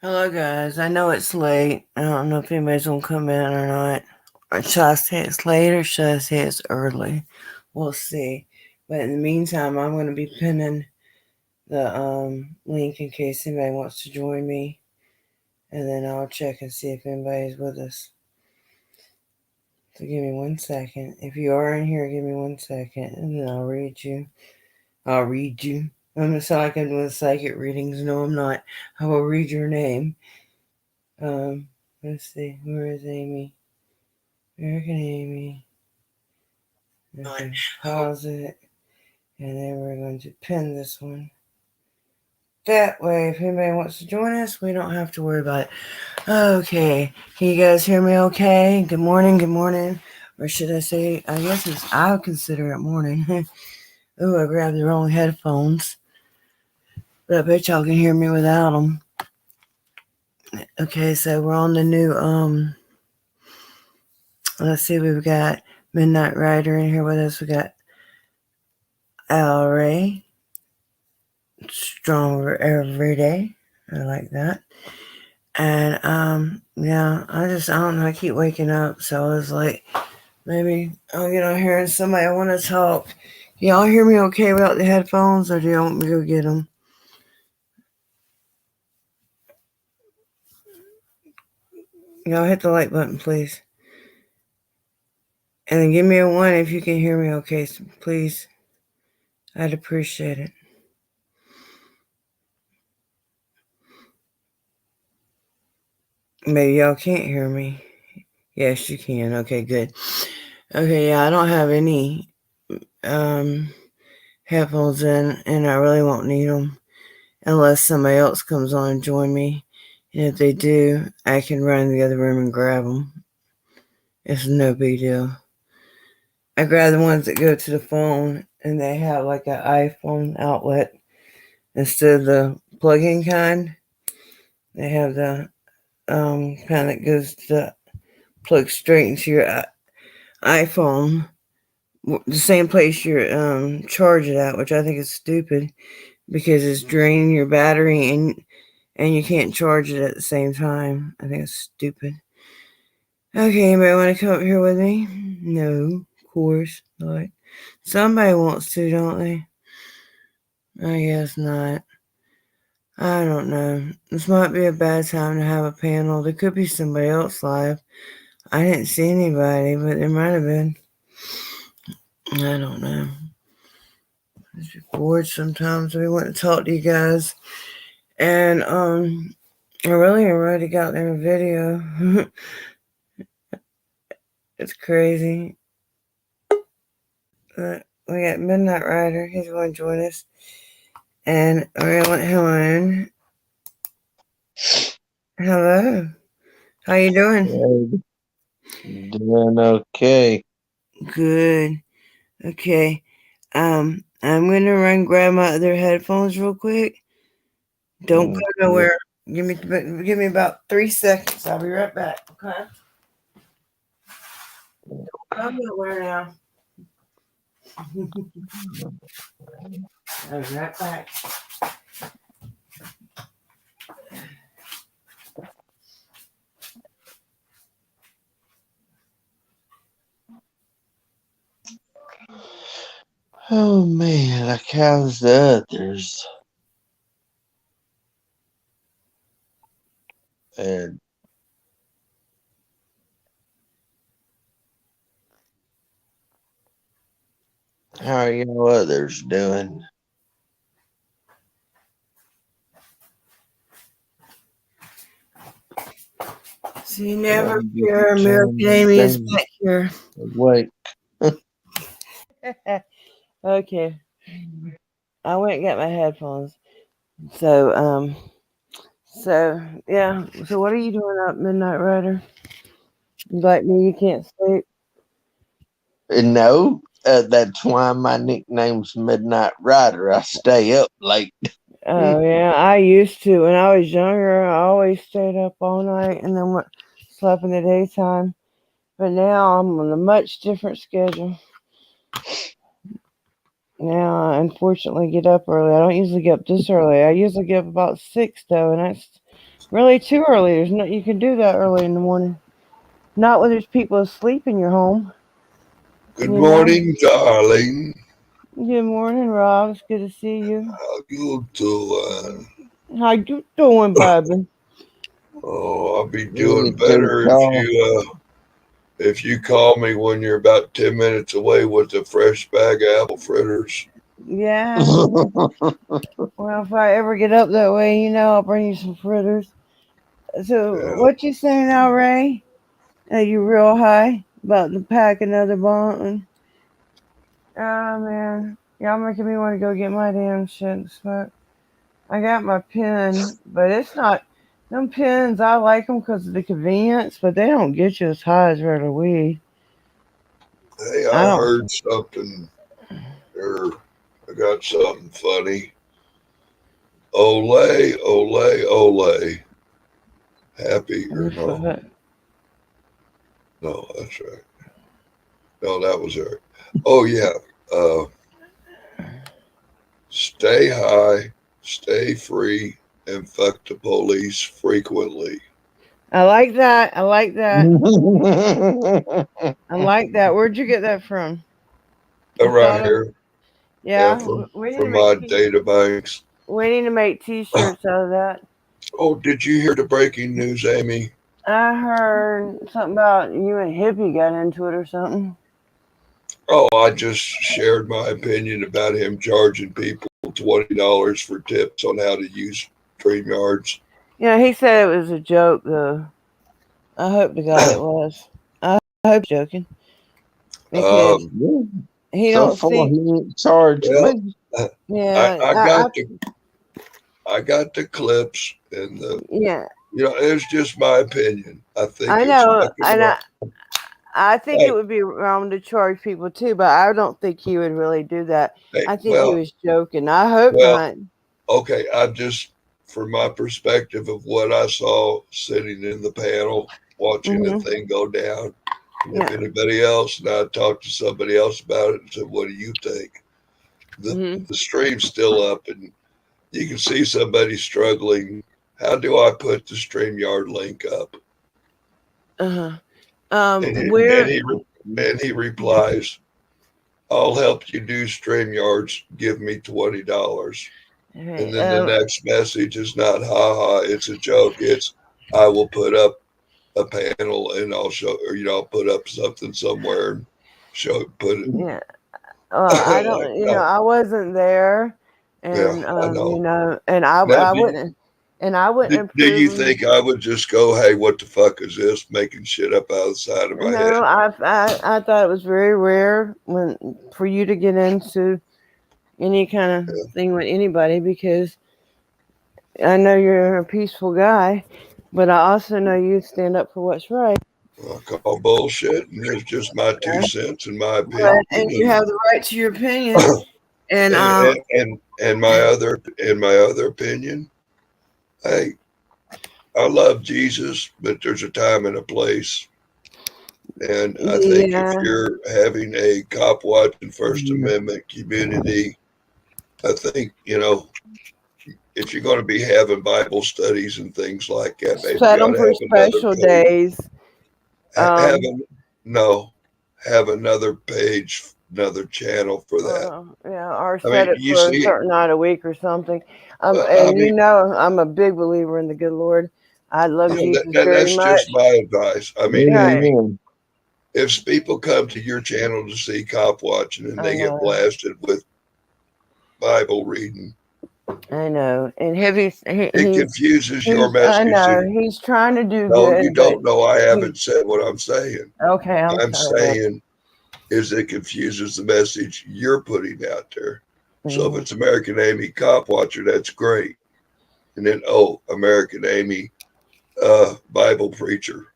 Hello, guys. I know it's late. I don't know if anybody's gonna come in or not. Or should I say it's late or should I say it's early? We'll see. But in the meantime, I'm gonna be pinning the link in case anybody wants to join me, and then I'll check and see if anybody's with us. So give me 1 second. If you are in here, give me 1 second, and then I'll read you. I'll read you. I'm gonna sound like I'm doing psychic readings. No, I'm not. I will read your name. Um, let's see. Where is Amy? American Amy. Okay, pause it. And then we're going to pin this one. That way, if anybody wants to join us, we don't have to worry about it. Okay, can you guys hear me okay? Good morning, good morning. Or should I say, I guess I would consider it morning. Oh, I grabbed the wrong headphones. But I bet y'all can hear me without them. Okay, so we're on the new, let's see, we've got Midnight Rider in here with us. We got Al Ray, Stronger Every Day. I like that. And yeah, I don't know, I keep waking up, so I was like, maybe I'll get on here and somebody I want to talk. Y'all hear me okay without the headphones, or do y'all want me to go get them? Y'all hit the like button, please. And then give me a 1 if you can hear me okay, so please. I'd appreciate it. Maybe y'all can't hear me. Yes, you can. Okay, good. Okay, yeah, I don't have any headphones in, and I really won't need them unless somebody else comes on and join me. And if they do, I can run in the other room and grab them. It's no big deal. I grab the ones that go to the phone, and they have like an iPhone outlet instead of the plug-in kind. They have the kind that goes to plug straight into your iPhone, the same place you charge it at, which I think is stupid because it's draining your battery and you can't charge it at the same time. I think it's stupid. Okay, anybody want to come up here with me? No, of course not. Somebody wants to, don't they? I guess not. I don't know. This might be a bad time to have a panel. There could be somebody else live. I didn't see anybody, but there might have been. I don't know. I just get bored sometimes. We want to talk to you guys. And I really already got their video. It's crazy. But we got Midnight Rider. He's going to join us. And we're going to let him in. Hello. How you doing? Doing okay. Good. Okay. I'm gonna run grab my other headphones real quick. Don't go Okay. nowhere. Give me about 3 seconds. I'll be right back. Okay. Don't go nowhere now. I'll be right back. Oh man, like how's the others? And how are you others doing? See, Well, never you get fear. the American time Amy is thing back here. awake. Okay. I went and got my headphones. So, so yeah. So what are you doing up, Midnight Rider? You like me? You can't sleep. And no, that's why my nickname's Midnight Rider. I stay up late. Oh yeah, I used to when I was younger. I always stayed up all night and then slept in the daytime. But now I'm on a much different schedule. Now I unfortunately get up early. I don't usually get up this early. I usually get up about 6 though, and that's Really too early. There's no you can do that early in the morning. Not when there's people asleep in your home. Good You know. morning, darling. Good morning, Rob. It's good to see you. How you doing? How you doing, baby? Oh, I'll be You doing too, better Carl. if you call me when you're about 10 minutes away with a fresh bag of apple fritters. Yeah. Well, if I ever get up that way, I'll bring you some fritters. So, Yeah. what you saying now, Ray? Are you real high about to pack another bong? Oh man, y'all making me want to go get my damn shit and smoke. I got my pen, but it's not. Them pens, I like them because of the convenience, but they don't get you as high as regular weed. Hey, I I don't. heard something, or I got something funny. Ole, ole, ole. Happy, or no? No, that's right. No, that was right. Oh, yeah. Uh, Stay high, stay free, and fuck the police frequently. I like that. I like that. I like that. Where'd you get that from? You Right thought of? here. Yeah, Yeah, we need to from make my data banks. t-shirts out of that. Oh, did you hear the breaking news, Amy? I heard something about you and Hippie got into it or something. Oh, I just shared my opinion about him charging people $20 for tips on how to use StreamYards. He said it was a joke though. I hope to God it was. I hope he's joking because Um, he So don't far, see. he ain't charged well, me. I, Yeah, I got the I got the clips and the yeah. it's just my opinion. I think I it's know, fucking and wrong. I think it Hey, would be wrong to charge people too, but I don't think he would really do that. hey, I think he was joking. I hope well, not. okay, I'm just from my perspective of what I saw sitting in the panel watching the Hmm. thing go down. And if Yeah. anybody else, and I talked to somebody else about it and said, "What do you think?" Hmm. The stream's still up, and you can see somebody struggling. How do I put the StreamYard link up? Uh-huh. And he, and Where? he and he replies, "I'll help you do StreamYards. Give me $20." And Okay, then the next message is not haha, it's a joke. It's I will put up a panel and I'll show or I'll put up something somewhere and put it yeah. I like don't. that. I wasn't there, Yeah, and I know. and Now I wouldn't, and I wouldn't do you approve. think I would just go, hey, what the fuck is this? Making shit up out of the side of my head. No, I thought it was very rare for you to get into any kind Yeah. of thing with anybody because I know you're a peaceful guy, but I also know you stand up for what's right. I call bullshit and it's just my two Yeah. cents and my But, opinion and you have the right to your opinion. And and my other opinion, hey, I love Jesus, but there's a time and a place. And I think if yeah, you're having a cop watching First Amendment community, I think, if you're going to be having Bible studies and things like that, maybe set you ought them to for have another special page. days. Have Um, no, have another page, another channel for that. yeah, or I set mean, it you for a see, certain night a week or something. I And mean, I'm a big believer in the good Lord. I love Jesus very that's much. just my advice. I mean, Right. Amen. if people come to your channel to see cop watching and I they get know. blasted with Bible reading, I know. And he's it confuses your I message. know And he's trying to do no, you good, but don't know. I he haven't said what I'm saying. okay. I'm I'm sorry. Babe. saying is it confuses the message you're putting out there. So if Mhm. it's American Amy Cop Watcher, that's great. And then American Amy Bible Preacher,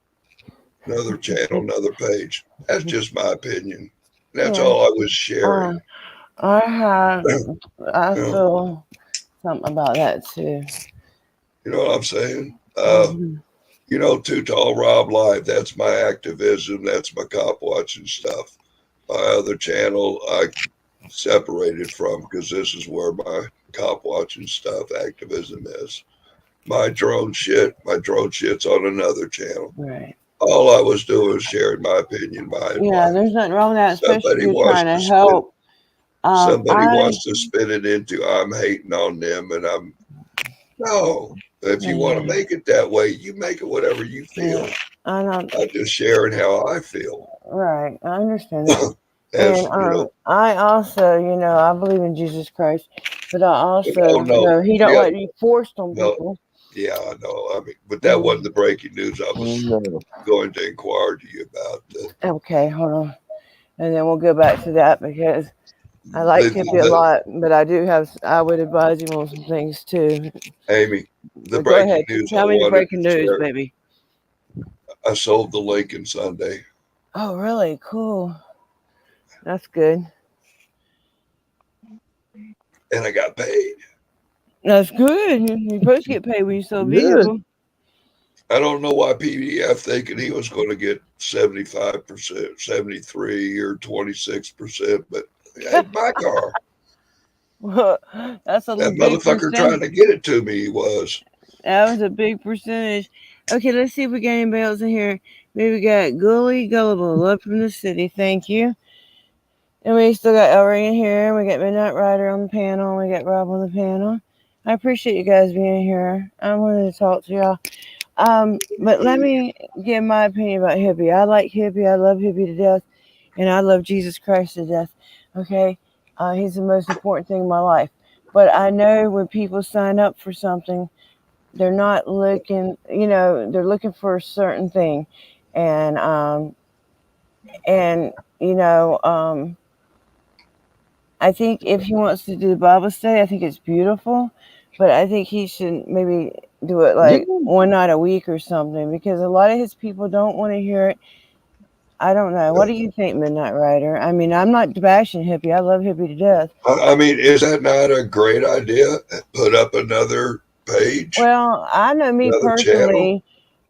another channel, another page. That's just my opinion. That's Yeah. all I was Uh, sharing. I have. I You know, feel something about that too. you know what I'm saying? Hmm. Too tall Rob Live. That's my activism. That's my cop watching stuff. My other channel, I separated from because this is where my cop watching stuff activism is. my drone shit's on another channel. Right. All I was doing was sharing my opinion, my Yeah, advice. there's nothing wrong with that, especially if Somebody you're wants trying to to spin help. somebody I wants to spin it into I'm hating on them, and I'm no. If you want to make it that way, you make it whatever you feel. yeah, I don't. I'm just sharing how I feel. Right, I understand that. As And you know, I also, I believe in Jesus Christ, but I also no, know He don't yeah, like to be forced on no, people. yeah, I know. I mean, but that wasn't the breaking news I was No. going to inquire to you about. Okay, hold on, and then we'll go back to that because I like Hippie a The lot, but I would advise him on some things too. Amy, the But go breaking ahead, news I tell me the wanted breaking to news, share. baby. I sold the Lincoln Sunday, Oh, really? Cool. That's good. and I got paid. That's good. You're supposed to get paid when you sell a Good. vehicle. I don't know why PDF thinking he was going to get 75%, 73 or 26%, but hey, my car. That's a That big motherfucker trying percentage. to get it to me, he was. That was a big percentage. Okay, let's see if we got anybody else in here. Maybe we got Gully Gullible, love from the city. Thank you. And we still got Elray in here. We got Midnight Rider on the panel. We got Rob on the panel. I appreciate you guys being here. I wanted to talk to y'all. But let me give my opinion about Hippie. I like Hippie. I love Hippie to death, and I love Jesus Christ to death. Okay, he's the most important thing in my life. But I know when people sign up for something, they're not looking. They're looking for a certain thing, and and you know, I think if he wants to do the Bible study, I think it's beautiful, but I think he should maybe do it Yeah. like one night a week or something because a lot of his people don't want to hear it. I don't know. What do you think, Midnight Rider? I mean, I'm not bashing Hippie. I love Hippie to death. I mean, is that not a great idea? Put up another page, Well, I know me another channel.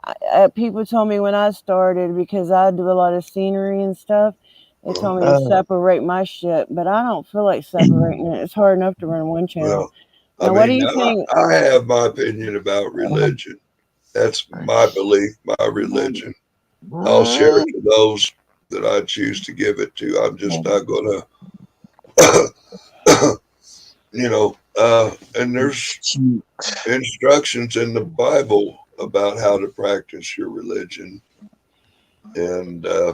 personally. People told me when I started because I do a lot of scenery and stuff. They told me to separate my shit, but I don't feel like separating it. It's hard enough to run one channel. Well, Now, what do you think? I have my opinion about religion. That's my belief, my religion. I'll share it to those that I choose to give it to. I'm just not going to, and there's instructions in the Bible about how to practice your religion. And I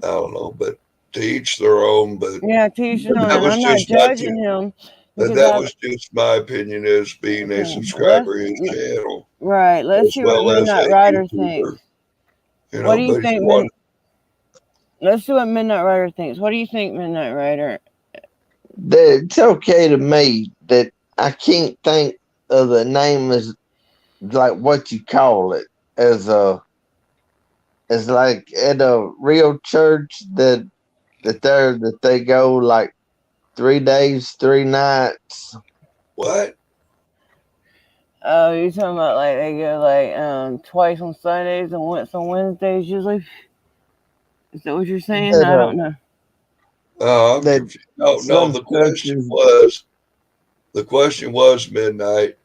don't know, but to each their own. But Yeah, teach his own. that And was I'm not just my judging him But because that was just my opinion as being a subscriber to his channel, right. Let's as see what well as Midnight a Rider thinks. YouTuber. What do you But if think, you want, Let's see what Midnight Rider thinks. What do you think, Midnight Rider? That it's okay to me that I can't think of the name as like what you call it as like at a real church that they go like 3 days, 3 nights. what? Oh, you're talking about like they go like twice on Sundays and once on Wednesdays usually? Is that what you're saying? That I don't know. I'm that confused. No, some the churches question was Midnight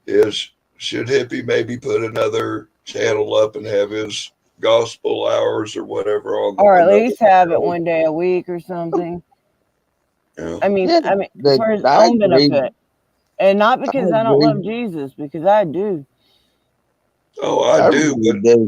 is should Hippie maybe put another channel up and have his gospel hours or whatever on Or at another least have it channel? one day a week or something. Yeah. I mean, that for his I own agree. benefit. And not I because I don't agree. love Jesus, because I do. Oh, I do, really do.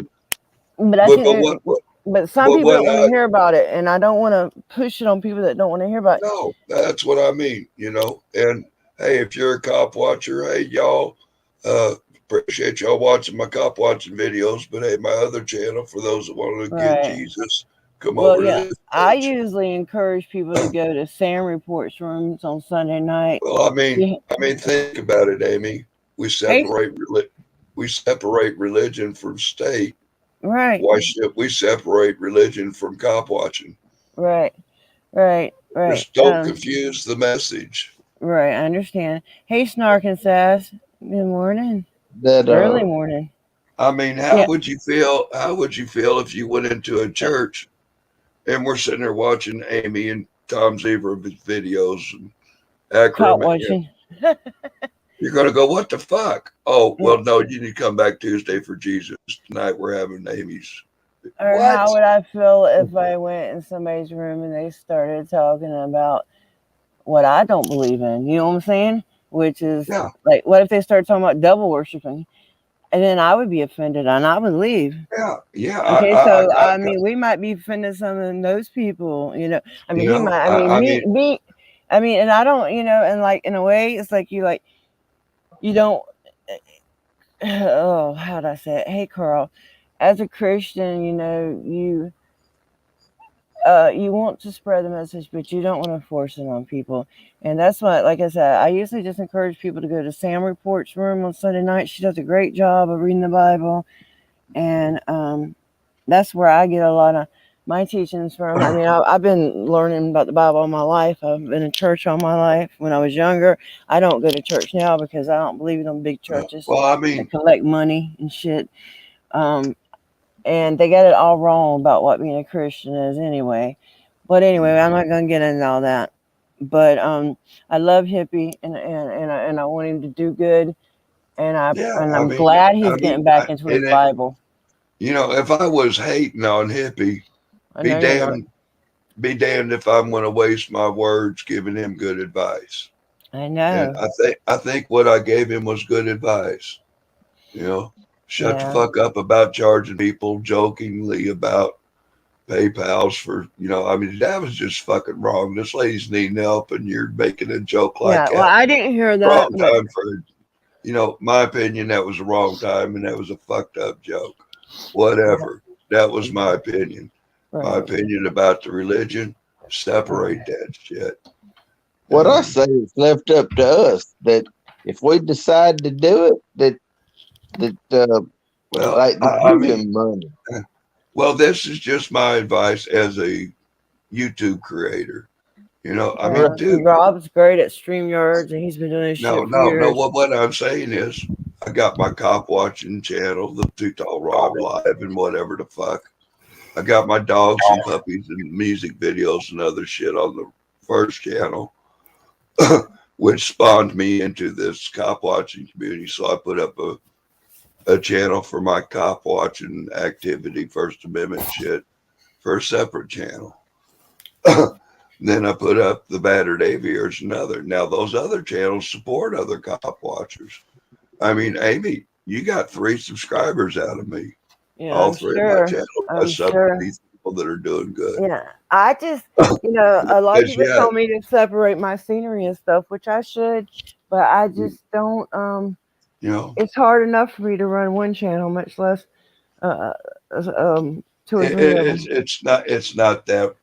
But I but think, but some but people what don't want to hear about it, and I don't want to push it on people that don't want to hear about it. No, that's what I mean, And hey, if you're a cop watcher, hey, y'all, appreciate y'all watching my cop watching videos. But hey, my other channel for those that want to get Right. Jesus, come Well, over to yeah, this I page. usually encourage people to go to Sam Reports rooms on Sunday night. Well, Yeah. I mean, think about it, Amy. We separate religion from state. Right, Why should we separate religion from cop watching? right, right. Just don't confuse the message. Right. I understand. Hey, Snark and Sass. Good morning. That Early morning. I mean, Yeah. how would you feel? How would you feel if you went into a church and we're sitting there watching Amy and Tom Zebra videos and Caught Akram, watching. You're going to go, what the fuck? Oh, Yeah. well, no, you need to come back Tuesday for Jesus. Tonight we're having Amy's. Or What? how would I feel if I went in somebody's room and they started talking about what I don't believe in? You know what I'm saying? Which is Yeah. like, what if they start talking about devil worshiping? And then I would be offended and I would leave. Yeah. Yeah. Okay, so I mean, we might be offending some of those people, you know. I mean, You he know, might. I I mean, and I don't, you know, and like in a way, it's like you don't. Oh, how'd I say it? Hey, Carl, as a Christian, you know, you want to spread the message, but you don't want to force it on people. And that's why, like I said, I usually just encourage people to go to Sam Report's room on Sunday night. She does a great job of reading the Bible, and that's where I get a lot of my teachings from. I mean, I've been learning about the Bible all my life. I've been in church all my life. When I was younger, I don't go to church now because I don't believe in them big churches well, I that mean, collect money and shit. And they got it all wrong about what being a Christian is anyway. But anyway, I'm not gonna get into all that. But I love Hippie, and I want him to do good. And I'm glad he's getting back into his Bible. You know, if I was hating on Hippie, be damned if I'm going to waste my words giving him good advice. I know. And I think what I gave him was good advice. You know, shut the fuck up about charging people jokingly about PayPal's for, you know, I mean, that was just fucking wrong. This lady's needing help and you're making a joke like that. Well, I didn't hear that. Wrong time for, you know, my opinion, that was the wrong time and that was a fucked up joke. Whatever. That was my opinion. Right. My opinion about the religion, separate that shit. What I say is left up to us, that if we decide to do it, well, like I mean, money. Well, this is just my advice as a YouTube creator. You know, I mean, dude, Rob's great at StreamYards, and he's been doing this shit for years. No. What I'm saying is, I got my cop watching channel, the Too Tall Rob Live, and whatever the fuck. I got my dogs and puppies and music videos and other shit on the first channel, which spawned me into this cop watching community. So I put up a channel for my cop watching activity, First Amendment shit, for a separate channel. Then I put up the Battered Aviators and other. Now those other channels support other cop watchers. I mean, Amy, you got 3 subscribers out of me. Yeah, all 3 of my channels. I sub these people that are doing good. Yeah, I just, you know, a lot of people told me to separate my scenery and stuff, which I should, but I just don't. You know, it's hard enough for me to run one channel, much less 2 or 3 of them. It's not that.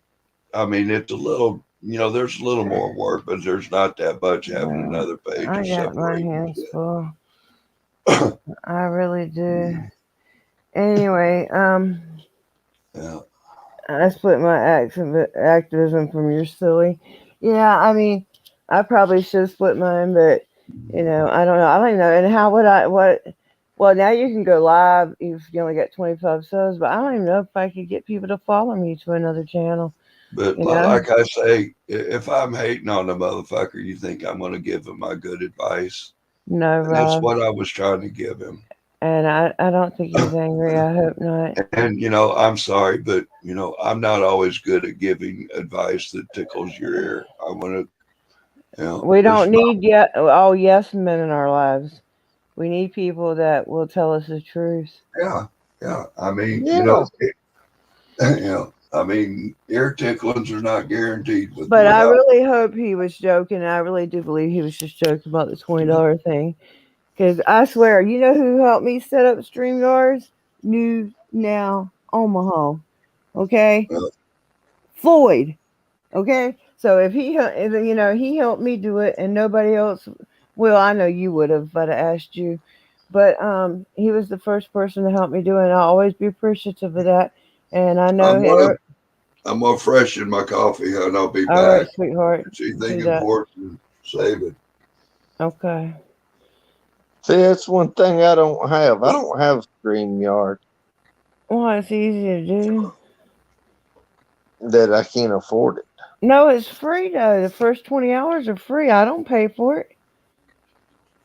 I mean, it's a little. You know, there's a little more work, but there's not that much having another page. I got my hands full. I really do. Anyway, yeah. I split my activism from your silly. Yeah, I mean, I probably should split mine, but you know, I don't know. I don't even know. And how would I? Well, now you can go live if you only got 25 subs, but I don't even know if I could get people to follow me to another channel. But like I say, if I'm hating on the motherfucker, you think I'm going to give him my good advice? No, Rob. That's what I was trying to give him. And I don't think he's angry. I hope not. And, you know, I'm sorry, but, you know, I'm not always good at giving advice that tickles your ear. I want to, you know. We don't need all yes men in our lives. We need people that will tell us the truth. Yeah. I mean, you know, I mean, ear ticklings are not guaranteed. But I really hope he was joking. I really do believe he was just joking about the $20 thing. Because I swear, you know who helped me set up StreamYards? New Now Omaha. Okay? Floyd. Okay? So if he helped me do it and nobody else, well, I know you would have, but I asked you. But he was the first person to help me do it, and I'll always be appreciative of that. And I know I'm gonna freshen my coffee and I'll be back. All right, sweetheart. If you think important, save it. Okay. See, that's one thing I don't have. I don't have StreamYard. Well, it's easy to do. That I can't afford it. No, it's free though. The first 20 hours are free. I don't pay for it.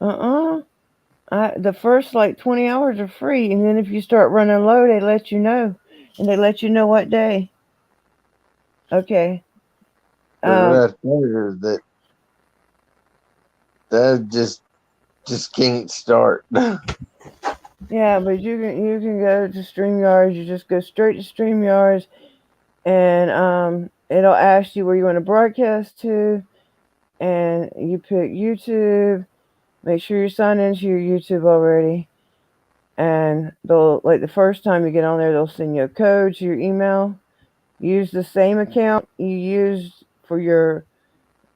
The first like 20 hours are free, and then if you start running low, they let you know, and they let you know what day. Okay. But right there, that just can't start. Yeah, but you can go to StreamYards. You just go straight to StreamYards, and it'll ask you where you want to broadcast to, and you pick YouTube. Make sure you sign into your YouTube already, and they'll like the first time you get on there, they'll send you a code to your email. Use the same account you used for your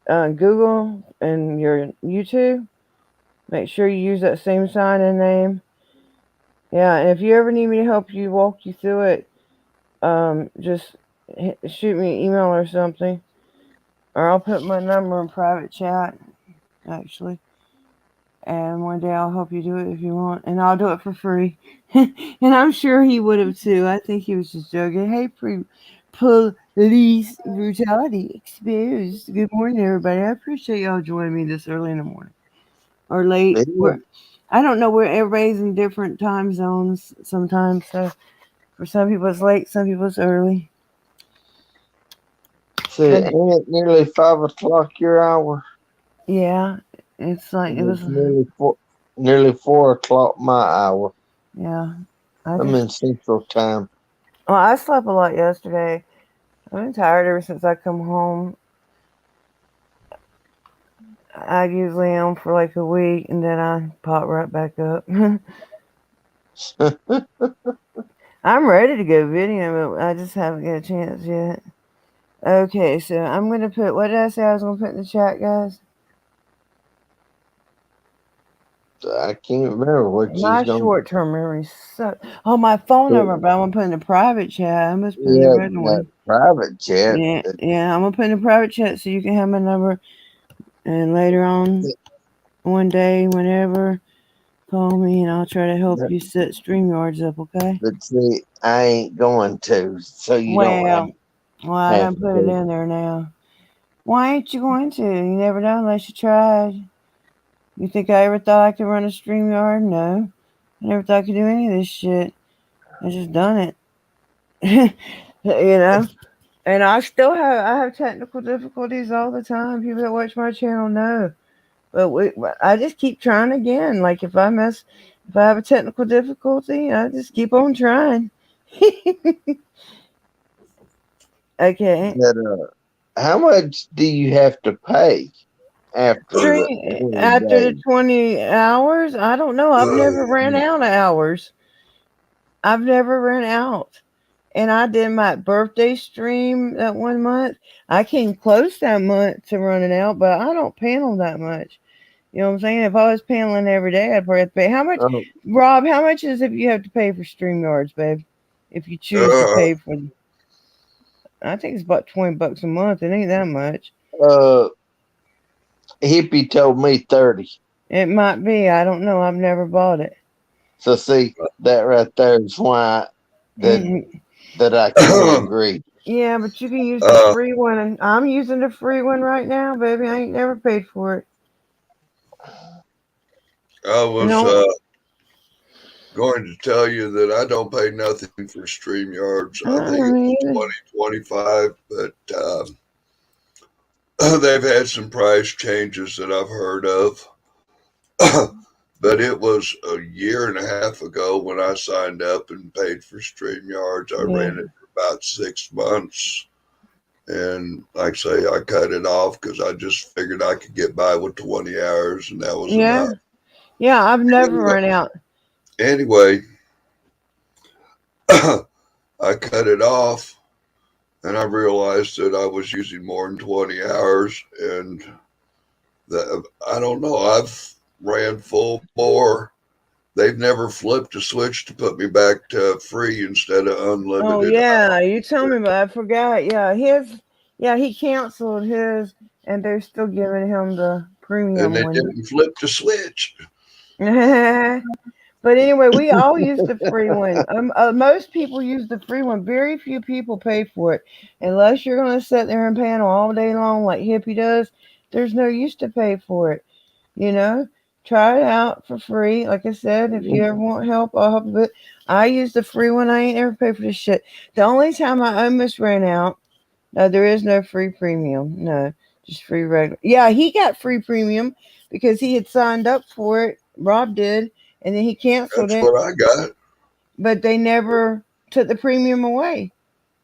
Google and your YouTube. Make sure you use that same sign-in name. Yeah, and if you ever need me to help you walk you through it, just shoot me an email or something, or I'll put my number in private chat, actually. And one day I'll help you do it if you want, and I'll do it for free. And I'm sure he would have too. I think he was just joking. Hey, police brutality exposed. Good morning, everybody. I appreciate y'all joining me this early in the morning or late. Yeah. I don't know where everybody's in different time zones sometimes. So for some people it's late, some people it's early. So ain't it nearly 5 o'clock your hour? Yeah, it's like it was nearly 4 o'clock my hour. Yeah, I'm in Central Time. Well, I slept a lot yesterday. I've been tired ever since I come home. I usually am for like a week, and then I pop right back up. I'm ready to go video, but I just haven't got a chance yet. Okay, so I'm going to put, what did I say I was going to put in the chat, guys? I can't remember what you My short-term memory sucks. Oh, my phone number, but I'm going to put in the private chat. I must put in the regular one. Private chat. Yeah, I'm going to put in the private chat so you can have my number. And later on, one day, whenever, call me and I'll try to help you set StreamYards up, okay? But see, I ain't going to, so you don't have. Well, I done put it in there now. Why ain't you going to? You never know unless you tried. You think I ever thought I could run a StreamYard? No. I never thought I could do any of this shit. I just done it. You know? And I have technical difficulties all the time. People that watch my channel know. But I just keep trying again. Like if I have a technical difficulty, I just keep on trying. Okay. But, how much do you have to pay after the 20 hours? I don't know. I've never ran out of hours. I've never ran out. And I did my birthday stream that 1 month. I came close that month to running out, but I don't panel that much. You know what I'm saying? If I was paneling every day, I'd probably have to pay. How much, Rob, how much is it you have to pay for StreamYards, babe? If you choose to pay for them? I think it's about $20 a month. It ain't that much. Hippie told me 30. It might be. I don't know. I've never bought it. So see, that right there is why that I can't agree. Yeah, but you can use the free one, and I'm using the free one right now, baby. I ain't never paid for it. I was going to tell you that I don't pay nothing for StreamYards. I think it's $20, $25, but they've had some price changes that I've heard of. But it was a year and a half ago when I signed up and paid for StreamYards. I ran it for about 6 months. And like I say, I cut it off because I just figured I could get by with 20 hours and that was enough. Yeah, I've never run out. Anyway, I cut it off and I realized that I was using more than 20 hours. And I don't know, I've ran full bore. They've never flipped a switch to put me back to free instead of unlimited. Oh yeah, you told me, but I forgot. Yeah, he canceled his, and they're still giving him the premium and they one. didn't flip the switch. But anyway, we all use the free one. Most people use the free one. Very few people pay for it, unless you're going to sit there and panel all day long like Hippie does. There's no use to pay for it, you know. Try it out for free. Like I said, if you ever want help, I'll help you. But I use the free one. I ain't ever paid for this shit. The only time I almost ran out, no, there is no free premium. No, just free regular. Yeah, he got free premium because he had signed up for it. Rob did, and then he canceled That's it. what I got. But they never took the premium away.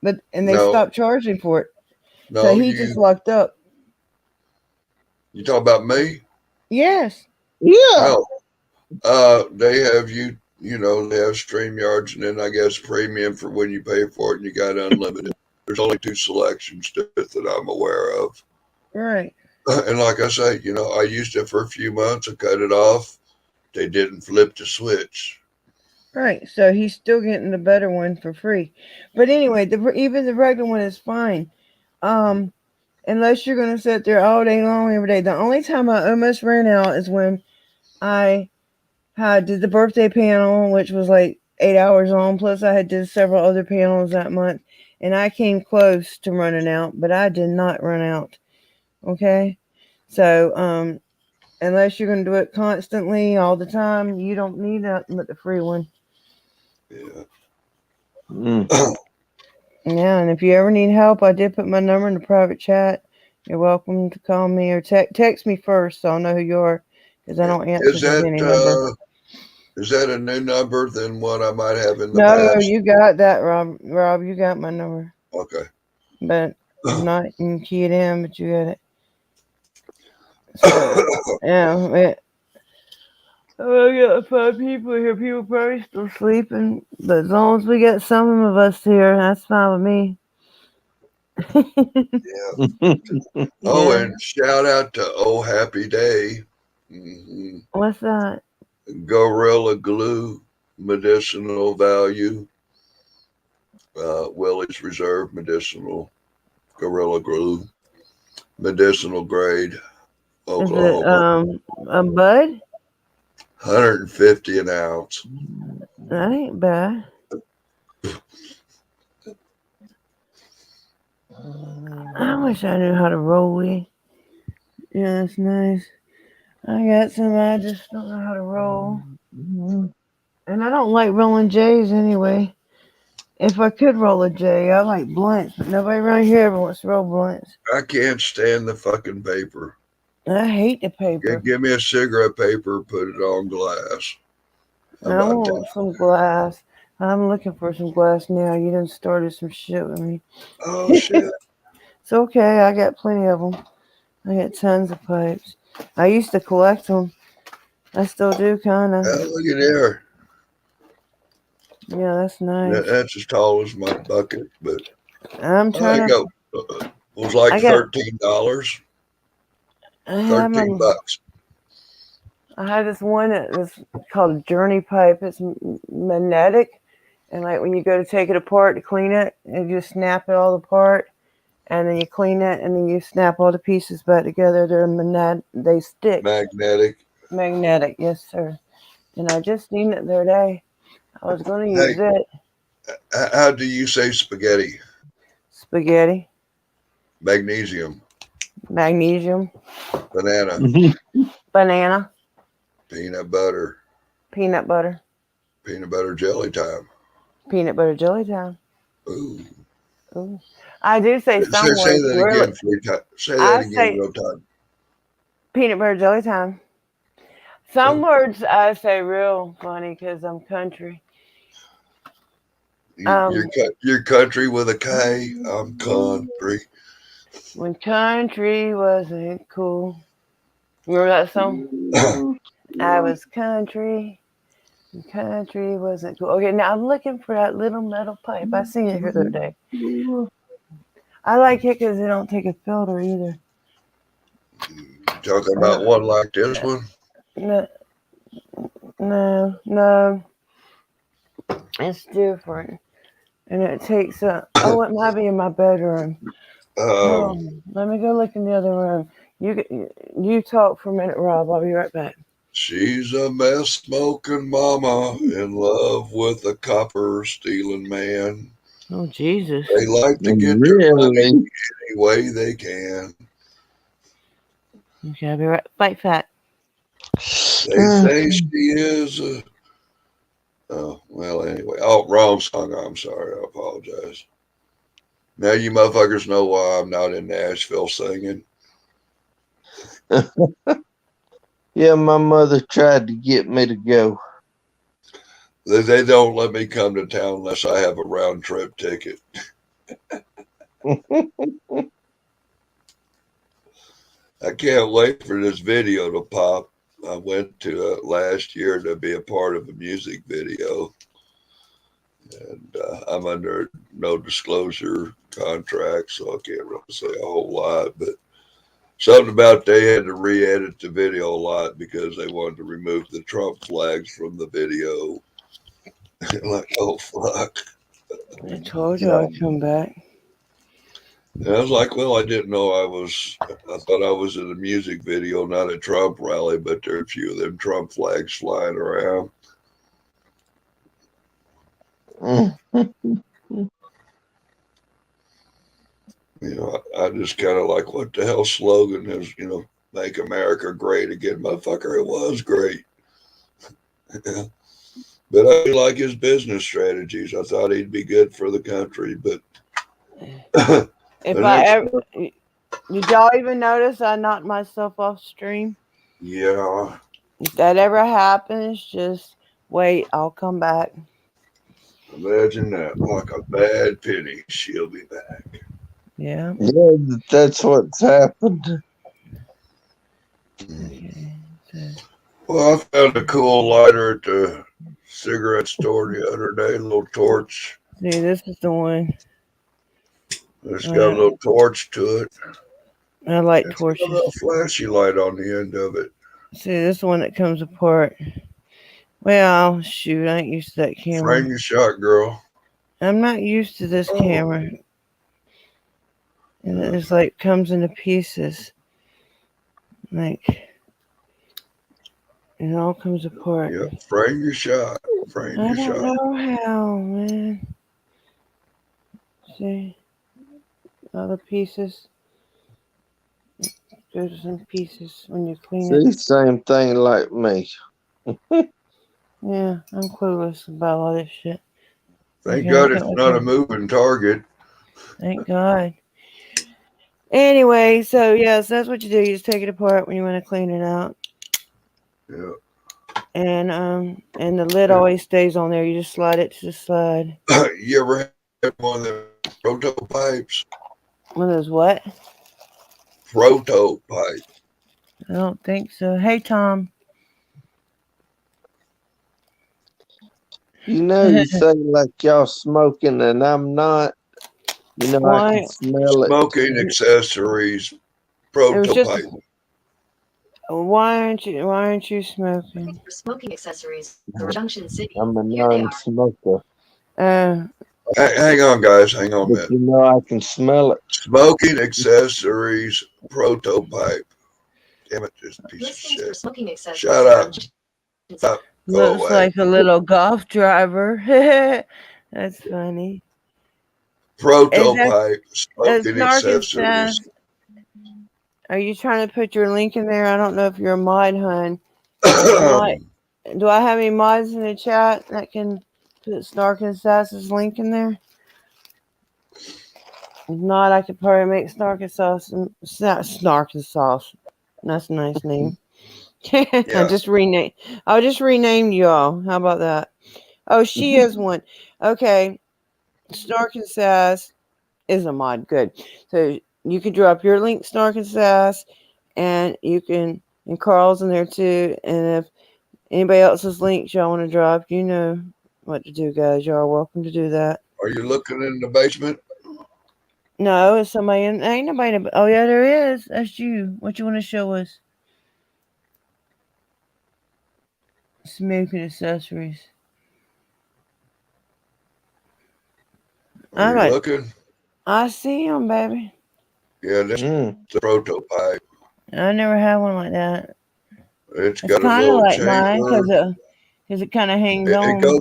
And they No. stopped charging for it. No, So he just lucked up. You talk about me? Yes. Yeah. No. They have they have StreamYards, and then I guess premium for when you pay for it, and you got unlimited. There's only 2 selections to it that I'm aware of. Right. And like I say, I used it for a few months. I cut it off. They didn't flip the switch. Right. So he's still getting the better one for free. But anyway, even the regular one is fine. Unless you're going to sit there all day long every day. The only time I almost ran out is when I did the birthday panel, which was like 8 hours long. Plus I had did several other panels that month. And I came close to running out, but I did not run out. Okay? So, unless you're going to do it constantly all the time, you don't need nothing but the free one. Yeah. Yeah, and if you ever need help, I did put my number in the private chat. You're welcome to call me or text me first so I'll know who you are, because I don't answer Is to any number. is that a new number than what I might have in the No, past? you got that, Rob. Rob, you got my number. Okay. But not in key it in, but you got it. So, yeah, I got 5 people here. People probably still sleeping, but as long as we get some of us here, that's fine with me. Yeah. Oh, and shout out to Oh Happy Day. Mm-hmm. What's that? Gorilla Glue, medicinal value. Willie's Reserve medicinal. Gorilla Glue, medicinal grade. Oklahoma. Is it a bud? 150 an ounce. That ain't bad. I wish I knew how to roll weed. Yeah, that's nice. I got some, I just don't know how to roll. And I don't like rolling J's anyway. If I could roll a J, I like blunts, but nobody around here ever wants to roll blunts. I can't stand the fucking paper. I hate the paper. Give me a cigarette paper, put it on glass. I want some glass. I'm looking for some glass now. You done started some shit with me. Oh, shit. It's okay. I got plenty of them. I got tons of pipes. I used to collect them. I still do, kind of. Oh, look at there. Yeah, that's nice. That's as tall as my bucket, but I'm trying to. It was like $13. $13. I had this one that was called a Journey pipe. It's magnetic, and like when you go to take it apart to clean it, you just snap it all apart, and then you clean it, and then you snap all the pieces back together. They're magnetic. They stick. Magnetic, yes, sir. And I just seen it the other day. I was going to use it. How do you say spaghetti? Spaghetti. Magnesium. Magnesium. Banana. Banana. Peanut butter. Peanut butter. Peanut butter jelly time. Peanut butter jelly time. Ooh. Ooh. I do say some words. Say that again 3 times. Say that again real time. Peanut butter jelly time. Some words I say real funny because I'm country. You're country with a K. I'm country. When country wasn't cool. Remember that song? I was country. And country wasn't cool. Okay, now I'm looking for that little metal pipe. I seen it here the other day. I like it because they don't take a filter either. Talking about one like this one? No. It's different. And it takes it might be in my bedroom. Let me go look in the other room. You talk for a minute, Rob. I'll be right back. She's a mess smoking mama in love with a copper stealing man. Oh, Jesus. They like to get their money any way they can. Okay, I'll be right back. They say she is. Oh, well, anyway. Oh, wrong song. I'm sorry. I apologize. Now you motherfuckers know why I'm not in Nashville singing. Yeah, my mother tried to get me to go. They don't let me come to town unless I have a round trip ticket. I can't wait for this video to pop. I went to last year to be a part of a music video. And I'm under no disclosure contract, so I can't really say a whole lot. But something about they had to re-edit the video a lot because they wanted to remove the Trump flags from the video. Like, oh fuck! I told you I'd come back. And I was like, well, I didn't know I was. I thought I was in a music video, not a Trump rally. But there are a few of them Trump flags flying around. You know, I just kind of like, what the hell slogan is, you know, make America great again. Motherfucker, it was great. But I didn't like his business strategies. I thought he'd be good for the country, but If I ever, did y'all even notice I knocked myself off stream? yeah. If that ever happens, just wait. I'll come back. Imagine that. Like a bad penny, she'll be back. Yeah. Yeah, that's what's happened. Okay. Well, I found a cool lighter at the cigarette store the other day, a little torch. See, this is the one. It's got a little torch to it. I like It's torches. got a little flashy light on the end of it. See, this one that comes apart. Well, shoot, I ain't used to that camera. Frame your shot, girl. I'm not used to this camera. And it's like comes into pieces. Like it all comes apart. Yep, frame your shot. Frame I your don't shot. know how, man. See all the pieces. There's some pieces when you clean See, it. same thing like me. Yeah, I'm clueless about all this shit. Thank God it's not a moving target. Thank God. Anyway, so yes, that's what you do. You just take it apart when you want to clean it out. Yeah. And the lid always stays on there. You just slide it to the side. You ever had one of the protopipes? One of those what? Protopipe. I don't think so. Hey, Tom. You know, you say like y'all smoking and I'm not. You know, I Why? can smell it. Smoking accessories. Protopipe. Why aren't you smoking? For smoking accessories for Junction City. I'm a Here they are. non-smoker. Hang on, guys. Hang on a But minute. you know, I can smell it. Smoking accessories. Protopipe. Damn it, this piece of Listings for shit. smoking accessories. Shut up. from Junction Stop. Go Looks away. like a little golf driver. That's funny. Protopipe. That's Smoking Narcan accessories. Are you trying to put your link in there? I don't know if you're a mod, hun. Do I have any mods in the chat that can put Snark and Sass's link in there? If not, I could probably make Snark and Sauce. Snark and Sauce. That's a nice name. Yeah. I'll just rename y'all. How about that? Oh, she is one. Okay. Snark and Sass is a mod. Good. So you can drop your link, Snark and Sass, and Carl's in there too. And if anybody else's links y'all want to drop, you know what to do, guys. Y'all are welcome to do that. Are you looking in the basement? No, it's somebody in. Ain't nobody. Oh yeah, there is. That's you. What you want to show us? Smoking accessories. Are you looking? I see them, baby. Yeah, this is the protopipe. I never had one like that. It's It's got a kind of little like mine chamber. because it kind of hangs on.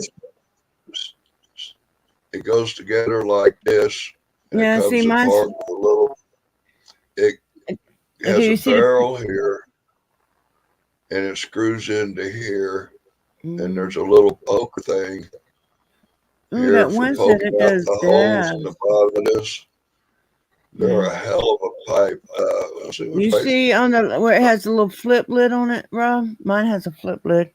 It goes together like this. Yeah, it comes see, mine's. apart with a little. It has you a see the- barrel here. and it screws into here, and Mhm. there's a little poker thing Ooh, here that for one said poking it out does the holes that. in the bottom of this. They're Yeah. a hell of a pipe. Let's see You which way. see on the where it has a little flip lid on it, Rob? Mine has a flip lid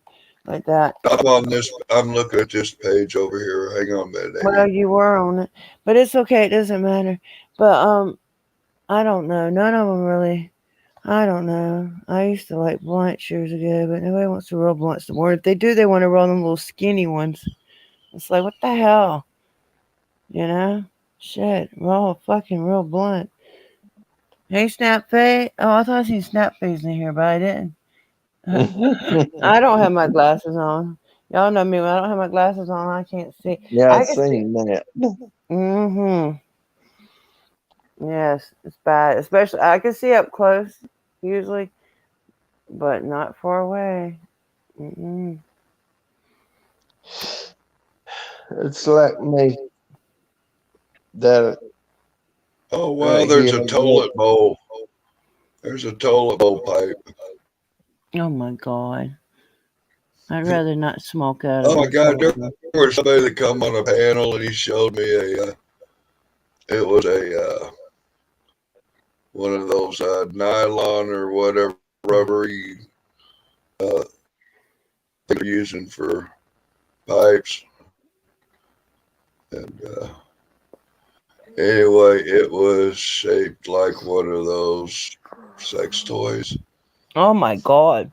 like that. I'm on this. I'm looking at this page over here. Hang on a minute, Well, Amy. you were on it, but it's okay. It doesn't matter. But I don't know. None of them really. I don't know. I used to like blunts years ago, but nobody wants to roll blunts anymore. If they do, they want to roll them little skinny ones. It's like, what the hell? You know? Shit. Roll a fucking real blunt. Hey, Snap Face. Oh, I thought I seen Snap Face in here, but I didn't. I don't have my glasses on. Y'all know me. When I don't have my glasses on, I can't see. Yeah, I I can see. seen that. Mm-hmm. Yes, it's bad. Especially, I can see up close, usually, but not far away. Mm-mm. It's like me. That Oh well, right there's here. a toilet bowl. There's a toilet bowl pipe. Oh my God. I'd rather not smoke out Oh of my a God, there toilet. was somebody that come on a panel and he showed me a. It was a one of those nylon or whatever rubbery they're using for pipes. And anyway, it was shaped like one of those sex toys. Oh my God.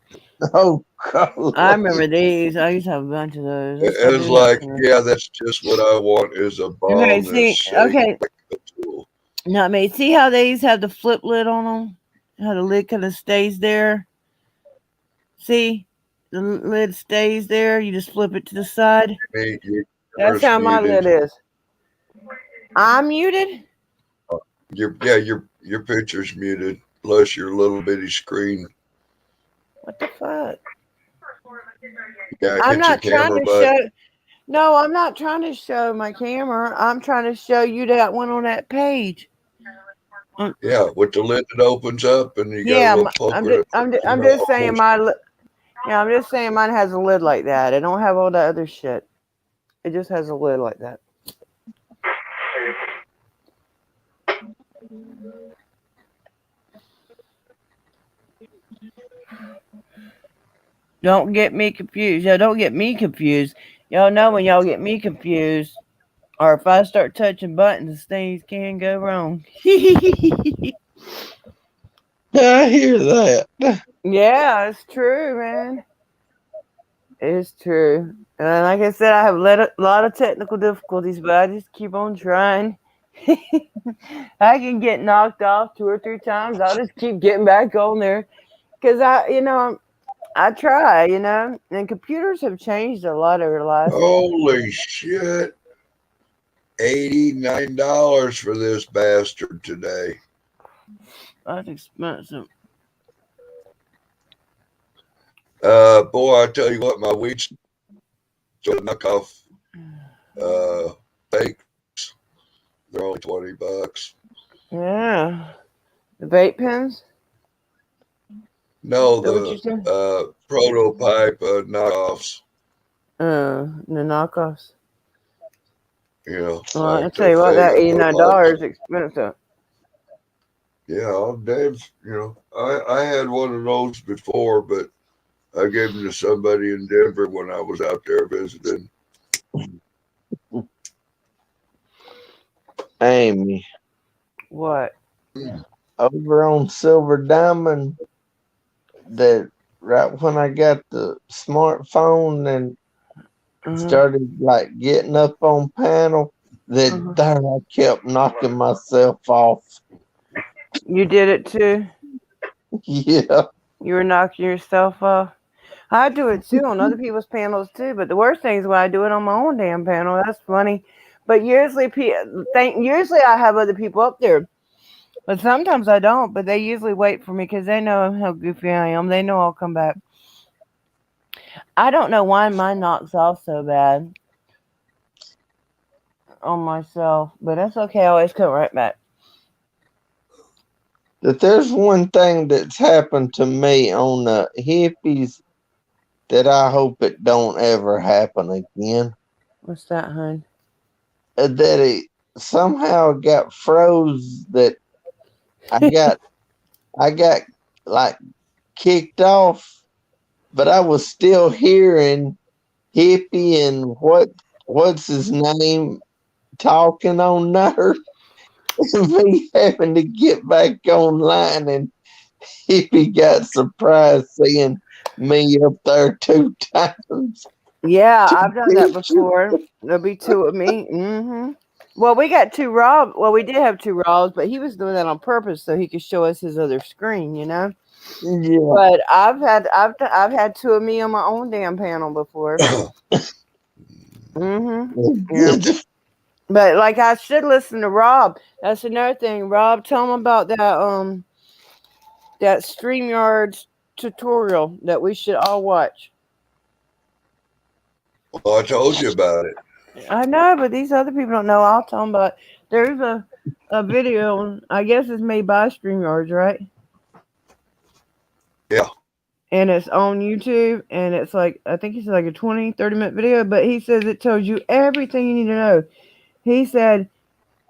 Oh, I God. remember these. I used to have a bunch of those. They It still was do that like, to me. yeah, that's just what I want is a Okay, bomb that's see, shaped okay, like a tool. now, mate, see how these have the flip lid on them? How the lid kind of stays there? See? The lid stays there. You just flip it to the side. Hey, That's yours how my lid muted. is. I'm muted? Your picture's muted. Plus your little bitty screen. What the fuck? You gotta I'm hit your not trying camera to button. show. No, I'm not trying to show my camera. I'm trying to show you that one on that page. Yeah, with the lid that opens up and you got a Yeah, little poker. I'm just saying yeah, I'm just saying mine has a lid like that. It don't have all that other shit. It just has a lid like that. Don't get me confused. Y'all don't get me confused. Y'all know when y'all get me confused, or if I start touching buttons, things can go wrong. I hear that. Yeah, it's true, man. It's true. And like I said, I have a lot of technical difficulties, but I just keep on trying. I can get knocked off 2 or 3 times. I'll just keep getting back on there because I try, and computers have changed a lot over the last. Holy shit. $89 for this bastard today. That's expensive. Boy, I tell you what, my weed's knockoff fakes. They're only $20. Yeah. The vape pens? No, Is that what you said? the prototype knockoffs. The knockoffs. You know, Well, like I'll tell you what, that $89 is expensive. Yeah, I'm damn. I had one of those before, but I gave them to somebody in Denver when I was out there visiting. Amy, What? over on Silver Diamond, that right when I got the smartphone and started like getting up on panel, that there I kept knocking myself off. You did it too? Yeah. You were knocking yourself off? I do it too on other people's panels too, but the worst thing is when I do it on my own damn panel. That's funny. But usually I have other people up there. But sometimes I don't, but they usually wait for me because they know how goofy I am. They know I'll come back. I don't know why mine knocks off so bad on myself, but that's okay. I always come right back. that there's one thing that's happened to me on the hippies that I hope it don't ever happen again. What's that, hon? That it somehow got froze. That I got like kicked off, but I was still hearing Hippie and what's his name talking on there. Me having to get back online, and Hippie got surprised seeing me up there 2 times. Yeah, I've done that before. There'll be 2 of me. Mm-hmm. Well, we got 2 Rob. Well, we did have 2 Robs, but he was doing that on purpose so he could show us his other screen, you know. Yeah. But I've had 2 of me on my own damn panel before. Mm-hmm. Yeah. But like, I should listen to Rob. That's another thing. Rob, tell him about that StreamYard tutorial that we should all watch. Well, I told you about it. I know, but these other people don't know. I'll tell them about it. There's a video, I guess it's made by StreamYards, right? Yeah. And it's on YouTube, and it's like, I think it's like a 20, 30-minute video, but he says it tells you everything you need to know. He said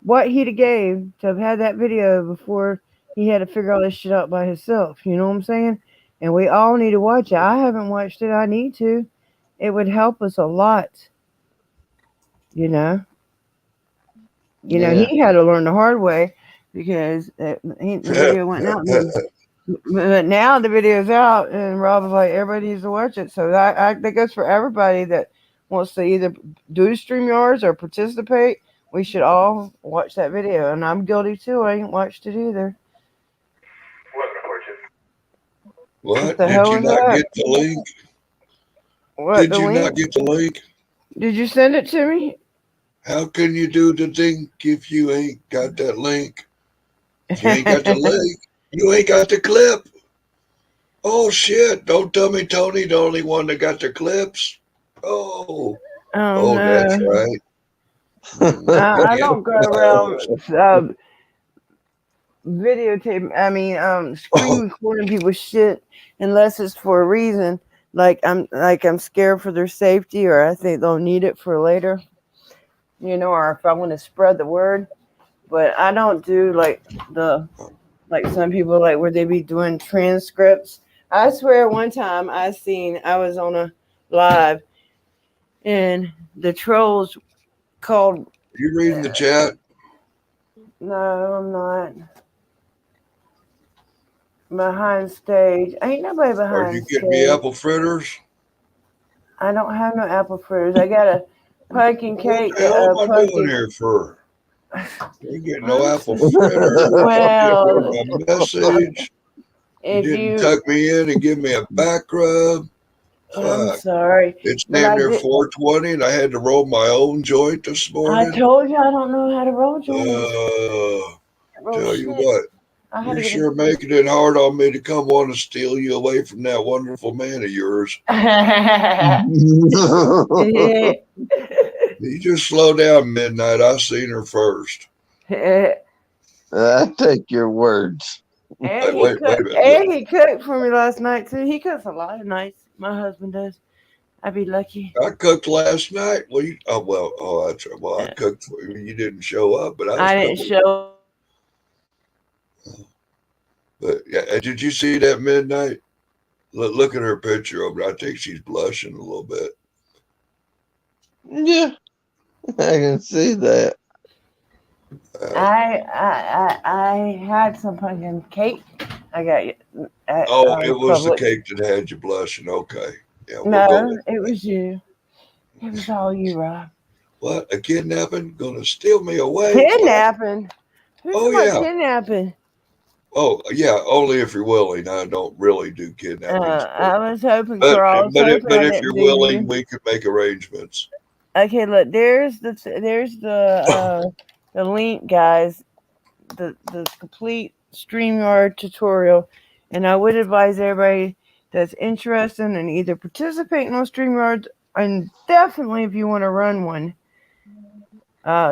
what he'd have gave to have had that video before he had to figure all this shit out by himself. You know what I'm saying? And we all need to watch it. I haven't watched it. I need to. It would help us a lot. You know? He had to learn the hard way because the video went out. But now the video's out, and Rob was like, everybody needs to watch it. So that goes for everybody that wants to either do StreamYards or participate. We should all watch that video. And I'm guilty too. I ain't watched it either. What? Did you not get the link? What, Did you not get the link? Did you send it to me? How can you do the thing if you ain't got that link? If you ain't got the link, you ain't got the clip. Oh, shit. Don't tell me Tony the only one that got the clips. Oh, no. That's right. I don't go around videotape. Screen recording people's shit unless it's for a reason. Like I'm scared for their safety, or I think they'll need it for later. Or if I want to spread the word. But I don't do like some people like where they be doing transcripts. I swear one time I was on a live and the trolls called. Are you reading the chat? No, I'm not. Behind stage. Ain't nobody behind stage. Are you getting me apple fritters? I don't have no apple fritters. I got a pumpkin cake. What the hell am I doing here for? You get no apple fritters. Well, a message. You didn't tuck me in and give me a back rub. I'm sorry. It's damn near 4:20, and I had to roll my own joint this morning. I told you I don't know how to roll joints. Tell you what, you're sure making it hard on me to come on and steal you away from that wonderful man of yours. You just slow down, Midnight. I seen her first. I take your words. And he cooked for me last night too. He cooks a lot of nights. My husband does. I'd be lucky. I cooked last night. That's right. Well, I cooked for you. You didn't show up, but I didn't show. But yeah, did you see that Midnight? Look at her picture of it. I think she's blushing a little bit. Yeah, I can see that. I had some pumpkin cake. I got it. It was the cake that had you blushing. Okay. Yeah. No, it was you. It was all you, Rob. What? A kidnapping? Gonna steal me away? Kidnapping? Oh yeah. Kidnapping. Oh yeah. Only if you're willing. I don't really do kidnapping. I was hoping, Carl. But if you're willing, we could make arrangements. Okay. Look, there's the link, guys. The complete StreamYard tutorial, and I would advise everybody that's interested in either participating on StreamYard, and definitely if you want to run one,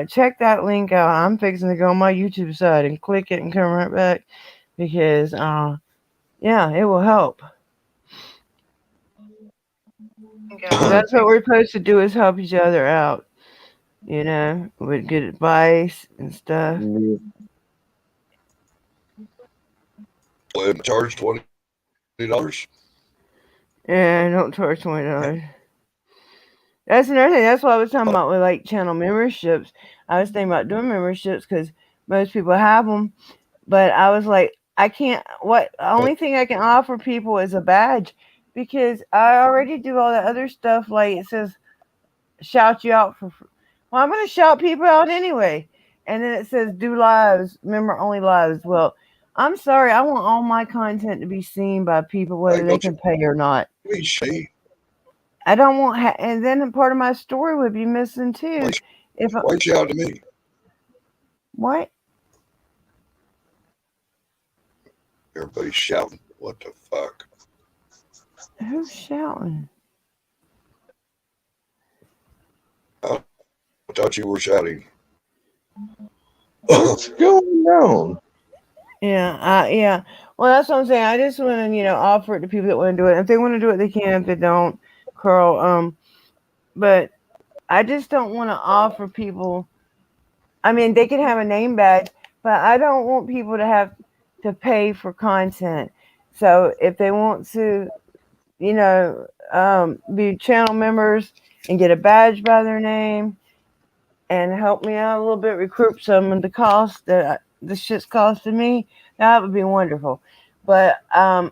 check that link out. I'm fixing to go on my YouTube side and click it and come right back. because yeah, it will help. That's what we're supposed to do, is help each other out, with good advice and stuff. Yeah. Well, charge $20. And don't charge $20. That's another thing. That's what I was talking about with like channel memberships. I was thinking about doing memberships because most people have them, but I was like, I can't. The only thing I can offer people is a badge, because I already do all that other stuff. Like it says, shout you out for. Well, I'm gonna shout people out anyway, and then it says do lives, member only lives. Well, I'm sorry, I want all my content to be seen by people, whether they can pay or not. I don't want, and then part of my story would be missing too. Why shout to me? What? Everybody's shouting. What the fuck? Who's shouting? I thought you were shouting. What's going on? Yeah. Well, that's what I'm saying. I just want to, offer it to people that want to do it. If they want to do it, they can. If they don't, Carl. But I just don't want to offer people. I mean, they can have a name badge, but I don't want people to have to pay for content. So if they want to, be channel members and get a badge by their name and help me out a little bit, recoup some of the cost that the shit's costing me, that would be wonderful. But I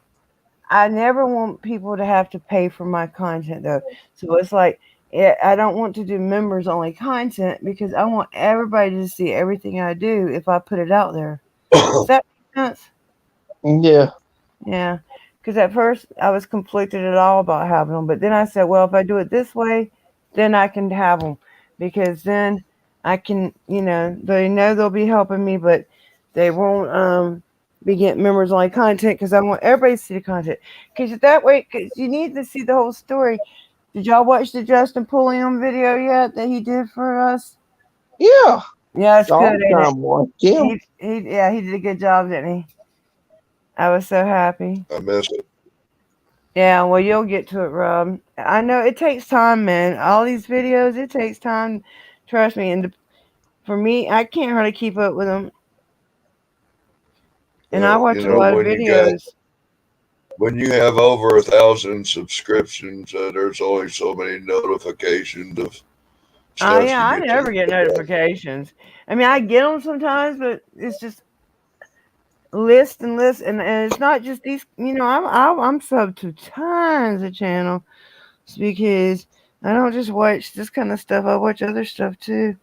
never want people to have to pay for my content, though. So it's like, I don't want to do members only content, because I want everybody to see everything I do if I put it out there. Does that make sense? Yeah. Yeah. Because at first I was conflicted at all about having them, but then I said, well, if I do it this way, then I can have them, because then I can, they know they'll be helping me, but they won't be getting members only content, because I want everybody to see the content. Because that way, cause you need to see the whole story. Did y'all watch the Justin Pulliam video yet that he did for us? Yeah. Yeah, it's good. Him. He did a good job, didn't he? I was so happy. I missed it. Yeah, well, you'll get to it, Rob. I know it takes time, man. All these videos, it takes time. Trust me. And for me, I can't really keep up with them. And I watch a lot of videos. When you have over 1,000 subscriptions, there's only so many notifications of stuff. Oh, yeah, I never get notifications. I mean, I get them sometimes, but it's just list, and it's not just these. I'm sub to tons of channels, because I don't just watch this kind of stuff. I watch other stuff too.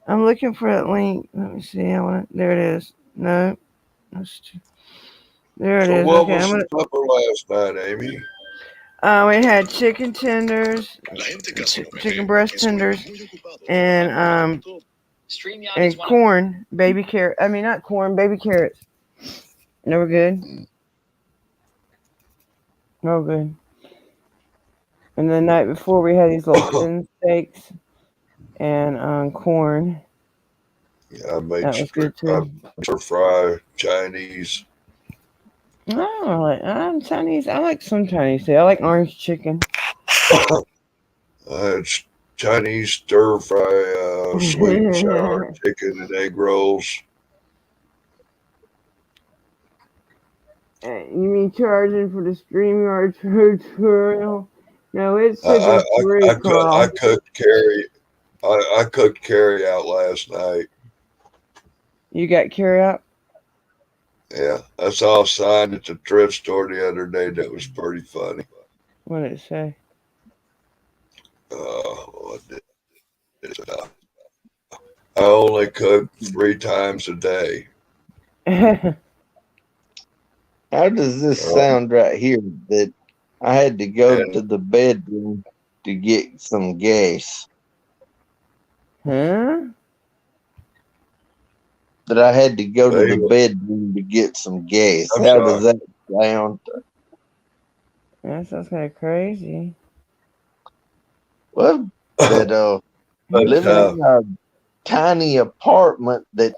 I'm looking for that link. Let me see. There it is. No, there it is. What was the supper last night, Amy? We had chicken tenders, chicken breast tenders, and corn, baby carrot. I mean, not corn, baby carrots. They were good. No good. And the night before, we had these little thin steaks and corn. Yeah, I made stir fry Chinese. I'm Chinese. I like some Chinese too. I like orange chicken. I had Chinese stir fry, sweet and sour chicken and egg rolls. You mean charging for the StreamYard tutorial? No, it's free. I cooked carry out last night. You got carry out? Yeah, I saw a sign at the thrift store the other day that was pretty funny. What did it say? What did it say? I only cook 3 times a day. How does this sound right here? That I had to go to the bedroom to get some gas. Huh? That I had to go to the bedroom to get some gas. How does that sound? That sounds kind of crazy. Well, that living in a tiny apartment that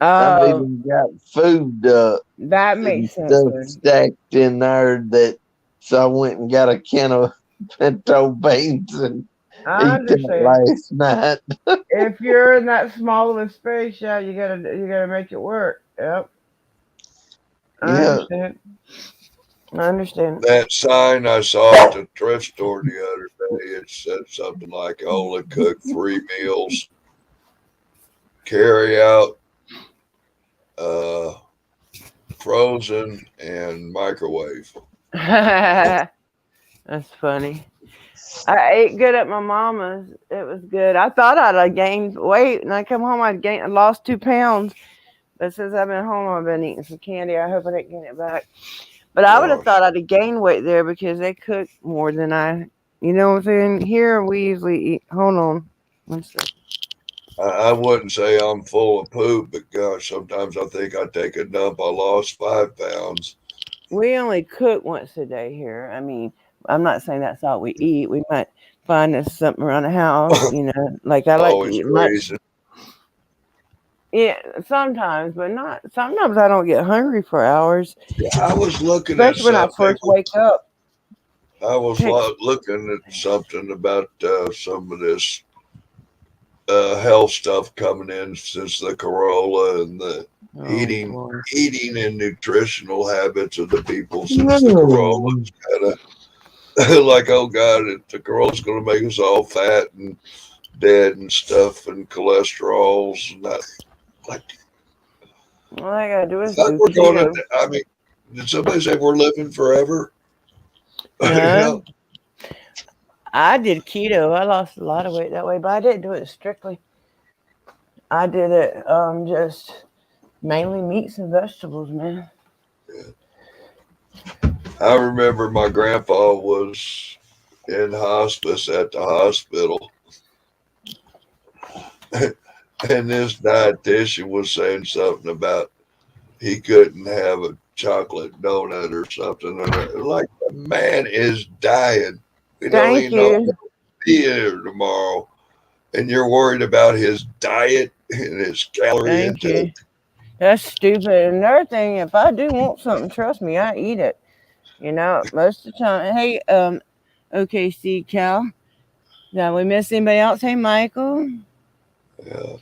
I've Oh, even got food that and makes sense stuff then. stacked in there that so I went and got a can of pinto beans and I eat that understand. last night. If you're in that small of a space, yeah, you gotta make it work. Yep, I Yeah. understand. I understand. That sign I saw at the thrift store the other day, it said something like only cook 3 meals, carry out, uh, frozen, and microwave. That's funny. I ate good at my mama's. It was good. I thought I'd gained weight, and I come home, I lost 2 pounds. But since I've been home, I've been eating some candy. I hope I didn't gain it back. But I would have Gosh, thought I'd have gained weight there because they cook more than you know what I'm saying? Here we usually eat. Hold on. One second. I wouldn't say I'm full of poop, but gosh, sometimes I think I take a dump. I lost 5 pounds. We only cook once a day here. I mean, I'm not saying that's all we eat. We might find us something around the house, like I like to Always eat much. grazing. Yeah, sometimes, but not. Sometimes I don't get hungry for hours, I was looking at especially when I something. first wake up. I was Take, looking at something about some of this health stuff coming in since the Corolla and the oh, eating boy. eating and nutritional habits of the people since the Corolla kind of like, oh God, the Corolla's going to make us all fat and dead and stuff and cholesterols and that. Like, All I gotta do I is thought do we're going keto. to. I mean, did somebody say we're living forever? You No, know, I did keto. I lost a lot of weight that way, but I didn't do it strictly. I did it just mainly meats and vegetables, man. I remember my grandpa was in hospice at the hospital, and this dietitian was saying something about he couldn't have a chocolate donut or something. And like, the man is dying. We don't Thank even know if you. he'll be here tomorrow. And you're worried about his diet and his calorie Thank intake. you. That's stupid. Another thing, if I do want something, trust me, I eat it. Most of the time. Hey, OKC Cal. Did we miss anybody else? Hey, Michael. Yeah.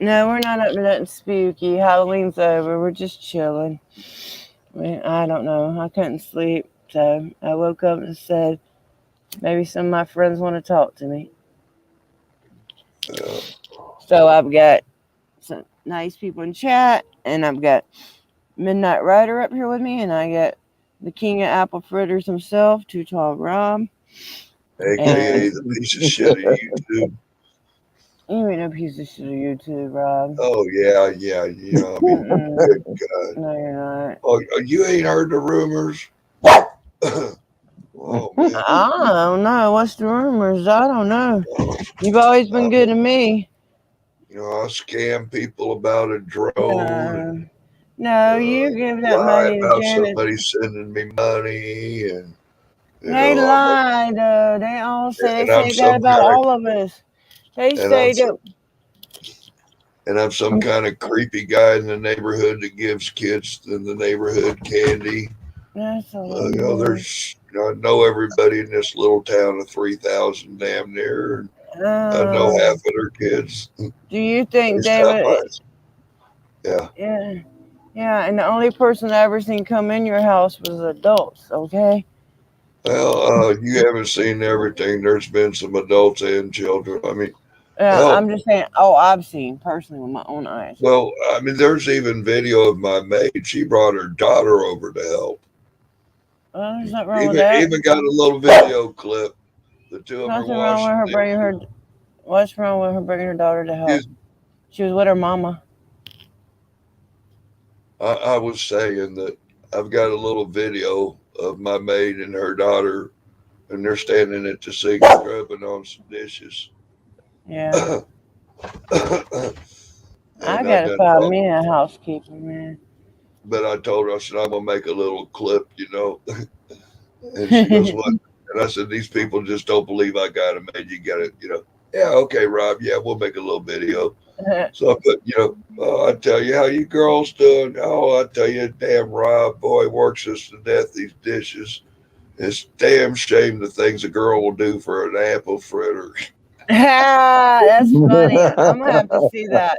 No, we're not up to nothing spooky. Halloween's over. We're just chilling. I don't know. I couldn't sleep, so I woke up and said maybe some of my friends want to talk to me. Yeah. So I've got some nice people in chat, and I've got Midnight Rider up here with me, and I got the king of apple fritters himself, Too Tall Rob, AKA and the piece of shit of YouTube. you ain't no piece of shit of YouTube, Rob. Oh, yeah. I mean, good God. No, you're not. Oh, you ain't heard the rumors? Oh, man. I don't know. What's the rumors? I don't know. You've always been good to me. I scam people about a drone No, and you give that lie money to about Janet. somebody sending me money, and They I'm lie, though. They I'm say that some about kind of all of us. They and I'm say that. and I'm some kind of creepy guy in the neighborhood that gives kids in the neighborhood candy. That's a little I know everybody in this little town of 3,000 damn near, and I know boy. half of their kids. Do you They think stop David? by. Yeah. Yeah, yeah. And the only person I ever seen come in your house was adults. Okay. Well, you haven't seen everything. There's been some adults and children. I mean, Yeah, hell, I'm just saying. Oh, I've seen personally with my own eyes. well, I mean, there's even video of my maid. She brought her daughter over to help. Well, there's nothing wrong with Even that. even got a little video clip. The two of them are Nothing wrong with washing her bringing her. dishes. What's wrong with her bringing her daughter to help? Is- She was with her mama. I was saying that I've got a little video of my maid and her daughter, and they're standing at the sink scrubbing on some dishes. Yeah. I And I gotta done find talked, me a housekeeper, man. but I told her, I said, I'm gonna make a little clip, And she goes, what? And I said, these people just don't believe I got a maid. You got it, Yeah, okay, Rob. Yeah, we'll make a little video. So I put, oh, I tell you how you girls doing. Oh, I tell you, damn Rob, boy, works us to death, these dishes. It's damn shame the things a girl will do for an apple fritter. That's funny. I'm gonna have to see that.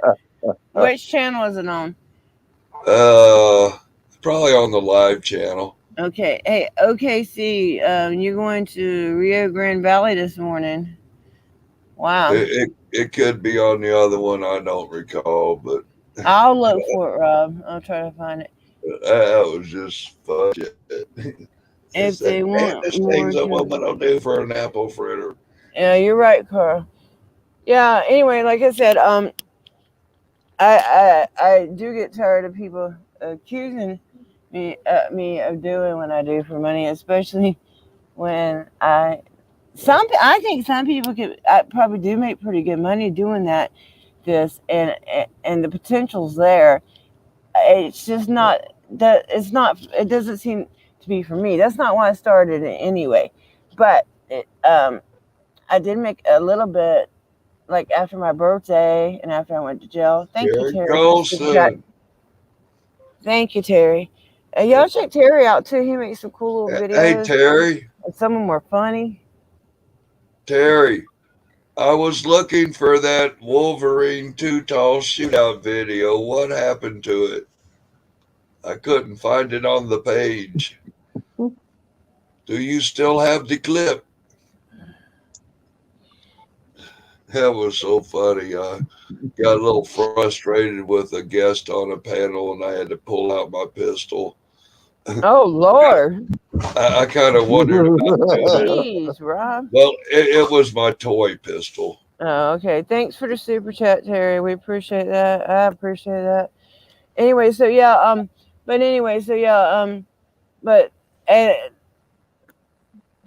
Which channel is it on? Probably on the live channel. Okay. Hey, OKC, you're going to Rio Grande Valley this morning. Wow. It could be on the other one. I don't recall, but I'll look for it, Rob. I'll try to find it. that was just fun. If they want there's more, things a woman will do for an apple fritter. yeah, you're right, Carl. Yeah. Anyway, like I said, I do get tired of people accusing me of doing what I do for money, especially when I think some people I probably do make pretty good money doing that. And the potential's there. It's just not that it's not. It doesn't seem to be for me. That's not why I started it anyway. But I did make a little bit, like after my birthday and after I went to jail. Thank you, Terry. Golson. Thank you, Terry. Y'all check Terry out too. He makes some cool little videos. Hey, Terry. And some of them are funny. Terry, I was looking for that Wolverine Too Tall shootout video. What happened to it? I couldn't find it on the page. Do you still have the clip? That was so funny. I got a little frustrated with a guest on a panel and I had to pull out my pistol. Oh, Lord. I kind of wondered about that. Jeez, Rob. Well, it was my toy pistol. Oh, okay. Thanks for the super chat, Terry. We appreciate that. I appreciate that. Anyway, so yeah, but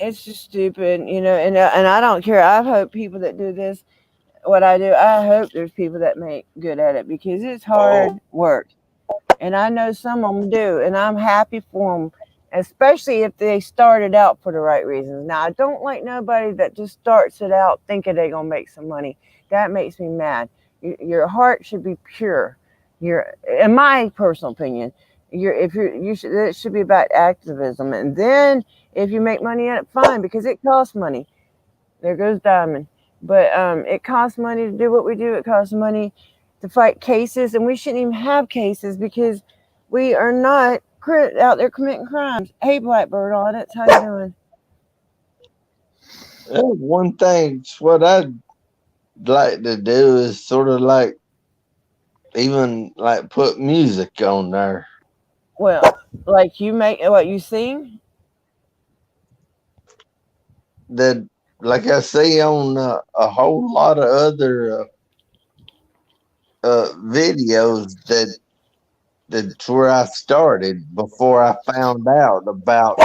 it's just stupid, and I don't care. I hope people that do this, what I do, I hope there's people that make good at it because it's hard work. And I know some of them do, and I'm happy for them, especially if they started out for the right reasons. Now, I don't like nobody that just starts it out thinking they're going to make some money. That makes me mad. Your heart should be pure. In my personal opinion, it should be about activism. And then if you make money at it, fine, because it costs money. There goes Diamond. But it costs money to do what we do. It costs money to fight cases, and we shouldn't even have cases because we are not out there committing crimes. Hey, Blackbird Audits, how you doing? One thing, what I'd like to do is sort of like even like put music on there. Well, like you make what you sing? That, like I see on a whole lot of other videos, that's where I started before I found out about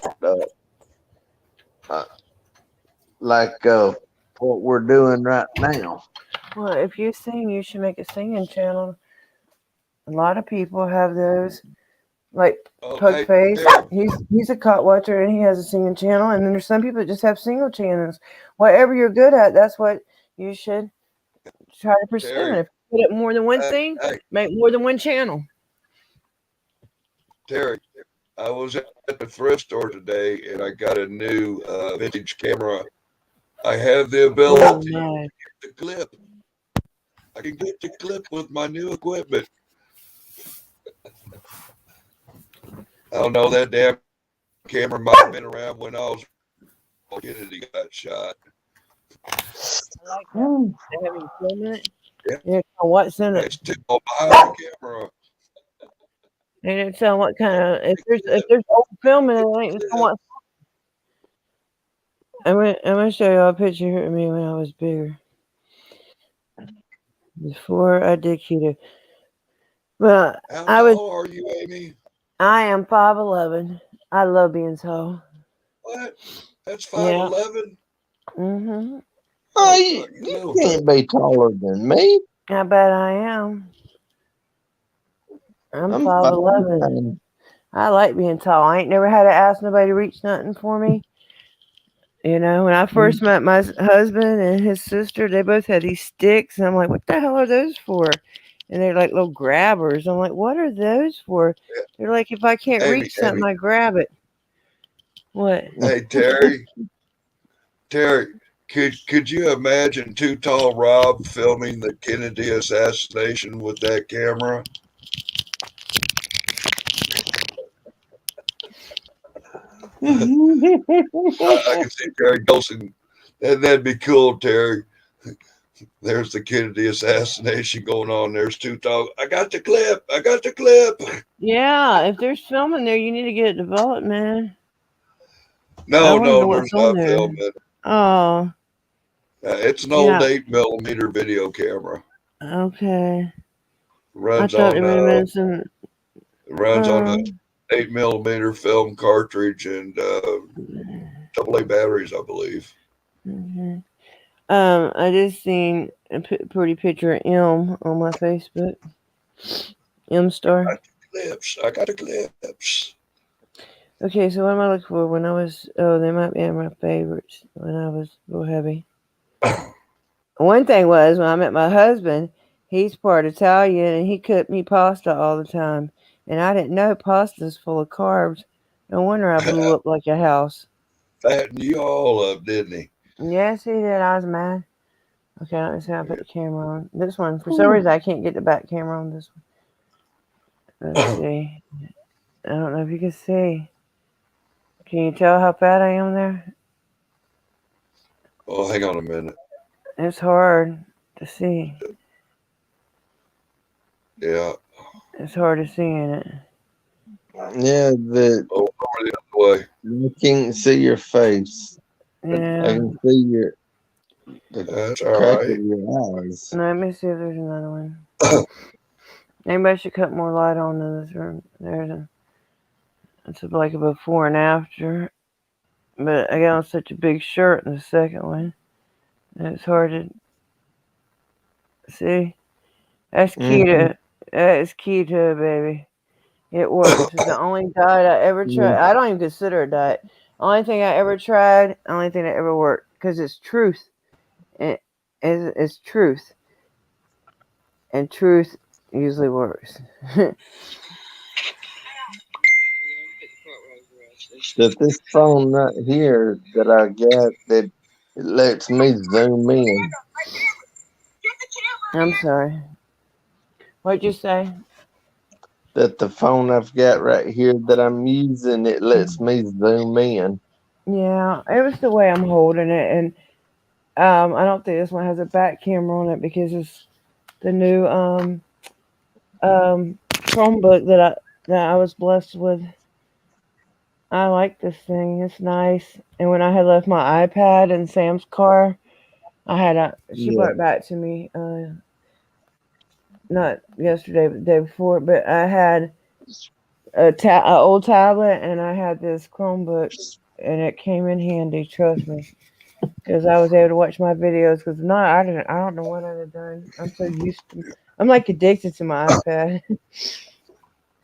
what we're doing right now. Well, if you sing, you should make a singing channel. A lot of people have those. Like Pugface, he's a cop watcher and he has a singing channel. And then there's some people that just have single channels. Whatever you're good at, that's what you should try to pursue. And if you put up more than one thing, make more than one channel. Terry, I was at the thrift store today and I got a new vintage camera. I have the ability to get the clip. I can get the clip with my new equipment. I don't know, that damn camera might have been around when I was Kennedy got shot. I like that. They have you filming it? Yeah. What's in it? It's still behind the camera. They didn't tell what kind of if there's old film in it, ain't what. I'm gonna show you a picture of me when I was bigger. Before I did keto. Well, How tall are you, Amy? I am 5'11". I love being tall. What? That's 5'11"? Mm-hmm. Oh, you can't be taller than me. I bet I am. I'm 5'11". I like being tall. I ain't never had to ask nobody to reach nothing for me. You know, when I first met my husband and his sister, they both had these sticks, and I'm like, "What the hell are those for?" And they're like little grabbers. I'm like, "What are those for?" They're like, "If I can't Amy, reach something, I grab it." What? hey Terry, could you imagine Too Tall Rob filming the Kennedy assassination with that camera? I can see Terry Golson. That'd be cool, Terry. There's the Kennedy assassination going on. There's Too Tall. I got the clip. I got the clip. Yeah, if there's film in there, you need to get it developed, man. I No, want to know there's what's on not there. filming. Oh, It's an old yeah. 8mm video camera. Okay. I Runs thought there on would have been some. an 8mm film cartridge and AA batteries, I believe. Okay. I just seen a pretty picture of M on my Facebook. M Star. I got the clips. Okay, so what am I looking for when I was? Oh, they might be in my favorites when I was real heavy. One thing was when I met my husband, he's part Italian and he cooked me pasta all the time, and I didn't know pasta's full of carbs. No wonder I blew up like a house. Fattened you all up, didn't he? Yes, he did. I was mad. Okay, let me see. I put the camera on this one. For some reason, I can't get the back camera on this one. Let's see. I don't know if you can see. Can you tell how fat I am there? Oh, hang on a minute. It's hard to see. Yeah. It's hard to see in it. Yeah, Over the other way. I can't see your face. I Yeah. can see the That's all crack right. of your eyes. Let me see if there's another one. Anybody should cut more light on in this room. It's like a before and after. But I got on such a big shirt in the second one. And it's hard to see. That's keto. That is keto, baby. It works. It's the only diet I ever tried. I don't even consider it a diet. Only thing I ever tried, only thing that ever worked. Because it's truth. It's truth. And truth usually works. That this phone right here that I got, that it lets me zoom in. I'm sorry. What'd you say? That the phone I've got right here that I'm using, it lets me zoom in. Yeah, it was the way I'm holding it, and I don't think this one has a back camera on it because it's the new Chromebook that I was blessed with. I like this thing; it's nice. And when I had left my iPad in Sam's car, she Yeah. brought it back to me. Not yesterday, but the day before. But I had a old tablet, and I had this Chromebook, and it came in handy. Trust me. Because I was able to watch my videos. Because I don't know what I'd have done. I'm so used to. I'm like addicted to my iPad.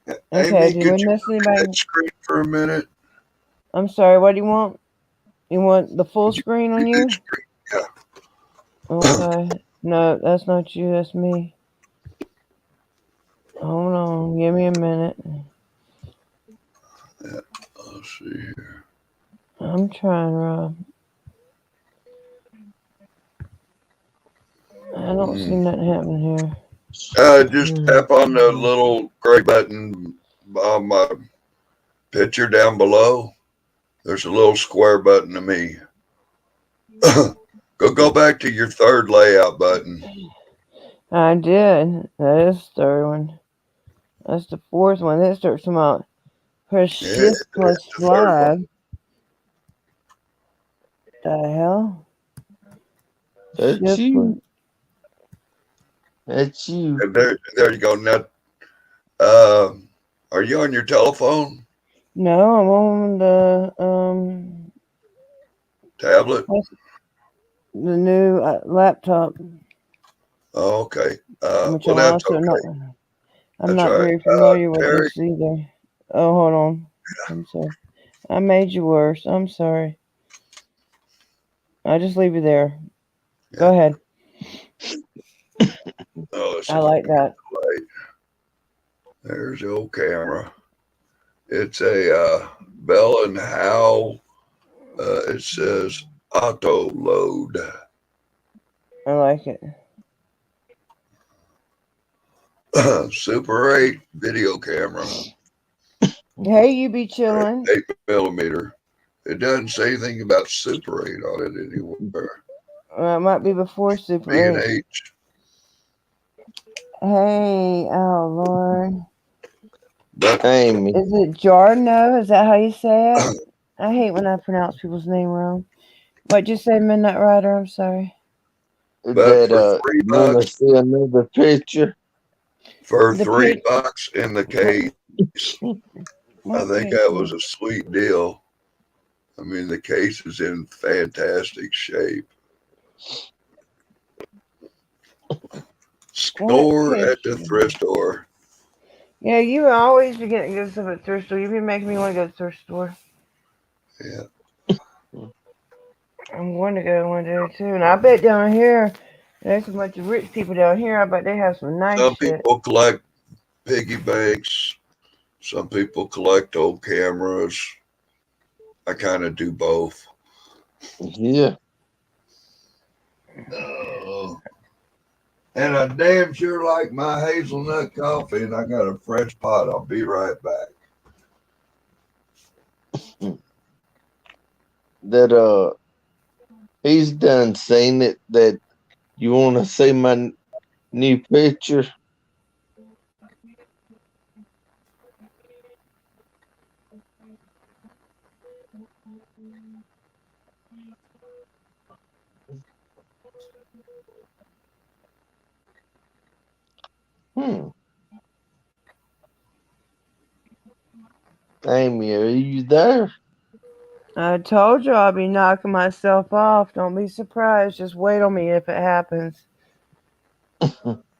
Okay, Amy, did we could you miss look at anybody? that screen for a minute? I'm sorry. What do you want? You want the full screen on you? Yeah. Okay. No, that's not you. That's me. Hold on. Give me a minute. Let's see here. I'm trying, Rob. I don't see nothing happening here. Just tap on the little gray button on my picture down below. There's a little square button to me. Go back to your third layout button. I did. That is the third one. That's the fourth one. That starts them out. Press shift plus the third 5. The hell? That's Shift you. That's you. There you go. Now, are you on your telephone? No, I'm on the Tablet? the new laptop, Oh, okay. which Well, I'm that's also okay. not. I'm That's not all right. very familiar with Terry, this either. Oh, hold on. I'm sorry. I made you worse. I'm sorry. I'll just leave you there. Go ahead. Oh, let's see I if like that. light. There's the old camera. It's a Bell and Howell. It says auto load. I like it. Super 8 video camera. Hey, you be chilling. 8mm. It doesn't say anything about Super 8 on it anywhere. It might be before Super 8. B&H. Hey, oh Lord. But Amy. Is it Jarno? Is that how you say it? I hate when I pronounce people's name wrong. What, just say Midnight Rider? I'm sorry. But That for you want to $3, see another picture? for The $3 in the case, I think that was a sweet deal. I mean, the case is in fantastic shape. Score at the thrift store. Yeah, you always be getting good stuff at the thrift store. You've been making me want to go to the thrift store. Yeah. I'm going to go one day too. And I bet down here, there's a bunch of rich people down here. I bet they have some nice Some shit. people collect piggy banks. Some people collect old cameras. I kind of do both. Yeah. And I damn sure like my hazelnut coffee, and I got a fresh pot. I'll be right back. That he's done seen it. That you want to see my new picture? Amy, are you there? I told you I'll be knocking myself off. Don't be surprised. Just wait on me if it happens.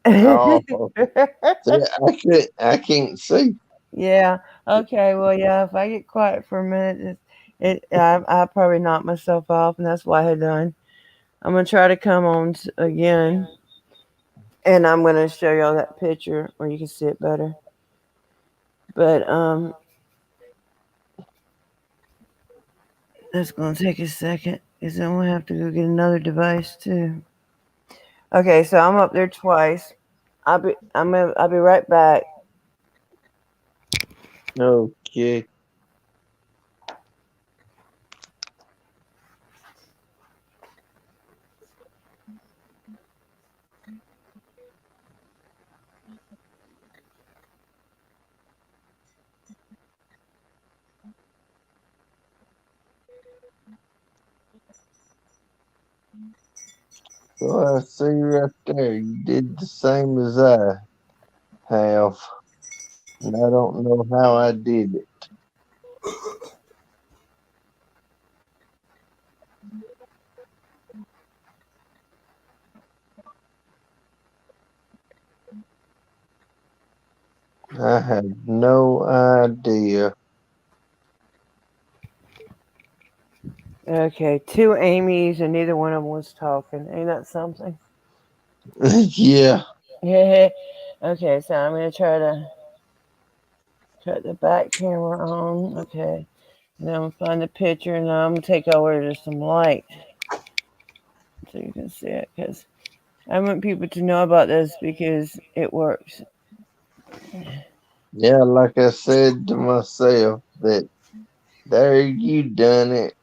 Oh, see, I can't see. Yeah. Okay. Well, yeah. If I get quiet for a minute, I probably knock myself off, and that's why I done. I'm gonna try to come on again, and I'm gonna show y'all that picture where you can see it better. But that's gonna take a second, because then we'll have to go get another device too. Okay, so I'm up there twice. I'll be right back. Okay. So I see right there, you did the same as I have. And I don't know how I did it. I have no idea. Okay, two Amy's and neither one of them was talking. Ain't that something? Yeah. Yeah. Okay, so I'm gonna try to cut the back camera on. Okay, and then I'm gonna find the picture, and I'm gonna take over to some light so you can see it. Because I want people to know about this because it works. Yeah, like I said to myself, that there you done it.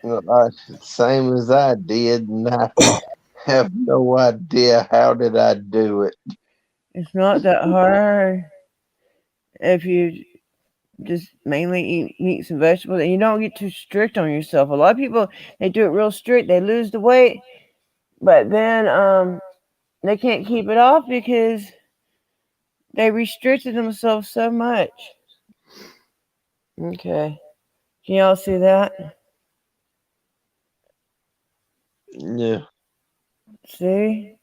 Like same as I did, and I have no idea how did I do it. It's not that hard if you just mainly eat meats and vegetables, and you don't get too strict on yourself. A lot of people, they do it real strict, they lose the weight, but then they can't keep it off because they restricted themselves so much. Okay, can y'all see that? Yeah. See,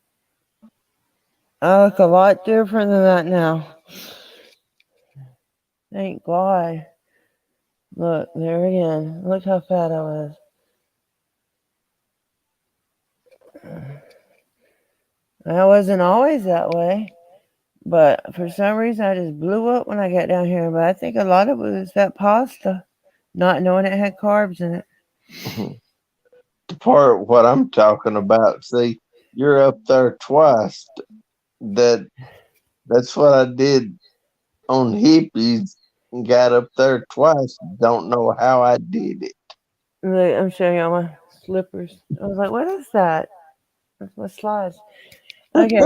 I look a lot different than that now. Thank God. Look there again. Look how fat I was. I wasn't always that way, but for some reason I just blew up when I got down here. But I think a lot of it was that pasta, not knowing it had carbs in it. The part what I'm talking about, see, you're up there twice. That's what I did on hippies. Got up there twice. Don't know how I did it. Look, I'm showing you all my slippers. I was like, what is that? That's my slides. Okay,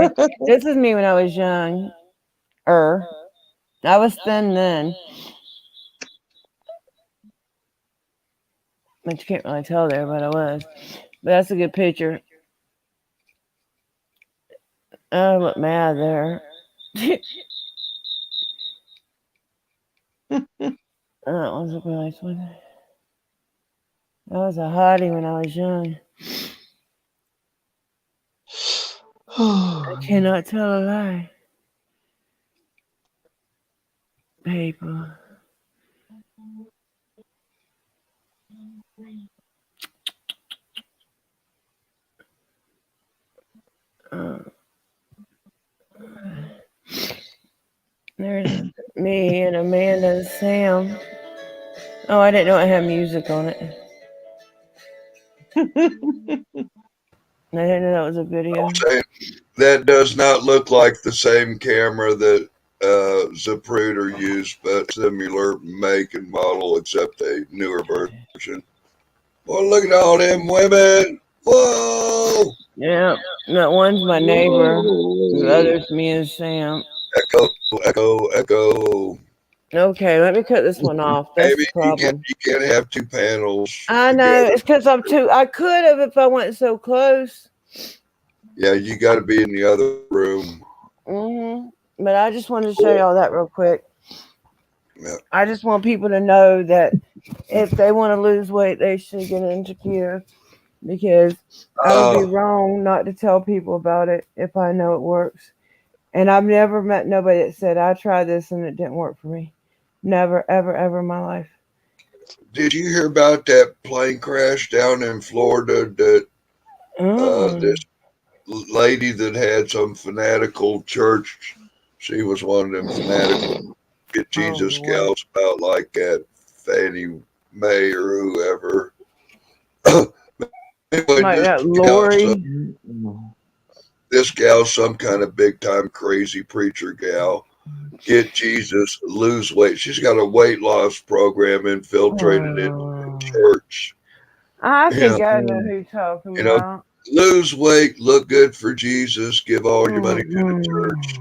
this is me when I was young. I was thin then. But you can't really tell there, but I was. But that's a good picture. I look mad there. That was a nice one. I was a hottie when I was young. I cannot tell a lie. People. There's me and Amanda and Sam. Oh, I didn't know it had music on it. I didn't know that was a video. That does not look like the same camera that Zapruder used, but similar make and model, except a newer version. Well, look at all them women. Whoa! Yeah, that one's my neighbor. The other's me and Sam. Echo. Okay, let me cut this one off. That's Maybe the problem. you can't have two panels. I know. together. It's because I'm too. I could have if I went so close. Yeah, you got to be in the other room. But I just wanted to show y'all that real quick. Yeah. I just want people to know that if they want to lose weight, they should get into keto, because I would be wrong not to tell people about it if I know it works. And I've never met nobody that said, I tried this and it didn't work for me. Never, ever, ever in my life. Did you hear about that plane crash down in Florida that this lady that had some fanatical church, she was one of them fanatical Get Jesus scouts about like that Fannie Mae or whoever. Anyway, like Lori. This gal's some kind of big time crazy preacher gal. Get Jesus, lose weight. She's got a weight loss program infiltrated into the church. I think I know who you're talking about. Lose weight, look good for Jesus, give all your money to the church.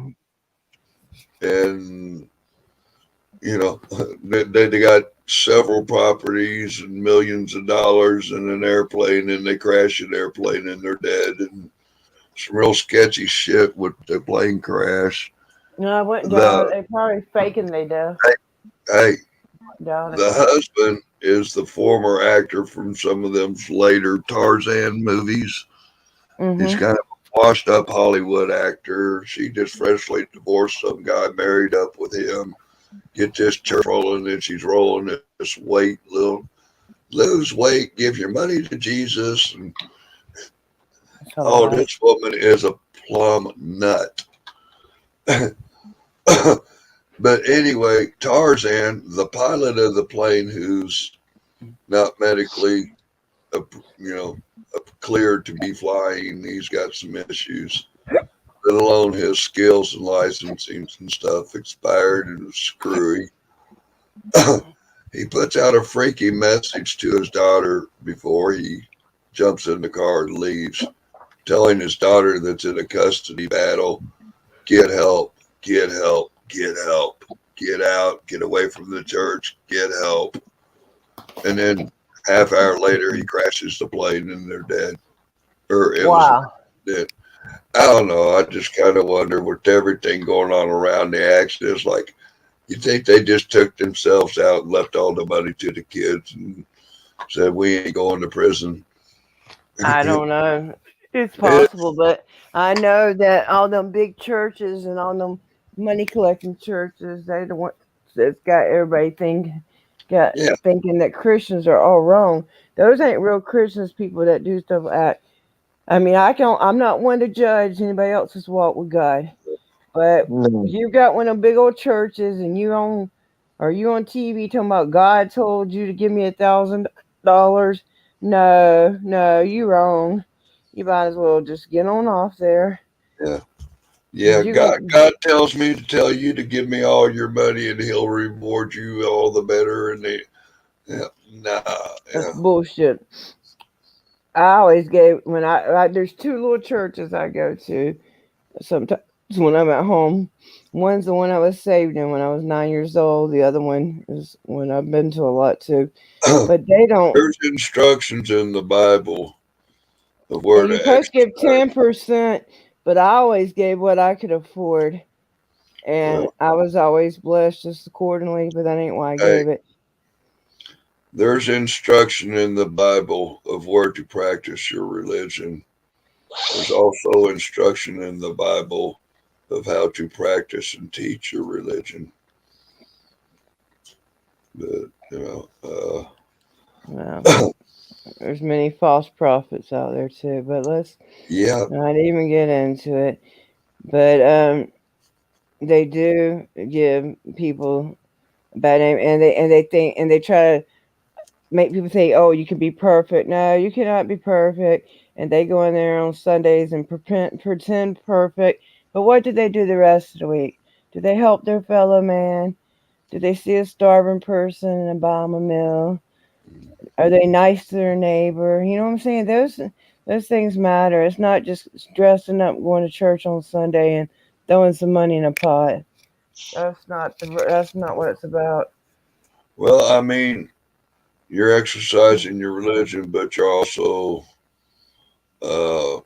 And, they got several properties and millions of dollars in an airplane, and they crash an airplane and they're dead. And some real sketchy shit with the plane crash. No, I went down. They're probably faking they do. Hey, the husband is the former actor from some of them later Tarzan movies. He's kind of a washed up Hollywood actor. She just freshly divorced some guy, married up with him. Get this church rolling, and she's rolling this weight, lose weight, give your money to Jesus. And, this woman is a plumb nut. But anyway, Tarzan, the pilot of the plane, who's not medically, cleared to be flying, he's got some issues. Let alone his skills and licensing and stuff expired and was screwy. He puts out a freaky message to his daughter before he jumps in the car and leaves, telling his daughter that's in a custody battle, get help, get help, get help, get out, get away from the church, get help. And then half hour later, he crashes the plane and they're dead. Or it was dead. I don't know. I just kind of wonder, with everything going on around the accidents, like, you think they just took themselves out and left all the money to the kids and said, we ain't going to prison? I don't know. It's possible, but I know that all them big churches and all them money collecting churches, they're the ones that's got everybody thinking that Christians are all wrong. Those ain't real Christians, people that do stuff at I mean, I'm not one to judge anybody else's walk with God, but No. you got one of them big old churches, and you on TV talking about God told you to give me $1,000. No, you wrong. You might as well just get on off there. Yeah. Yeah, You God tells me to tell you to give me all your money and he'll reward you all the better. And That's bullshit. I always gave when there's two little churches I go to sometimes when I'm at home. One's the one I was saved in when I was 9 years old. The other one is one I've been to a lot too. But they don't. There's instructions in the Bible of where And you're to supposed to give exercise. 10%, but I always gave what I could afford, and Well, I was always blessed just accordingly. But that ain't why I hey, gave it. there's instruction in the Bible of where to practice your religion. There's also instruction in the Bible of how to practice and teach your religion. But, Well, there's many false prophets out there too, but let's yeah, not even get into it. But they do give people a bad name, and they try to make people think, oh, you can be perfect. No, you cannot be perfect. And they go in there on Sundays and pretend perfect. But what do they do the rest of the week? Do they help their fellow man? Do they see a starving person and buy them a meal? Are they nice to their neighbor? You know what I'm saying? Those things matter. It's not just dressing up, going to church on Sunday, and throwing some money in a pot. That's not what it's about. well, I mean, you're exercising your religion, but you're also, uh,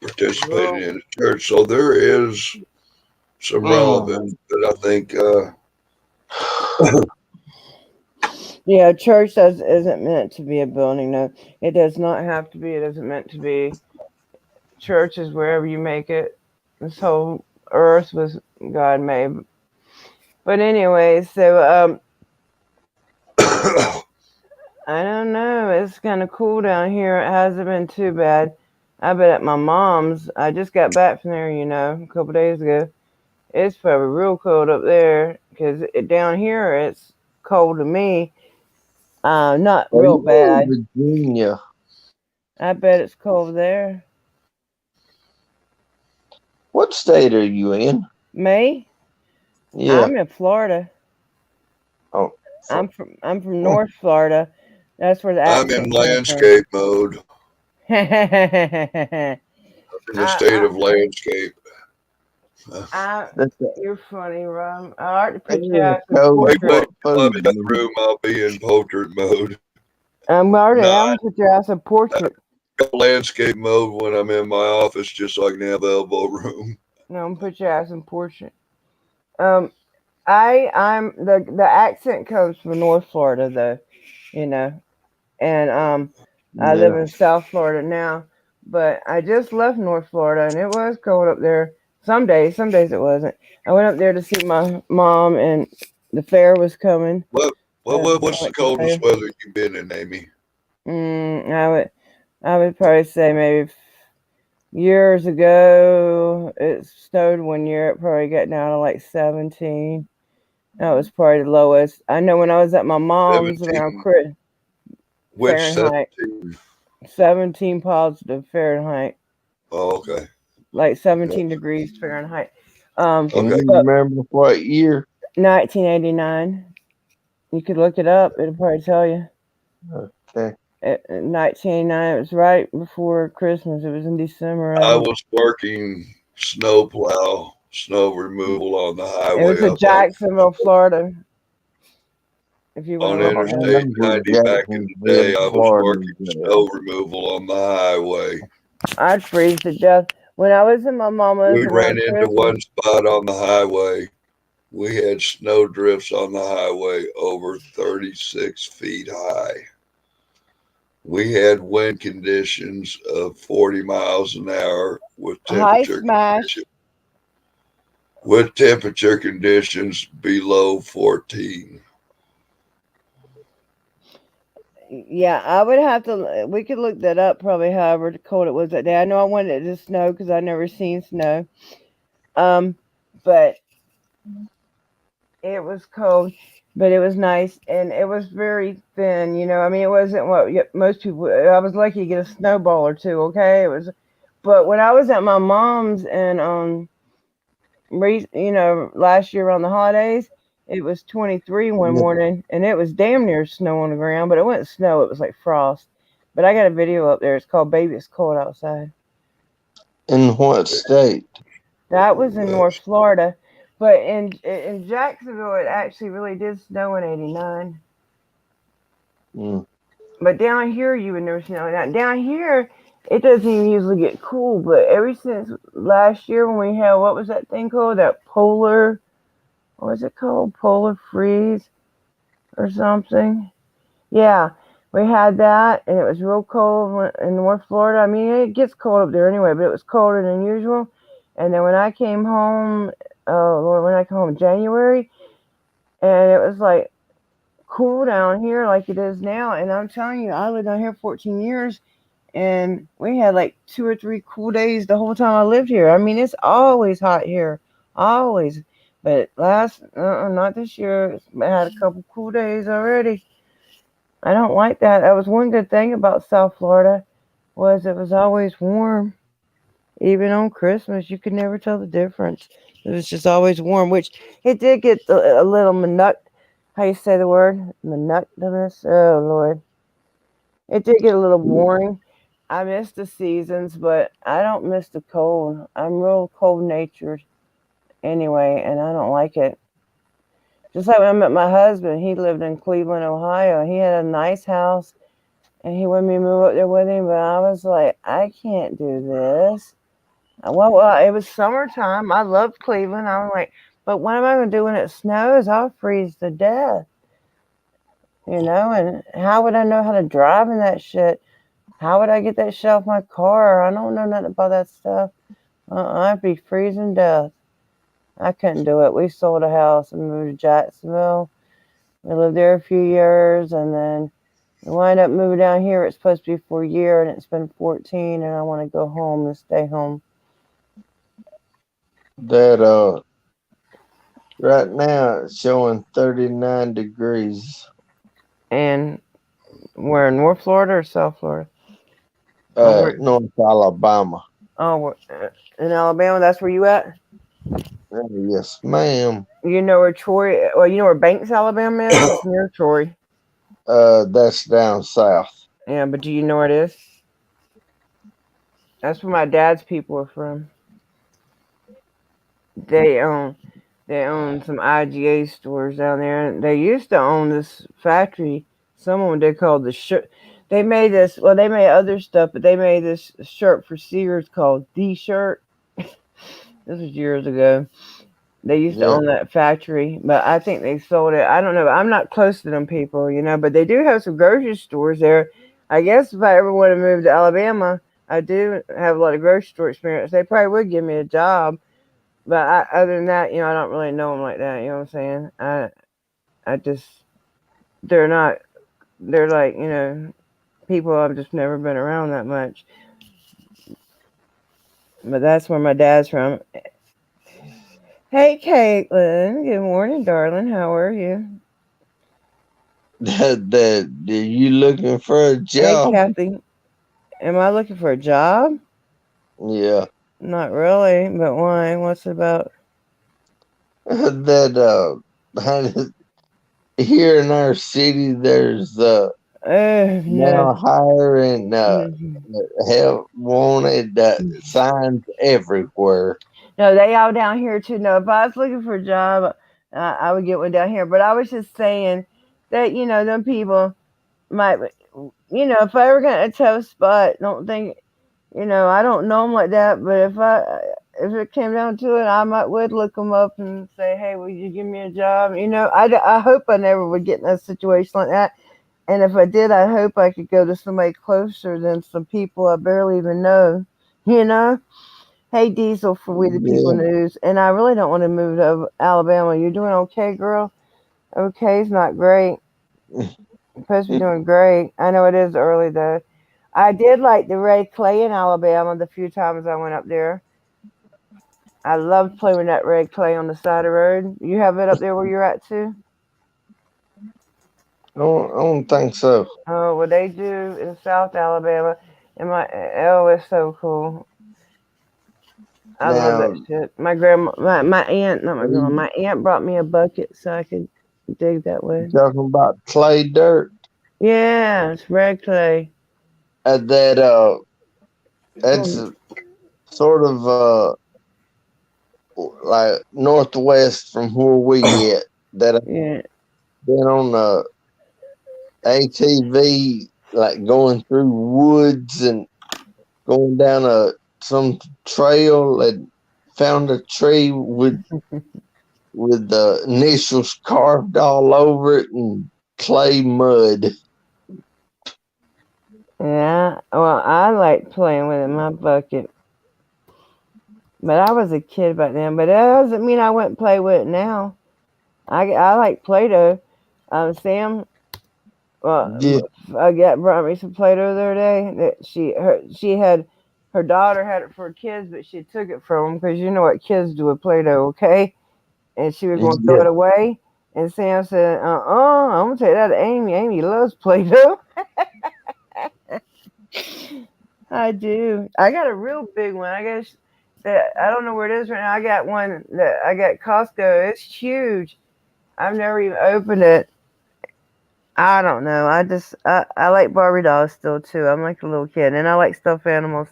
participating in the church. So there is some relevance that I think. Yeah, church isn't meant to be a building. No, it does not have to be. It isn't meant to be. Church is wherever you make it. This whole earth was God made. But anyway, so I don't know. It's kind of cool down here. It hasn't been too bad. I've been at my mom's. I just got back from there, a couple days ago. It's probably real cold up there because down here it's cold to me. Not Are real you bad. in Virginia? I bet it's cold there. What state are you in? Me? Yeah. I'm in Florida. Oh, I'm from North Florida. That's where the I'm in accent comes from. landscape mode. I'm In the state of landscape. You're funny, Ron. I already put That you is out a in code Wait portrait. till for I'm in the food. room. I'll be in portrait mode. I'm No, put you out in portrait. I go landscape mode when I'm in my office, just so I can have elbow room. No, I'm put your ass in portrait. I'm the accent comes from North Florida though, and I live Yeah. in South Florida now, but I just left North Florida and it was cold up there. Some days it wasn't. I went up there to see my mom and the fair was coming. What's the coldest weather you've been in, Amy? I would probably say maybe years ago it snowed one year. It probably got down to like 17. That was probably the lowest. I know when I was at my mom's 17. around Chris. Which Fahrenheit. 17? 17 positive Fahrenheit. Oh, okay. Like 17 degrees Fahrenheit. Can Okay. you remember what year? 1989. You could look it up. It'll probably tell you. Okay. 1989. It was right before Christmas. It was in December. I was working snow removal on the highway. It was in Jacksonville, Florida. If you want On to look it up. Interstate 90 back in the day, I was working snow removal on the highway. I'd freeze to death. When I was in my mama's, We ran into one spot on the highway. We had snow drifts on the highway over 36 feet high. We had wind conditions of 40 miles an hour with temperature conditions below 14. Yeah, I would have to. We could look that up. Probably, however cold it was that day. I know I wanted it to snow because I never seen snow. Um, but it was cold, but it was nice and it was very thin. I mean, it wasn't what most people. I was lucky to get a snowball or two. Okay, it was. But when I was at my mom's and last year around the holidays, it was 23 one morning, and it was damn near snow on the ground, but it wasn't snow, it was like frost. But I got a video up there. It's called Baby It's Cold Outside. In what state? That was in North Florida. But in Jacksonville, it actually really did snow in 89. Mm. But down here, you would never snow that. Down here, it doesn't even usually get cool. But ever since last year when we had, what was that thing called? That polar, what was it called? Polar freeze or something? Yeah, we had that, and it was real cold in North Florida. I mean, it gets cold up there anyway, but it was colder than usual. And then when I came home, when I came home in January, and it was like cool down here like it is now. And I'm telling you, I lived down here 14 years, and we had like 2 or 3 cool days the whole time I lived here. I mean, it's always hot here, always. But not this year. I had a couple cool days already. I don't like that. That was one good thing about South Florida was it was always warm. Even on Christmas, you could never tell the difference. It was just always warm, which it did get a little how you say the word? Monotonous? Oh, Lord. It did get a little boring. I miss the seasons, but I don't miss the cold. I'm real cold natured anyway, and I don't like it. Just like when I met my husband, he lived in Cleveland, Ohio. He had a nice house, and he wanted me to move up there with him, but I was like, I can't do this. Well, it was summertime. I loved Cleveland. I was like, but what am I going to do when it snows? I'll freeze to death. And how would I know how to drive in that shit? How would I get that shit off my car? I don't know nothing about that stuff. I'd be freezing to death. I couldn't do it. We sold a house and moved to Jacksonville. We lived there a few years, and then we wind up moving down here. It's supposed to be for a year, and it's been 14, and I want to go home and stay home. That right now it's showing 39 degrees. And we're in North Florida or South Florida? North Alabama. Oh, in Alabama. That's where you at? Yes, ma'am. You know where Troy? Well, you know where Banks, Alabama is? It's near Troy. That's down south. Yeah, but do you know where it is? That's where my dad's people are from. They own some IGA stores down there. And they used to own this factory. Someone they called the shirt. They made this. Well, they made other stuff, but they made this shirt for Sears called The Shirt. This was years ago. They used to own that factory, but I think they sold it. I don't know. I'm not close to them people, but they do have some grocery stores there. I guess if I ever want to move to Alabama, I do have a lot of grocery store experience. They probably would give me a job. But other than that, I don't really know them like that. You know what I'm saying? I just, they're like, people I've just never been around that much. But that's where my dad's from. Hey, Caitlin. Good morning, darling. How are you? You looking for a job? Hey, Kathy. Am I looking for a job? Yeah. Not really, but why? What's it about? That here in our city, there's now hiring help wanted signs everywhere. No, they all down here too. No, if I was looking for a job, I would get one down here. But I was just saying that them people might, if I ever got in a tough spot, don't think. I don't know them like that, but if it came down to it, I would look them up and say, hey, will you give me a job? I hope I never would get in a situation like that. And if I did, I hope I could go to somebody closer than some people I barely even know, Hey, Diesel for We the People News. And I really don't want to move to Alabama. You're doing okay, girl? Okay, it's not great. Supposed to be doing great. I know it is early though. I did like the red clay in Alabama the few times I went up there. I loved playing with that red clay on the side of the road. You have it up there where you're at too? I don't think so. Oh, well, they do in South Alabama. Oh, it's so cool. I love Now, that shit. My grandma, my aunt, not my are grandma, you my aunt brought me a bucket so I could dig that way. talking about clay dirt? Yeah, it's red clay. That that's Mm, sort of like northwest from where we at. That I've yeah. been on the ATV, like going through woods and going down some trail and found a tree with the initials carved all over it and clay mud. Yeah. Well, I like playing with it in my bucket. But I was a kid back then. But that doesn't mean I wouldn't play with it now. I like Play-Doh. Sam, Yeah, I got brought me some Play-Doh the other day. That she had her daughter had it for kids, but she took it from them because you know what kids do with Play-Doh, okay? And she was going to throw yeah. it away. And Sam said, I'm gonna take that to Amy. Amy loves Play-Doh. I do. I got a real big one. I guess that I don't know where it is right now. I got one that I got Costco. It's huge. I've never even opened it. I don't know. I like Barbie dolls still too. I'm like a little kid, and I like stuffed animals.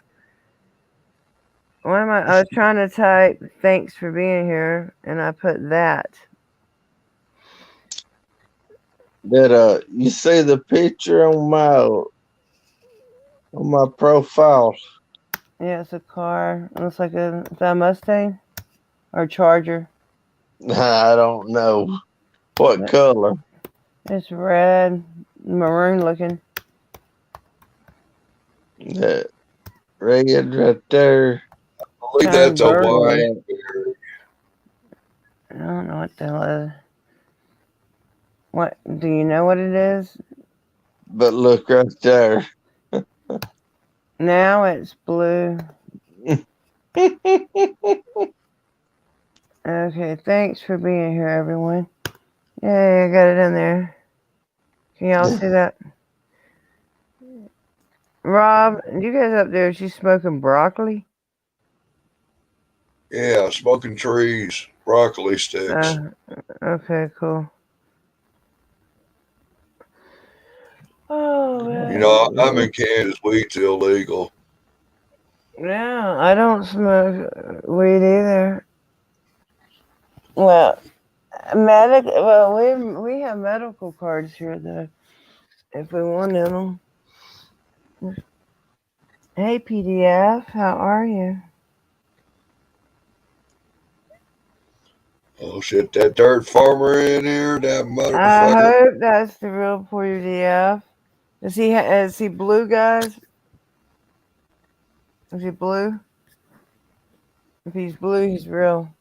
What am I? I was trying to type thanks for being here, and I put that. That you see the picture on my profile. Yeah, it's a car. It looks like is that a Mustang or Charger? I don't know what color. It's red, maroon looking. That red right there. I believe Kind of that's a burgundy. white. I don't know what the hell it is. What do you know what it is? But look right there. Now it's blue. Okay, thanks for being here, everyone. Yay, I got it in there. Can y'all see that? Rob, you guys up there, she's smoking broccoli? Yeah, smoking trees, broccoli sticks. Okay, cool. Oh, You man. know, I'm in Kansas. Weed's illegal. Yeah, I don't smoke weed either. Well, we have medical cards here, though, if we wanted them. Hey, PDF, how are you? Oh shit, that dirt farmer in here, that I motherfucker. hope that's the real PDF. Is he blue, guys? Is he blue? If he's blue, he's real.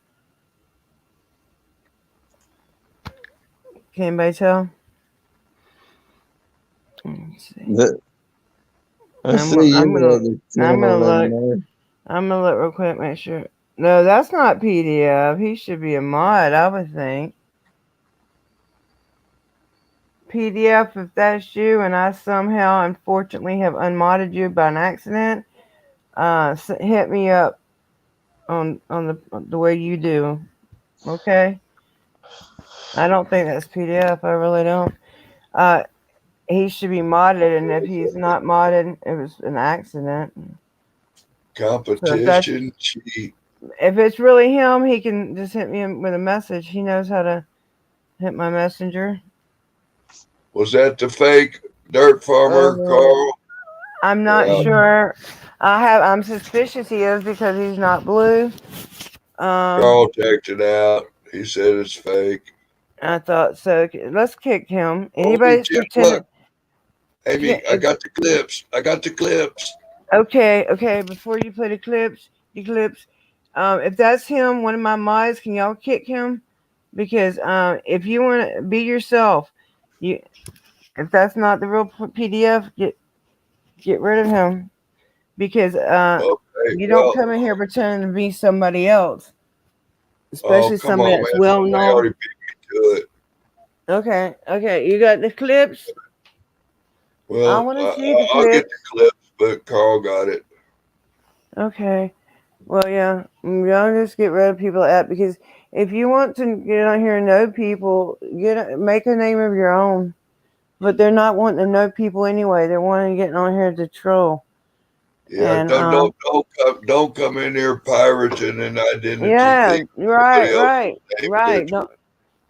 Can anybody tell? Let's see. I see I'm you gonna other I'm channel gonna in look. there. I'm gonna look real quick, make sure. No, that's not PDF. He should be a mod, I would think. PDF, if that's you, and I somehow, unfortunately, have unmodded you by an accident, hit me up on the way you do. Okay. I don't think that's PDF. I really don't. He should be modded, and if he's not modded, it was an accident. So Competition cheat. if it's really him, he can just hit me with a message. He knows how to hit my messenger. Was that the fake dirt farmer, Carl? I'm not Yeah. sure. I'm suspicious he is because he's not blue. Carl checked it out. He said it's fake. I thought so. Let's kick him. Holy Anybody's shit, pretending. look. Amy, I got the clips. Okay. Before you play the clips, if that's him, one of my mods, can y'all kick him? Because if you want to be yourself, If that's not the real PDF, get rid of him because Okay, you don't well, come in here pretending to be somebody else, oh, especially come somebody on, that's man. well Somebody known. already beat me to it. Okay, you got the clips. I Well, want to see the I'll get the clips. clips, but Carl got it. Okay. Well, yeah, y'all just get rid of people at because if you want to get on here and know people, make a name of your own. But they're not wanting to know people anyway. They're wanting to get on here to troll. Yeah, And don't come in here pirating an identity yeah, thief. Somebody else's name right, picture. no,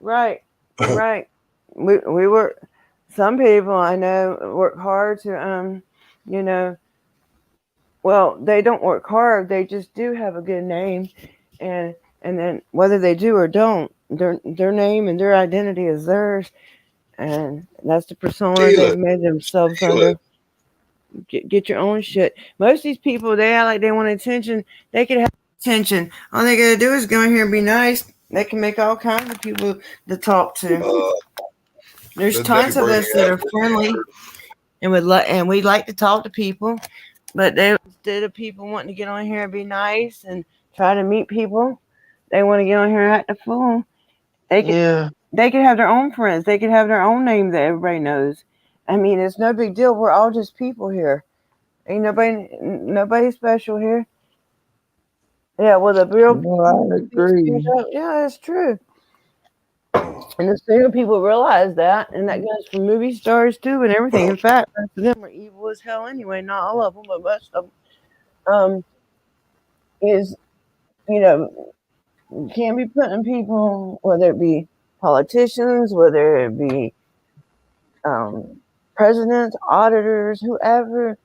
right. We were some people I know work hard to you know, well, they don't work hard. They just do have a good name, and then whether they do or don't, their name and their identity is theirs, and that's the persona Steal they've it. made themselves Steal under. it. Get your own shit. Most of these people, they act like they want attention. They could have attention. All they gotta do is go in here and be nice. They can make all kinds of people to talk to. There's Then they tons of bring us that out are friendly and we like to talk to people. But they instead of people wanting to get on here and be nice and try to meet people, they want to get on here and act a fool. Yeah. They could have their own friends. They could have their own name that everybody knows. I mean, it's no big deal. We're all just people here. Ain't nobody special here. Yeah, well, the real No, I agree. yeah, it's true. And the sooner people realize that, and that goes for movie stars too, and everything. In fact, most of them are evil as hell anyway. Not all of them, but most of them. Is you know you can't be putting people, whether it be politicians, whether it be presidents, auditors, whoever,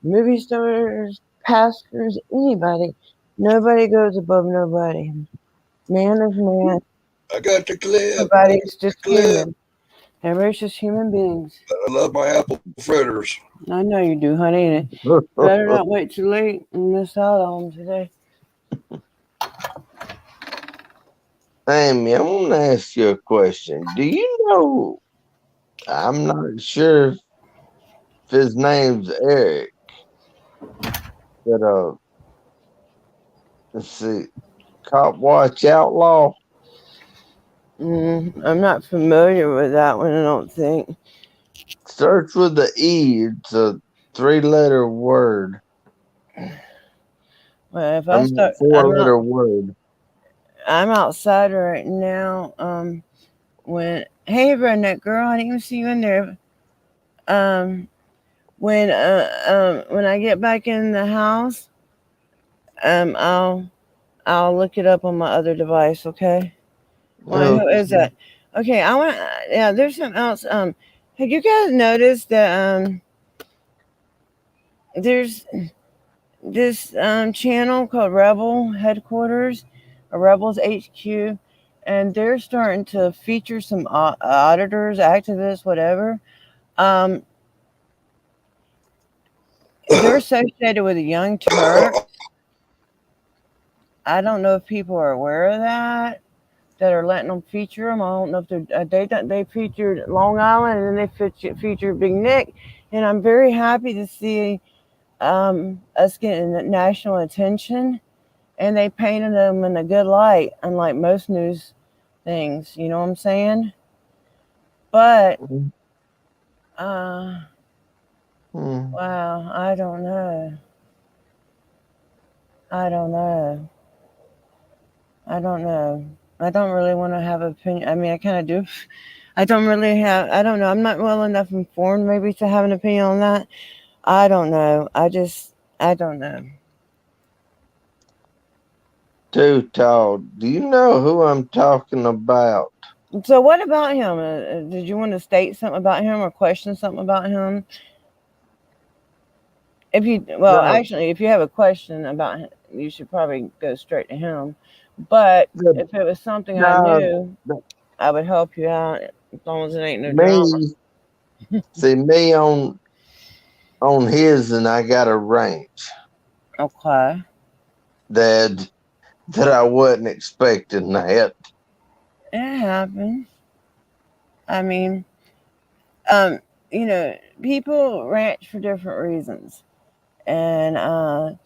movie stars, pastors, anybody. Nobody goes above nobody. Man is man. I got the clip. Everybody's just Clip. human. Everybody's just human beings. I love my apple fritters. I know you do, honey. And you better not wait too late and miss out on them today. Amy, I want to ask you a question. Do you know? I'm not sure if his name's Eric, but let's see, Cop Watch Outlaw. I'm not familiar with that one. I don't think. Starts with the E. It's a 3-letter word. Well, if I I mean, start, 4-letter word. I'm outside right now. When hey redneck girl, I didn't even see you in there. When I get back in the house, I'll look it up on my other device. Okay. Why? Who is that? Okay, I want. Yeah, there's something else. Have you guys noticed that there's this channel called Rebel Headquarters, or Rebels HQ, and they're starting to feature some auditors, activists, whatever. They're associated with the Young Turks. I don't know if people are aware of that are letting them feature them. I don't know if they featured Long Island and then they featured Big Nick, and I'm very happy to see us getting national attention, and they painted them in a good light, unlike most news things. You know what I'm saying? But wow, I don't know. I don't really want to have an opinion. I mean, I kind of do. I don't know. I'm not well enough informed maybe to have an opinion on that. I don't know. I don't know. Too tall. Do you know who I'm talking about? So what about him? Did you want to state something about him or question something about him? Actually, if you have a question about him, you should probably go straight to him. But if it was something I knew, I would help you out as long as it ain't no drama. See me on his, and I got a range. Okay. That I wasn't expecting that. It happens. I mean, people ranch for different reasons. And I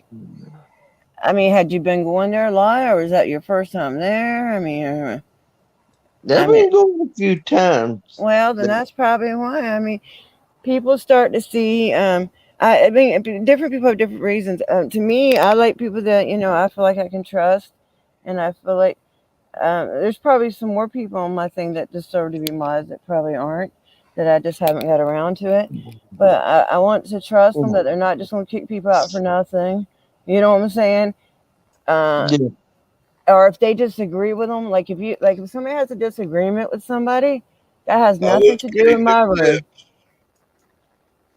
mean, had you been going there a lot, or was that your first time there? I mean, I've been going a few times. well, then that's probably why. I mean, people start to see. I mean, different people have different reasons. To me, I like people that I feel like I can trust, and I feel like there's probably some more people on my thing that deserve to be mods that probably aren't, that I just haven't got around to it. But I want to trust them that they're not just going to kick people out for nothing. You know what I'm saying? Yeah. Or if they disagree with them, like if somebody has a disagreement with somebody, that has nothing to do with my room.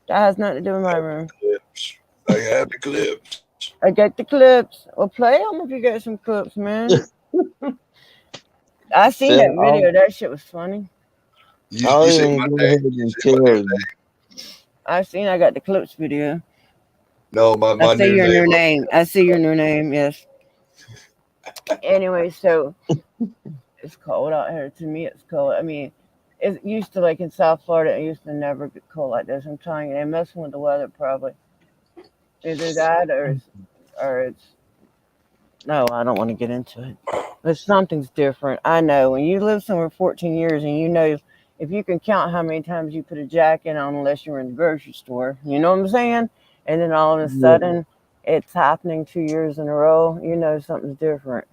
That has nothing to do with my room. Clips. I have the clips. I get the clips. Well, play them if you get some clips, man. I seen that video. That shit was funny. I'll even go ahead and tell you. I got the clips video. No, my I see new your new name. name. I see your new name. Yes. Anyway, so it's cold out here. To me, it's cold. I mean, it used to, like in South Florida, it used to never get cold like this. I'm telling you, they're messing with the weather probably. Either that or it's no, I don't want to get into it. But something's different. I know when you live somewhere 14 years and if you can count how many times you put a jacket on unless you're in the grocery store, you know what I'm saying? And then all of a sudden it's happening 2 years in a row, something's different.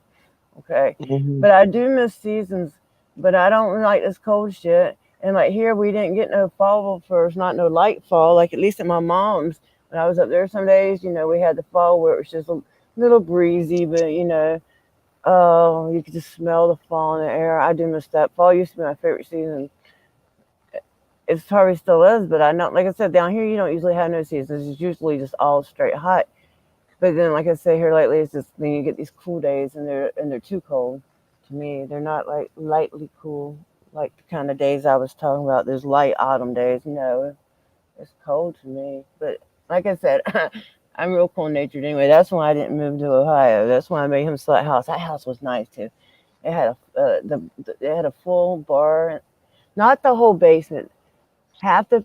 Okay. But I do miss seasons, but I don't like this cold shit. And like here, we didn't get no fall first, not no light fall. Like at least at my mom's, when I was up there some days, we had the fall where it was just a little breezy, but oh, you could just smell the fall in the air. I do miss that. Fall used to be my favorite season. It probably still is, but I know, like I said, down here you don't usually have no seasons. It's usually just all straight hot. But then, like I say, here lately, it's just then you get these cool days, and they're too cold to me. They're not like lightly cool, like the kind of days I was talking about. Those light autumn days. No, it's cold to me. But like I said, I'm real cool natured anyway. That's why I didn't move to Ohio. That's why I made him sell that house. That house was nice too. It had it had a full bar, not the whole basement. Half the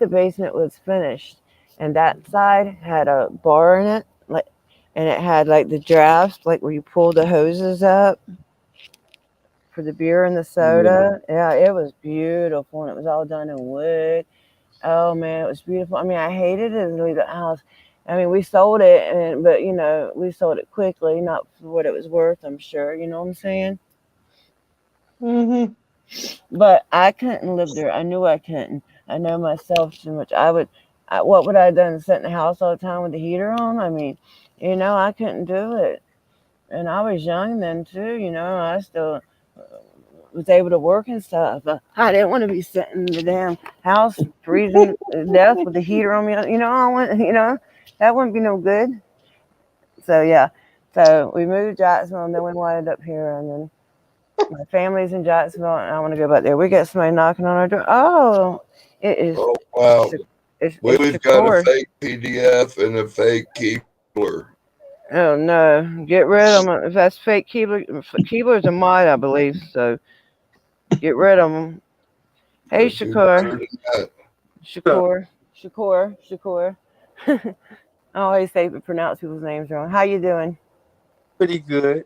basement was finished, and that side had a bar in it, like, and it had like the drafts, like where you pull the hoses up for the beer and the soda. Yeah, it was beautiful, and it was all done in wood. Oh man, it was beautiful. I mean, I hated it to leave the house. I mean, we sold it, but we sold it quickly, not for what it was worth. I'm sure. You know what I'm saying? But I couldn't live there. I knew I couldn't. I know myself too much. What would I have done? Sit in the house all the time with the heater on? I mean, I couldn't do it. And I was young then too. I still was able to work and stuff. I didn't want to be sitting in the damn house freezing to death with the heater on me. I want. That wouldn't be no good. So yeah. So we moved to Jacksonville, and then we wind up here, and then my family's in Jacksonville, and I want to go back there. We got somebody knocking on our door. Oh, it is. Oh wow! We've got Shakur. a fake PDF and a fake Keebler. Oh no! Get rid of them. If that's fake Keebler's a mod, I believe. So get rid of them. Hey, Shakur. Shakur. I always say pronounce people's names wrong. How you doing? Pretty good.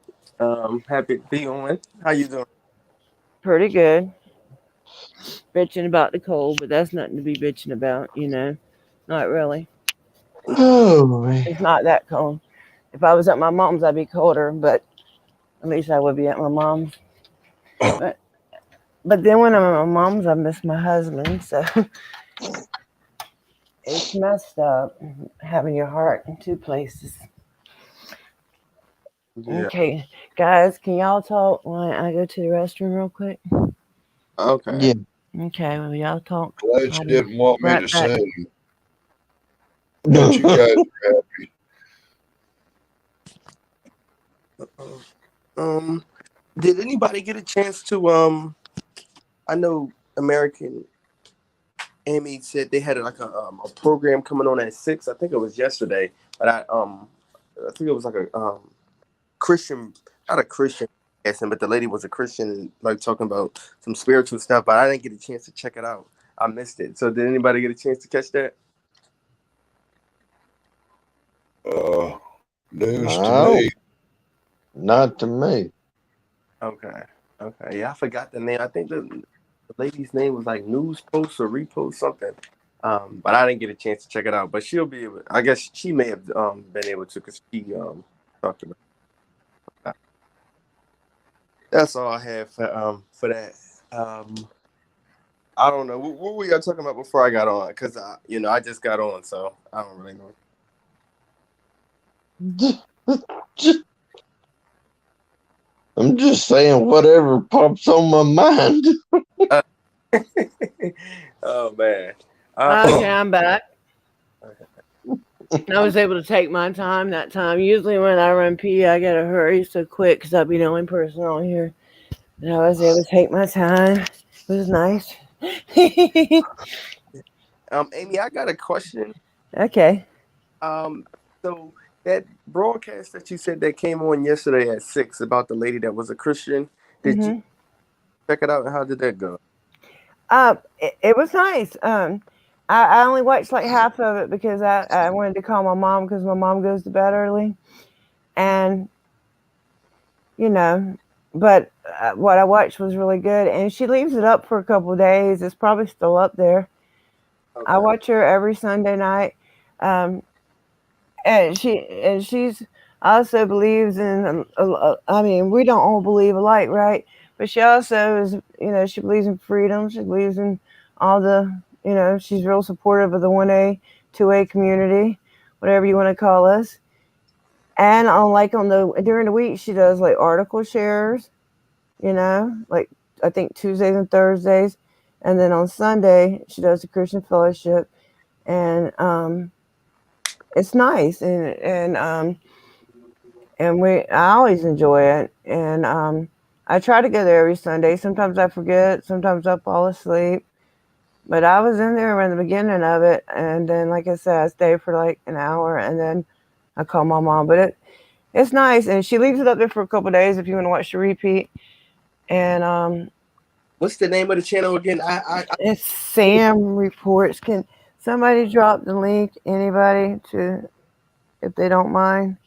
Happy to be on. How you doing? Pretty good. Bitching about the cold, but that's nothing to be bitching about, Not really. Oh, man. It's not that cold. If I was at my mom's, I'd be colder, but at least I would be at my mom's. But then when I'm at my mom's, I miss my husband, so it's messed up having your heart in two places. Yeah. Okay, guys, can y'all talk while I go to the restroom real quick? Okay. Yeah. Okay, well, y'all talk. Glad you didn't want me to back. sing. But you guys are happy. Did anybody get a chance to I know American Amy said they had like a program coming on at 6. I think it was yesterday, but I think it was like a Christian, not a Christian lesson, but the lady was a Christian, like talking about some spiritual stuff. But I didn't get a chance to check it out. I missed it. So did anybody get a chance to catch that? News to No, me. not to me. Okay. Yeah, I forgot the name. I think the lady's name was like News Post or Repost something. But I didn't get a chance to check it out. But she'll be able. I guess she may have been able to because she talked about it. That's all I have for that. I don't know. What were y'all talking about before I got on? Because I just got on, so I don't really know. I'm just saying whatever pops on my mind. Oh man. Okay, I'm back. I was able to take my time that time. Usually when I run P, I gotta hurry so quick because I'll be the only person on here. And I was able to take my time. It was nice. Amy, I got a question. Okay. So that broadcast that you said that came on yesterday at 6 about the lady that was a Christian, did you check it out? And how did that go? It was nice. I only watched like half of it because I wanted to call my mom because my mom goes to bed early, and but what I watched was really good, and she leaves it up for a couple of days. It's probably still up there. Okay. I watch her every Sunday night, and she's also believes in. I mean, we don't all believe alike, right? But she also is, she believes in freedom. She believes in all the, she's real supportive of the 1A, 2A community, whatever you want to call us. And during the week, she does like article shares, like I think Tuesdays and Thursdays. And then on Sunday, she does the Christian Fellowship. And it's nice. And I always enjoy it. And I try to go there every Sunday. Sometimes I forget. Sometimes I fall asleep. But I was in there in the beginning of it. And then, like I said, I stayed for like an hour. And then I called my mom. But it's nice. And she leaves it up there for a couple of days if you want to watch the repeat. And what's the name of the channel again? it's Sam Reports. Can somebody drop the link? Anybody if they don't mind?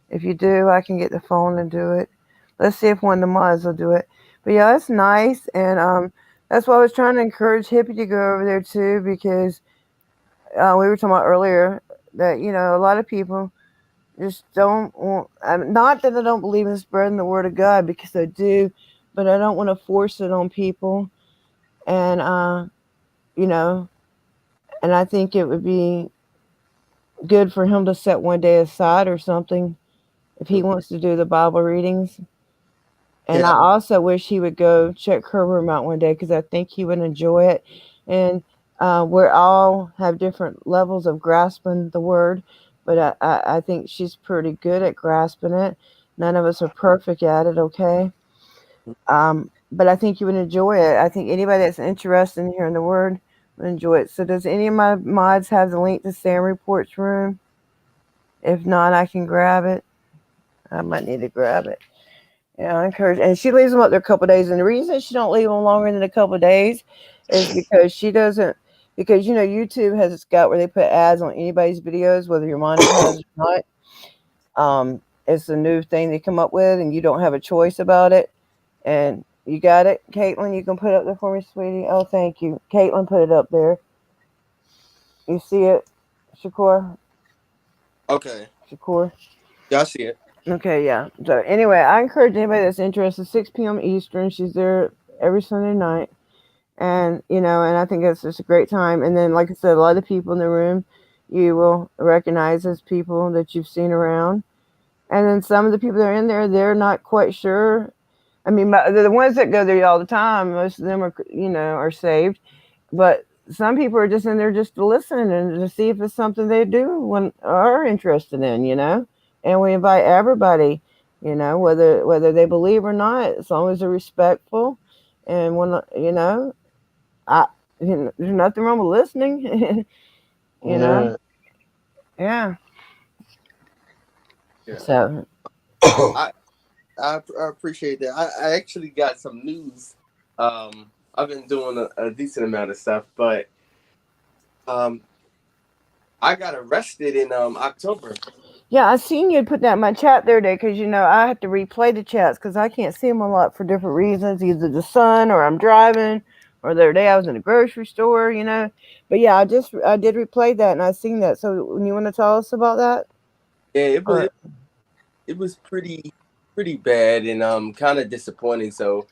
If you do, I can get the phone and do it. Let's see if one of the mods will do it. But yeah, that's nice. And that's why I was trying to encourage Hippie to go over there too, because we were talking about earlier that, a lot of people just don't want, not that I don't believe in spreading the word of God, because I do, but I don't want to force it on people. And, and I think it would be good for him to set one day aside or something if he wants to do the Bible readings. And Yeah. I also wish he would go check her room out one day because I think he would enjoy it. And we all have different levels of grasping the word, but I think she's pretty good at grasping it. None of us are perfect at it, okay? But I think you would enjoy it. I think anybody that's interested in hearing the word would enjoy it. So does any of my mods have the link to Sam Report's room? If not, I can grab it. I might need to grab it. Yeah, I encourage, and she leaves them up there a couple of days. And the reason she don't leave them longer than a couple of days is because she doesn't. Because YouTube has got where they put ads on anybody's videos, whether you're monetized or not. It's a new thing they come up with, and you don't have a choice about it. And you got it, Caitlin. You can put it up there for me, sweetie. Oh, thank you, Caitlin. Put it up there. You see it, Shakur? Okay. Shakur. Yeah, I see it. Okay, yeah. So anyway, I encourage anybody that's interested, 6 p.m. Eastern. She's there every Sunday night. And, and I think it's just a great time. And then, like I said, a lot of the people in the room, you will recognize as people that you've seen around. And then some of the people that are in there, they're not quite sure. I mean, the ones that go there all the time, most of them are saved. But some people are just in there just to listen and to see if it's something they are interested in, And we invite everybody, whether they believe or not, as long as they're respectful. And when, there's nothing wrong with listening, Yeah. Yeah. Yeah. So I appreciate that. I actually got some news. I I've been doing a decent amount of stuff, but I got arrested in October. Yeah, I seen you had put that in my chat there today because, I have to replay the chats because I can't see them a lot for different reasons. Either the sun or I'm driving or the other day I was in a grocery store, But yeah, I did replay that and I seen that. So you want to tell us about that? Yeah, Or- it was pretty bad and kind of disappointing. So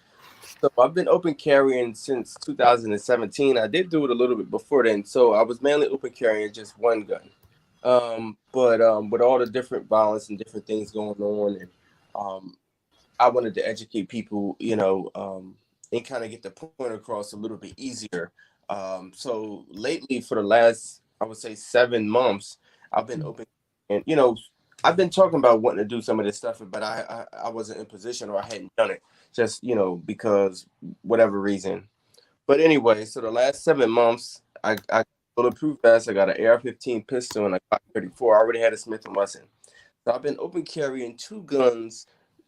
I've been open carrying since 2017. I did do it a little bit before then. So I was mainly open carrying just one gun. But with all the different violence and different things going on, and I wanted to educate people, and kind of get the point across a little bit easier. So lately, for the last, I would say 7 months, I've been open, and I've been talking about wanting to do some of this stuff, but I wasn't in position or I hadn't done it, just because whatever reason. But anyway, so the last 7 months, I bulletproof vest, I got an AR-15 pistol and a Glock 34. I already had a Smith and Wesson. So I've been open carrying 2 guns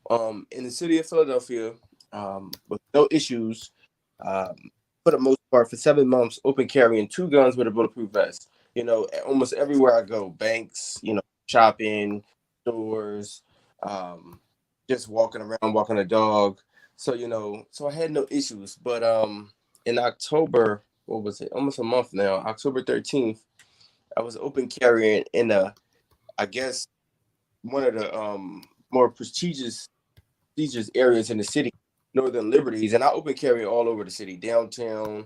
in the city of Philadelphia with no issues. For the most part, for 7 months, open carrying 2 guns with a bulletproof vest. Almost everywhere I go, banks, shopping, stores, just walking around, walking a dog. So, so I had no issues. But in October, what was it? Almost a month now, October 13th, I was open carrying in I guess, one of the more prestigious areas in the city, Northern Liberties, and I open carry all over the city, downtown,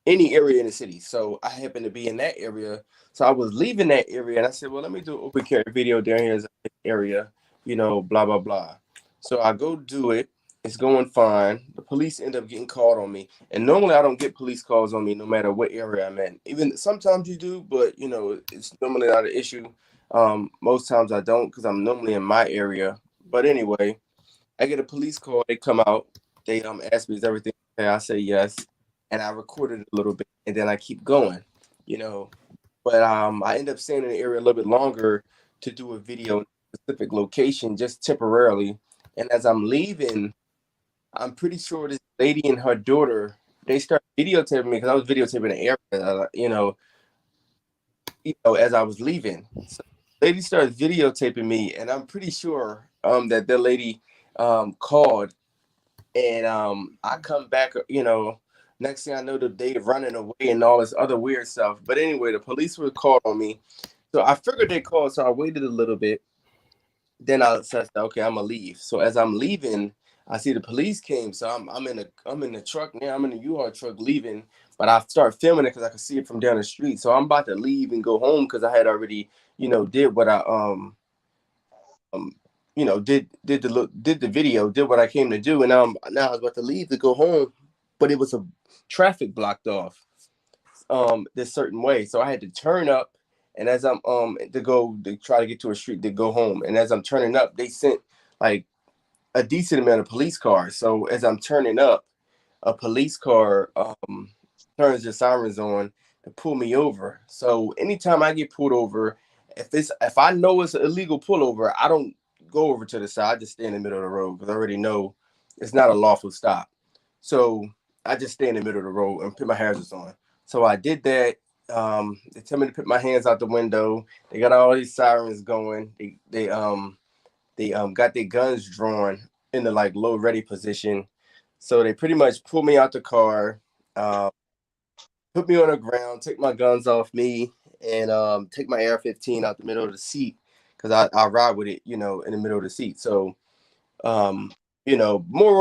any area in the city. So I happened to be in that area. So I was leaving that area and I said, well, let me do an open carry video down here in this area, blah, blah, blah. So I go do it. It's going fine. The police end up getting called on me. And normally I don't get police calls on me no matter what area I'm in. Even sometimes you do, but it's normally not an issue. Most times I don't because I'm normally in my area. But anyway, I get a police call. They come out. They ask me, is everything okay? I say yes. And I recorded a little bit and then I keep going, But I end up staying in the area a little bit longer to do a video in a specific location just temporarily. And as I'm leaving, I'm pretty sure this lady and her daughter, they start videotaping me because I was videotaping the area, as I was leaving. So the lady started videotaping me, and I'm pretty sure that the lady called, and I come back, next thing I know, they running away and all this other weird stuff. But anyway, the police were called on me, so I figured they called, so I waited a little bit. Then I said, okay, I'm gonna leave. So as I'm leaving, I see the police came. So I'm in the truck now. I'm in the U-Haul truck leaving, but I start filming it because I could see it from down the street. So I'm about to leave and go home because I had already, did what I did the video, did what I came to do, and now I was about to leave to go home, but it was a traffic blocked off this certain way, so I had to turn up. And as I'm to try to get to a street to go home, and as I'm turning up, they sent like a decent amount of police cars. So as I'm turning up, a police car turns their sirens on to pull me over. So anytime I get pulled over, if I know it's an illegal pullover, I don't go over to the side. I just stay in the middle of the road because I already know it's not a lawful stop. So I just stay in the middle of the road and put my hazards on. So I did that. They tell me to put my hands out the window. They got all these sirens going. They got their guns drawn in the like low ready position. So they pretty much pulled me out the car, put me on the ground, take my guns off me, and take my AR-15 out the middle of the seat because I ride with it, in the middle of the seat. So, moral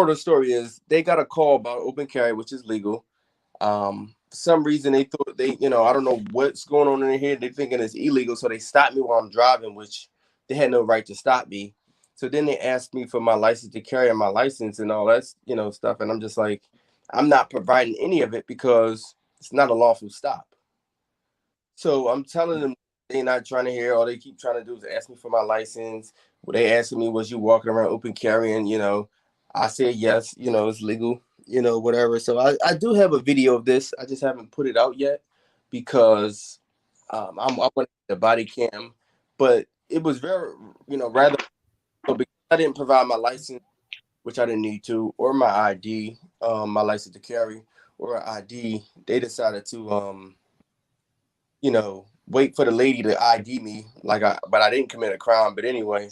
of the story is they got a call about open carry, which is legal. For some reason they thought I don't know what's going on in here. They're thinking it's illegal, so they stopped me while I'm driving, which they had no right to stop me. So then they asked me for my license to carry my license and all that, stuff. And I'm just like, I'm not providing any of it because it's not a lawful stop. So I'm telling them they're not trying to hear. All they keep trying to do is ask me for my license. What they asking me was, you walking around open carrying, I said yes, it's legal, whatever. So I do have a video of this. I just haven't put it out yet because I want the body cam, but it was very, rather, so because I didn't provide my license, which I didn't need to, or my ID, my license to carry or ID, they decided to wait for the lady to ID me, but I didn't commit a crime. But anyway,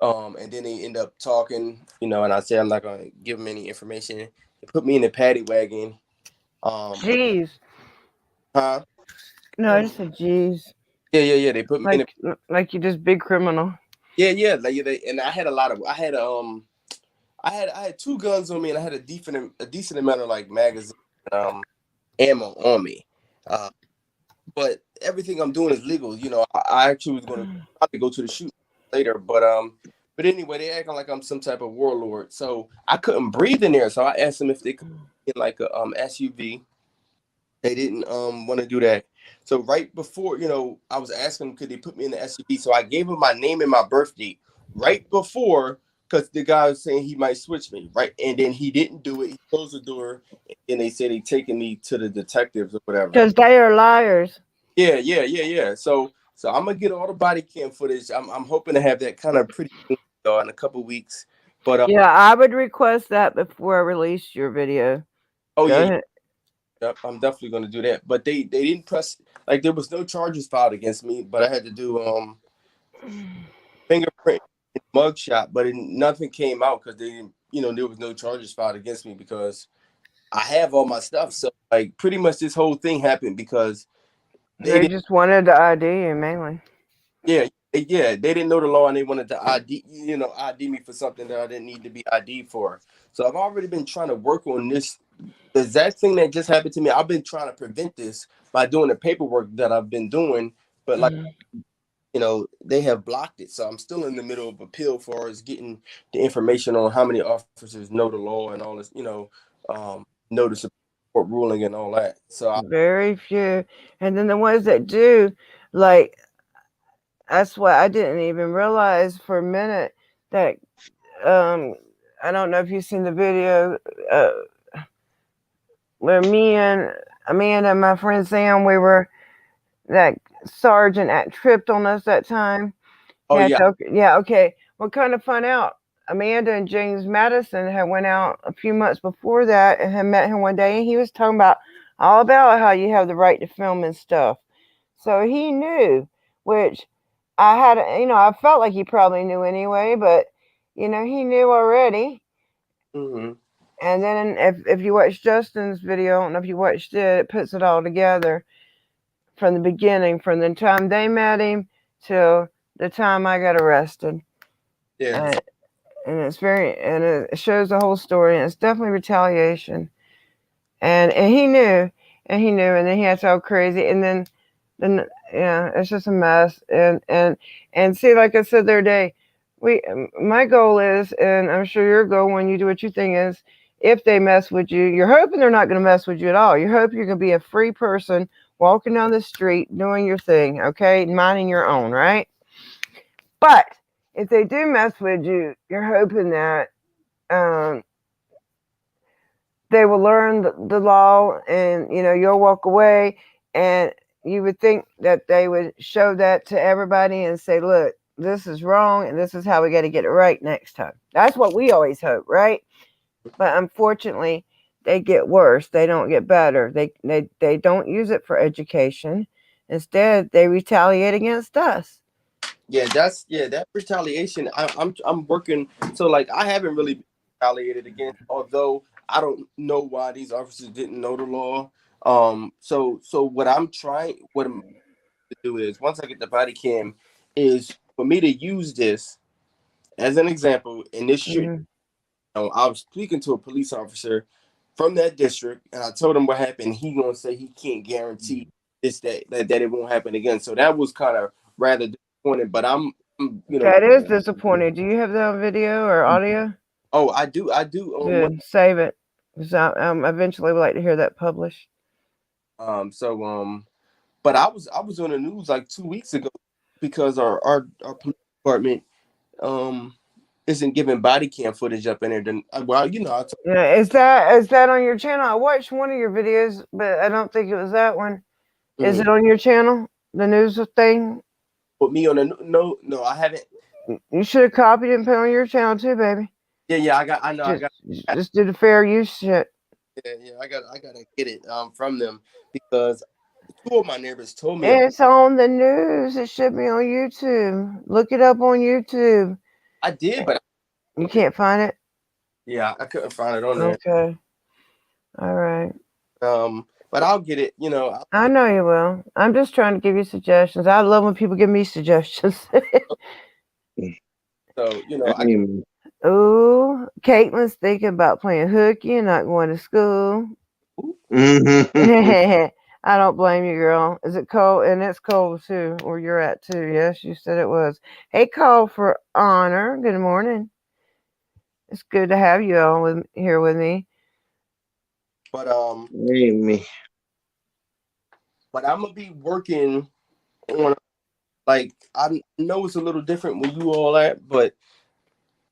and then they end up talking, and I said I'm not gonna give them any information. They put me in the paddy wagon. Jeez. Huh? No, I just said jeez. Yeah. They put me in. Like you just big criminal. Yeah. And I had I had 2 guns on me, and I had a decent amount of like magazine ammo on me. But everything I'm doing is legal. I actually was going to probably go to the shoot later, but anyway, they acting like I'm some type of warlord. So I couldn't breathe in there. So I asked them if they could get like a SUV. They didn't want to do that. So right before, I was asking them, could they put me in the SUV? So I gave them my name and my birth date right before, because the guy was saying he might switch me, right? And then he didn't do it. He closed the door, and they said they taking me to the detectives or whatever. Because they are liars. Yeah. So I'm gonna get all the body cam footage. I'm hoping to have that kind of pretty soon, in a couple weeks. But Yeah, I would request that before I release your video. oh Go yeah, ahead. yep, I'm definitely gonna do that. But they didn't press, like, there was no charges filed against me, but I had to do fingerprint and mugshot, but nothing came out because they didn't, there was no charges filed against me because I have all my stuff. So like pretty much this whole thing happened because They just wanted the ID mainly. Yeah, they didn't know the law and they wanted to ID me for something that I didn't need to be ID for. So I've already been trying to work on this. The exact thing that just happened to me, I've been trying to prevent this by doing the paperwork that I've been doing, but like, they have blocked it. So I'm still in the middle of appeal as far as getting the information on how many officers know the law and all this, know the Supreme Court ruling and all that. So very few. And then the ones that do, like, that's what I didn't even realize for a minute that I don't know if you've seen the video where me and Amanda and my friend Sam, we were, that sergeant tripped on us that time. Oh yeah. Okay. Well, kind of find out, Amanda and James Madison had went out a few months before that and had met him one day, and he was talking all about how you have the right to film and stuff. So he knew, which I had, I felt like he probably knew anyway, but he knew already. Mm-hmm. And then if you watch Justin's video, I don't know if you watched it, it puts it all together from the beginning, from the time they met him till the time I got arrested. Yeah. And it's and it shows the whole story, and it's definitely retaliation. And he knew, and then he had to go crazy, and then yeah, it's just a mess. And see, like I said the other day, my goal is, and I'm sure your goal when you do what you think is, if they mess with you, you're hoping they're not going to mess with you at all. You hope you're going to be a free person walking down the street doing your thing, okay, minding your own, right? But if they do mess with you, you're hoping that they will learn the law, and you'll walk away, and you would think that they would show that to everybody and say, look, this is wrong and this is how we got to get it right next time. That's what we always hope, right? But unfortunately, they get worse. They don't get better. They don't use it for education. Instead, they retaliate against us. Yeah, that retaliation. I'm working. So like, I haven't really been retaliated against, although I don't know why these officers didn't know the law. So what I'm to do is, once I get the body cam, is for me to use this as an example in this street. Mm-hmm. I was speaking to a police officer from that district, and I told him what happened. He gonna say he can't guarantee that it won't happen again. So that was kind of rather disappointing. But I'm that is disappointing. Do you have that on video or audio? Oh, I do. Good. Save it. Because I eventually would like to hear that published. But I was on the news like 2 weeks ago because our police department isn't giving body cam footage up in there. Then yeah, is that on your channel? I watched one of your videos, but I don't think it was that one. Mm-hmm. Is it on your channel? The news thing? Put me on no, I haven't. You should have copied it and put it on your channel too, baby. Yeah, I know. Just do the fair use shit. Yeah, I gotta get it from them because two of my neighbors told me It's on the news. It should be on YouTube. Look it up on YouTube. I did, but You can't find it? yeah, I couldn't find it on there. Okay. All right. But I'll get it. I know you will. I'm just trying to give you suggestions. I love when people give me suggestions. So I mean, Ooh, Caitlin's thinking about playing hooky and not going to school. mhm. I don't blame you, girl. Is it cold? And it's cold too, where you're at too. Yes, you said it was. Hey, call for honor. Good morning. It's good to have you all here with me. but Amy. but I'm gonna be working on, like, I know it's a little different when you all at, but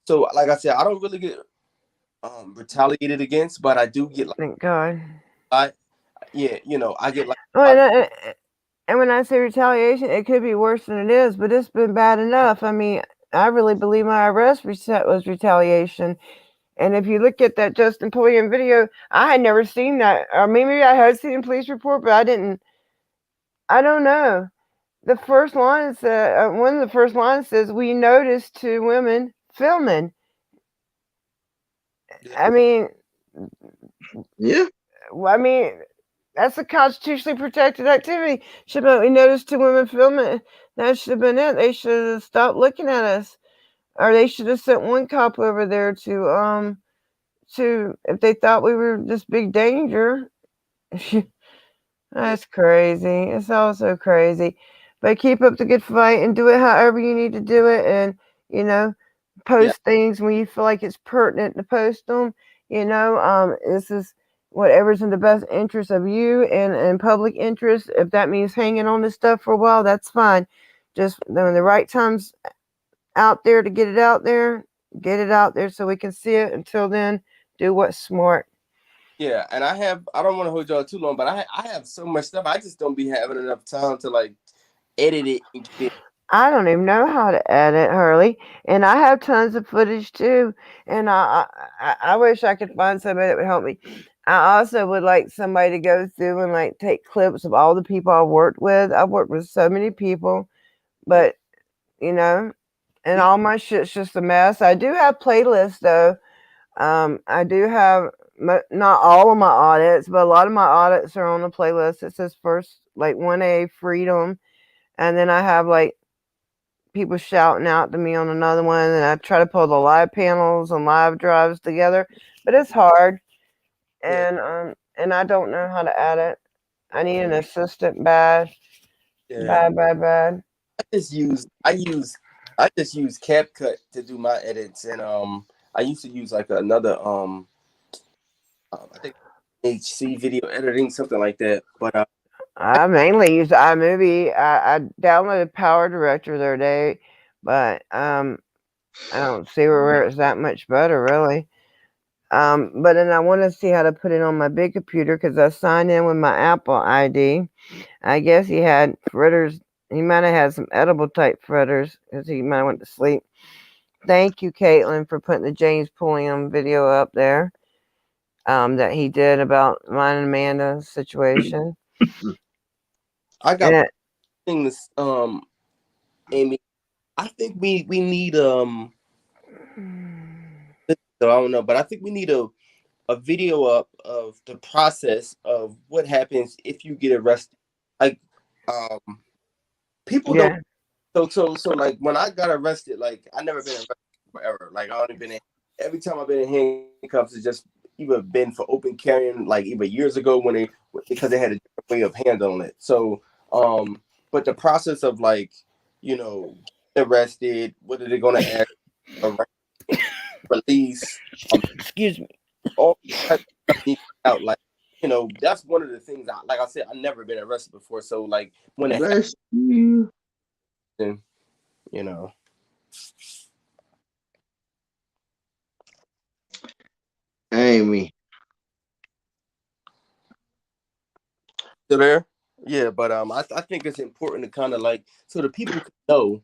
so like I said, I don't really get retaliated against, but I do get Thank God. I get like And when I say retaliation, it could be worse than it is, but it's been bad enough. I mean, I really believe my arrest was retaliation. And if you look at that Justin Pulliam video, I had never seen that. Or maybe I had seen a police report, but I don't know. The first line said, one of the first lines says, "We noticed two women filming." I mean, Yeah. that's a constitutionally protected activity. Should have we noticed two women filming? That should have been it. They should have stopped looking at us, or they should have sent one cop over there to if they thought we were this big danger. That's crazy. It's all so crazy. But keep up the good fight and do it however you need to do it, and post things when you feel like it's pertinent to post them. This is whatever's in the best interest of you and public interest. If that means hanging on this stuff for a while, that's fine. Just when the right time's out there to get it out there so we can see it. Until then, do what's smart. Yeah, and I don't want to hold y'all too long, but I have so much stuff. I just don't be having enough time to like edit it and get it. I don't even know how to edit, Hurley, and I have tons of footage too. And I wish I could find somebody that would help me. I also would like somebody to go through and like take clips of all the people I've worked with. I've worked with so many people, but and all my shit's just a mess. I do have playlists though. I do have not all of my audits, but a lot of my audits are on the playlist. It says first like 1A freedom, and then I have like people shouting out to me on another one, and I try to pull the live panels and live drives together, but it's hard, and I don't know how to add it. I need an assistant bad. Bad. I just use CapCut to do my edits, and I used to use like another I think HC video editing, something like that. But I mainly use iMovie. I downloaded Power Director the other day, but I don't see where it's that much better, really. But then I want to see how to put it on my big computer because I signed in with my Apple ID. I guess he had fritters. He might have had some edible type fritters because he might have went to sleep. Thank you, Caitlin, for putting the James Pulliam video up there that he did about mine and Amanda's situation. I got things, Amy. I think we need so I don't know, but I think we need a video up of the process of what happens if you get arrested. Like people don't so like when I got arrested, like I never been arrested forever. Like I only been in every time I've been in handcuffs, it's just either been for open carrying, like even years ago because they had a different way of handling it. So but the process of like, arrested, what are they gonna ask, release, excuse me, all that out, like, that's one of the things like I said, I've never been arrested before. So like when it happens, Amy. Still there? Yeah, but I think it's important to kind of like so the people can know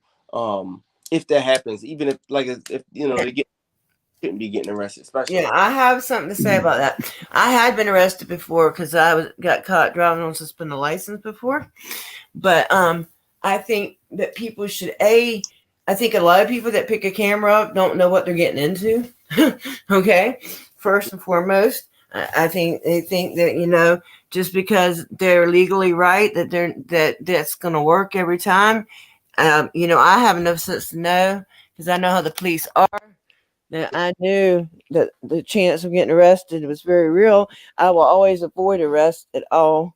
if that happens, even if like if they get shouldn't be getting arrested, especially. Yeah, I have something to say about that. I had been arrested before because got caught driving on suspended license before. But I think that people should I think a lot of people that pick a camera up don't know what they're getting into. Okay, first and foremost, I think they think that just because they're legally right that's going to work every time. I have enough sense to know because I know how the police are. That I knew that the chance of getting arrested was very real. I will always avoid arrest at all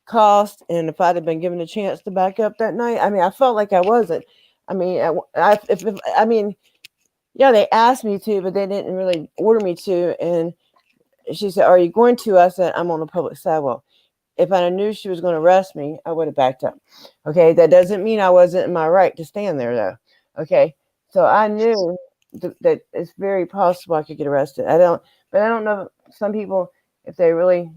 cost. And if I'd have been given a chance to back up that night, I mean, I felt like I wasn't. I mean, yeah, they asked me to, but they didn't really order me to. And she said, "Are you going to?" I said, "I'm on the public sidewalk." If I knew she was going to arrest me, I would have backed up. Okay, that doesn't mean I wasn't in my right to stand there, though. Okay, so I knew that it's very possible I could get arrested. I don't know some people if they really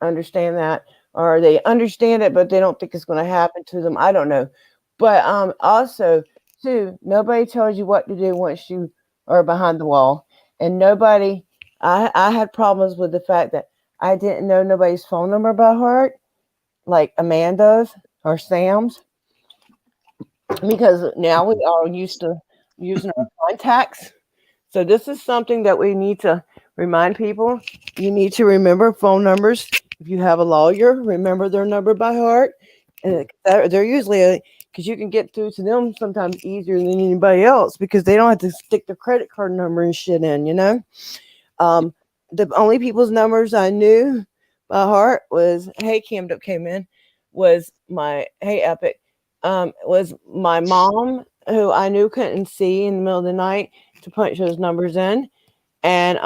understand that, or they understand it but they don't think it's going to happen to them. I don't know. But also too, nobody tells you what to do once you are behind the wall. And I had problems with the fact that I didn't know nobody's phone number by heart like Amanda's or Sam's, because now we are used to using our contacts. So this is something that we need to remind people. You need to remember phone numbers. If you have a lawyer, remember their number by heart. And they're usually, because you can get through to them sometimes easier than anybody else because they don't have to stick their credit card number and shit in, The only people's numbers I knew by heart was, hey, Camden came in, was my, hey, Epic, was my mom, who I knew couldn't see in the middle of the night to punch those numbers in, and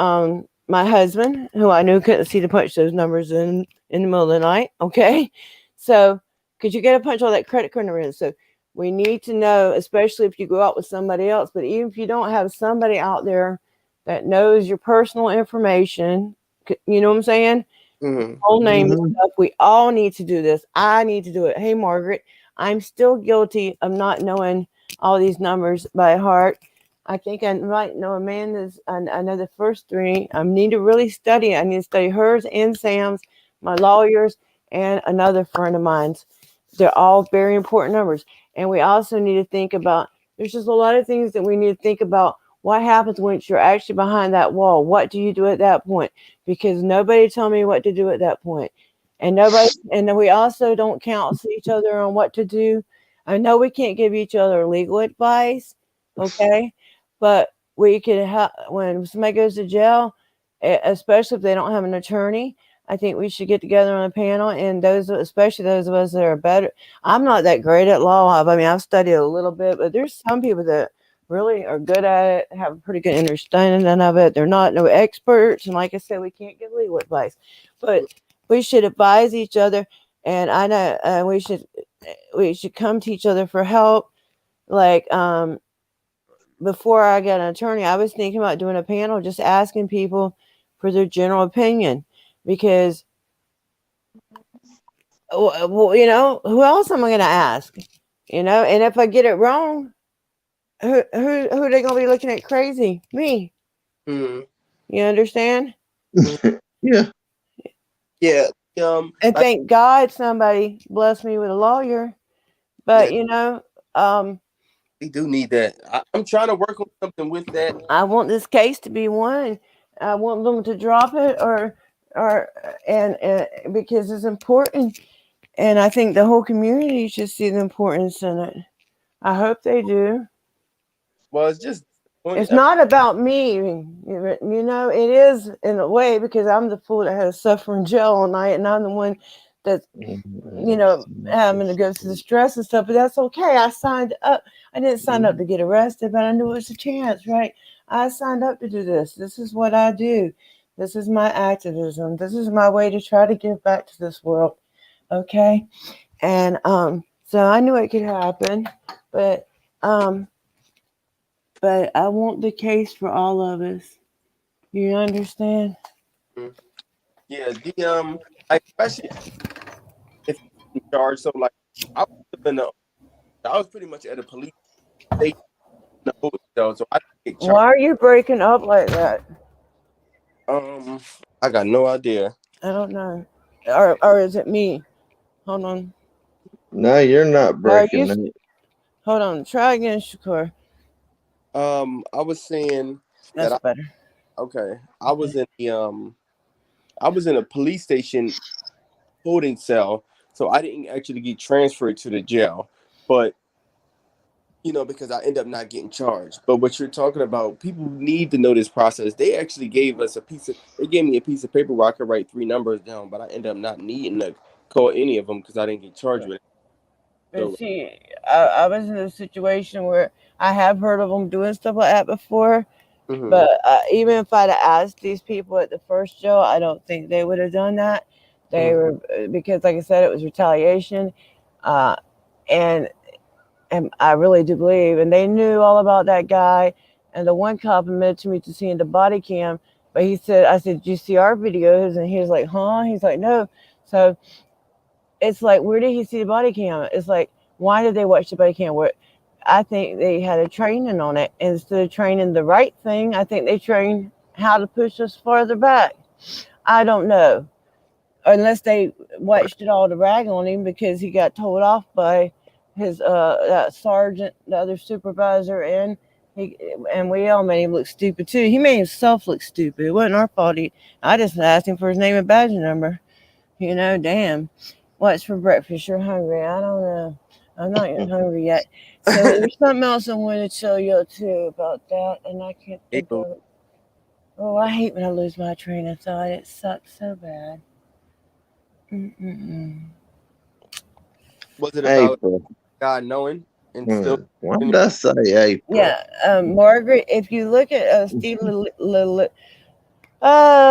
my husband, who I knew couldn't see to punch those numbers in the middle of the night. Okay, so because you got to punch all that credit card number in, so we need to know, especially if you go out with somebody else. But even if you don't have somebody out there that knows your personal information, you know what I'm saying? Mm-hmm. Whole name and stuff. We all need to do this. I need to do it. Hey, Margaret, I'm still guilty of not knowing all these numbers by heart. I think I might know Amanda's. I know the first three. I need to really study. I need to study hers and Sam's, my lawyers, and another friend of mine's. They're all very important numbers. And we also need to think about, there's just a lot of things that we need to think about. What happens once you're actually behind that wall? What do you do at that point? Because nobody told me what to do at that point. And then we also don't counsel each other on what to do. I know we can't give each other legal advice, okay? But we could when somebody goes to jail, especially if they don't have an attorney, I think we should get together on a panel, and especially those of us that are better. I'm not that great at law. I mean, I've studied a little bit, but there's some people that really are good at it, have a pretty good understanding of it. They're not no experts, and like I said, we can't give legal advice, but we should advise each other. And I know we should come to each other for help. Like before I got an attorney, I was thinking about doing a panel, just asking people for their general opinion, because who else am I going to ask? And if I get it wrong, who are they going to be looking at crazy? Me. Mm-hmm. You understand? Yeah. Yeah. And thank God somebody blessed me with a lawyer. But we do need that. I'm trying to work on something with that. I want this case to be won. I want them to drop it or because it's important. And I think the whole community should see the importance in it. I hope they do. Well, it's not about me. It is in a way, because I'm the fool that had to suffer in jail all night, and I'm the one that's, having to go through the stress and stuff. But that's okay. I signed up. I didn't sign up to get arrested, but I knew it was a chance, right? I signed up to do this. This is what I do. This is my activism. This is my way to try to give back to this world. Okay. And so I knew it could happen, but I want the case for all of us. You understand? Yeah, especially if in charge. So like, I was pretty much at a police station know though, so I didn't get Why charged. are you breaking up like that? I got no idea. I don't know. Or is it me? Hold on. No, you're not Are breaking you? up. Hold on. Try again, Shakur. I was saying that That's better. I was in the I was in a police station holding cell, so I didn't actually get transferred to the jail, but because I end up not getting charged. But what you're talking about, people need to know this process. They actually they gave me a piece of paper where I could write 3 numbers down, but I end up not needing to call any of them because I didn't get charged with it. But So, see, I was in a situation where I have heard of them doing stuff like that before. mhm. But even if I'd have asked these people at the first show, I don't think they would have done that. They were because, like I said, it was retaliation, uh, and and I really do believe, and they knew all about that guy. And the one cop admitted to me to seeing the body cam, but he said, I said, "Do you see our videos?" And he was like, "Huh?" He's like, "No." So it's like, where did he see the body cam? It's like, why did they watch the body cam? Where I think they had a training on it. Instead of training the right thing, I think they trained how to push us farther back. I don't know. Unless they watched it all to rag on him because he got told off by his that sergeant, the other supervisor, and we all made him look stupid too. He made himself look stupid. It wasn't our fault. I just asked him for his name and badge number. Damn. What's for breakfast? You're hungry. I don't know. I'm not even hungry yet. So there's something else I want to tell you too about that, and I can't think of it. Oh, I hate when I lose my train of thought. It sucks so bad. Mm-mm-mm. Was it about April. God knowing and still? Why did I say April? Yeah, Margaret. If you look at Steve, oh,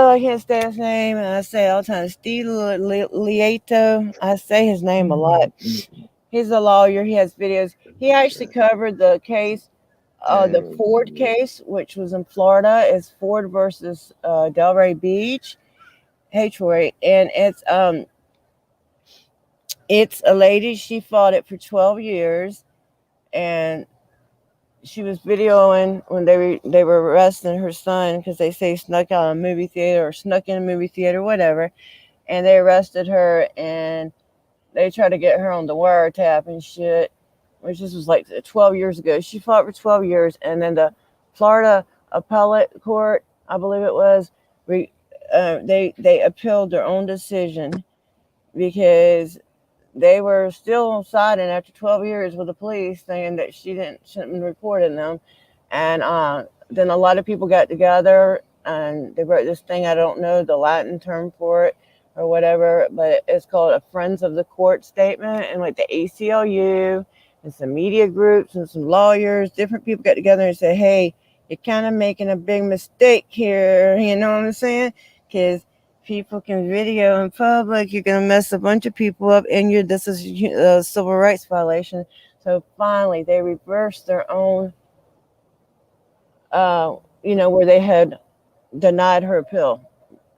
I can't say his name, and I say it all the time. Steve Lieto. I say his name a lot. He's a lawyer. He has videos. He actually covered the case, the Ford case, which was in Florida. It's Ford versus Delray Beach. Hey Troy, and it's a lady. She fought it for 12 years, and she was videoing when they were arresting her son because they say he snuck out of a movie theater or snuck in a movie theater, whatever. And they arrested her, and they tried to get her on the wiretap and shit, which this was like 12 years ago. She fought for 12 years, and then the Florida Appellate Court, I believe it was, they appealed their own decision because they were still siding after 12 years with the police saying that shouldn't have been reporting them. And then a lot of people got together and they wrote this thing. I don't know the Latin term for it or whatever, but it's called a Friends of the Court statement. And like the ACLU and some media groups and some lawyers, different people got together and said, hey, you're kind of making a big mistake here. You know what I'm saying? Because people can video in public, you're going to mess a bunch of people up, and this is a civil rights violation. So finally, they reversed their own, where they had denied her appeal.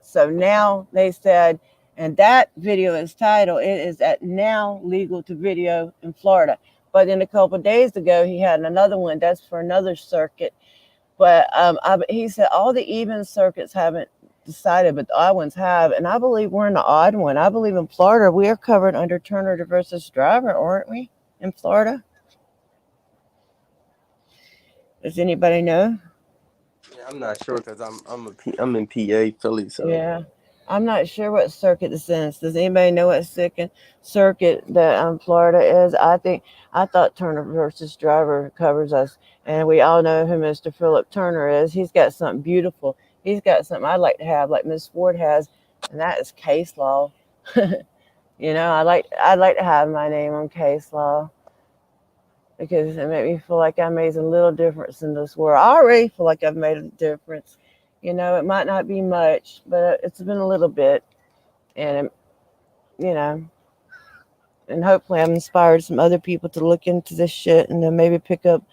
So now they said, and that video is titled, it is now legal to video in Florida. But then a couple of days ago, he had another one. That's for another circuit. But he said all the even circuits haven't decided, but the odd ones have. And I believe we're in the odd one. I believe in Florida, we are covered under Turner versus Driver, aren't we, in Florida? Does anybody know? Yeah, I'm not sure because I'm in PA, Philly. So Yeah. I'm not sure what circuit this is. Does anybody know what circuit that Florida is? I thought Turner versus Driver covers us, and we all know who Mr. Philip Turner is. He's got something beautiful. He's got something I'd like to have, like Miss Ford has, and that is case law. I'd like to have my name on case law because it made me feel like I made a little difference in this world. I already feel like I've made a difference. It might not be much, but it's been a little bit. And, and hopefully I've inspired some other people to look into this shit and then maybe pick up,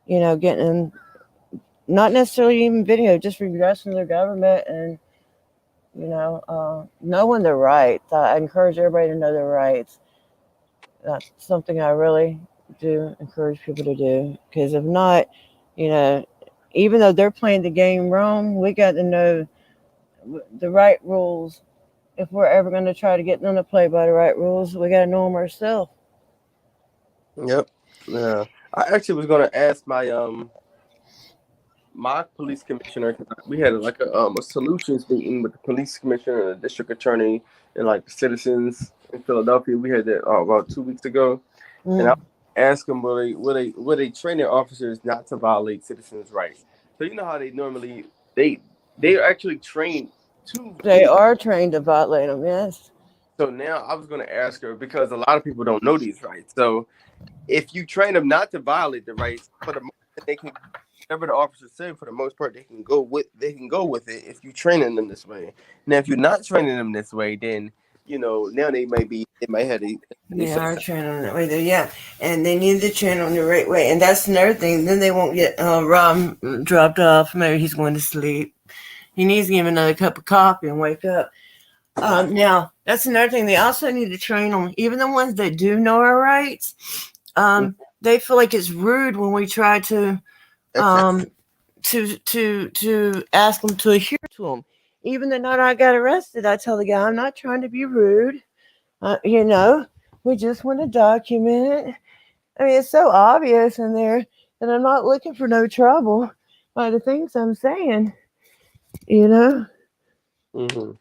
getting not necessarily even video, just redressing their government and, knowing their rights. I encourage everybody to know their rights. That's something I really do encourage people to do because if not, You know, even though they're playing the game wrong, we got to know the right rules. If we're ever going to try to get them to play by the right rules, we got to know them ourselves. Yep. Yeah. I actually was gonna ask my police commissioner, 'cause we had like a solutions meeting with the police commissioner and the district attorney and like the citizens in Philadelphia. We had that about 2 weeks ago, and I Mm. asked them will they train their officers not to violate citizens' rights. So you know how they normally they actually train to They are trained to violate them, yes. So now I was going to ask her because a lot of people don't know these rights. So if you train them not to violate the rights, for the most part, they can whatever the officers say. For the most part, they can go with it if you training them this way. Now, if you're not training them this way, then now they might have they They say are something. training on that way, though, yeah. And they need to train on the right way. And that's another thing. Then they won't get Rob dropped off. Maybe he's going to sleep. He needs to give him another cup of coffee and wake up. Now, that's another thing. They also need to train on, even the ones that do know our rights, they feel like it's rude when we try to Exactly. to ask them to adhere to them. Even the night I got arrested, I tell the guy, I'm not trying to be rude. You know, we just want to document. I mean, it's so obvious in there that I'm not looking for no trouble by the things I'm saying, you know. Mm-hmm.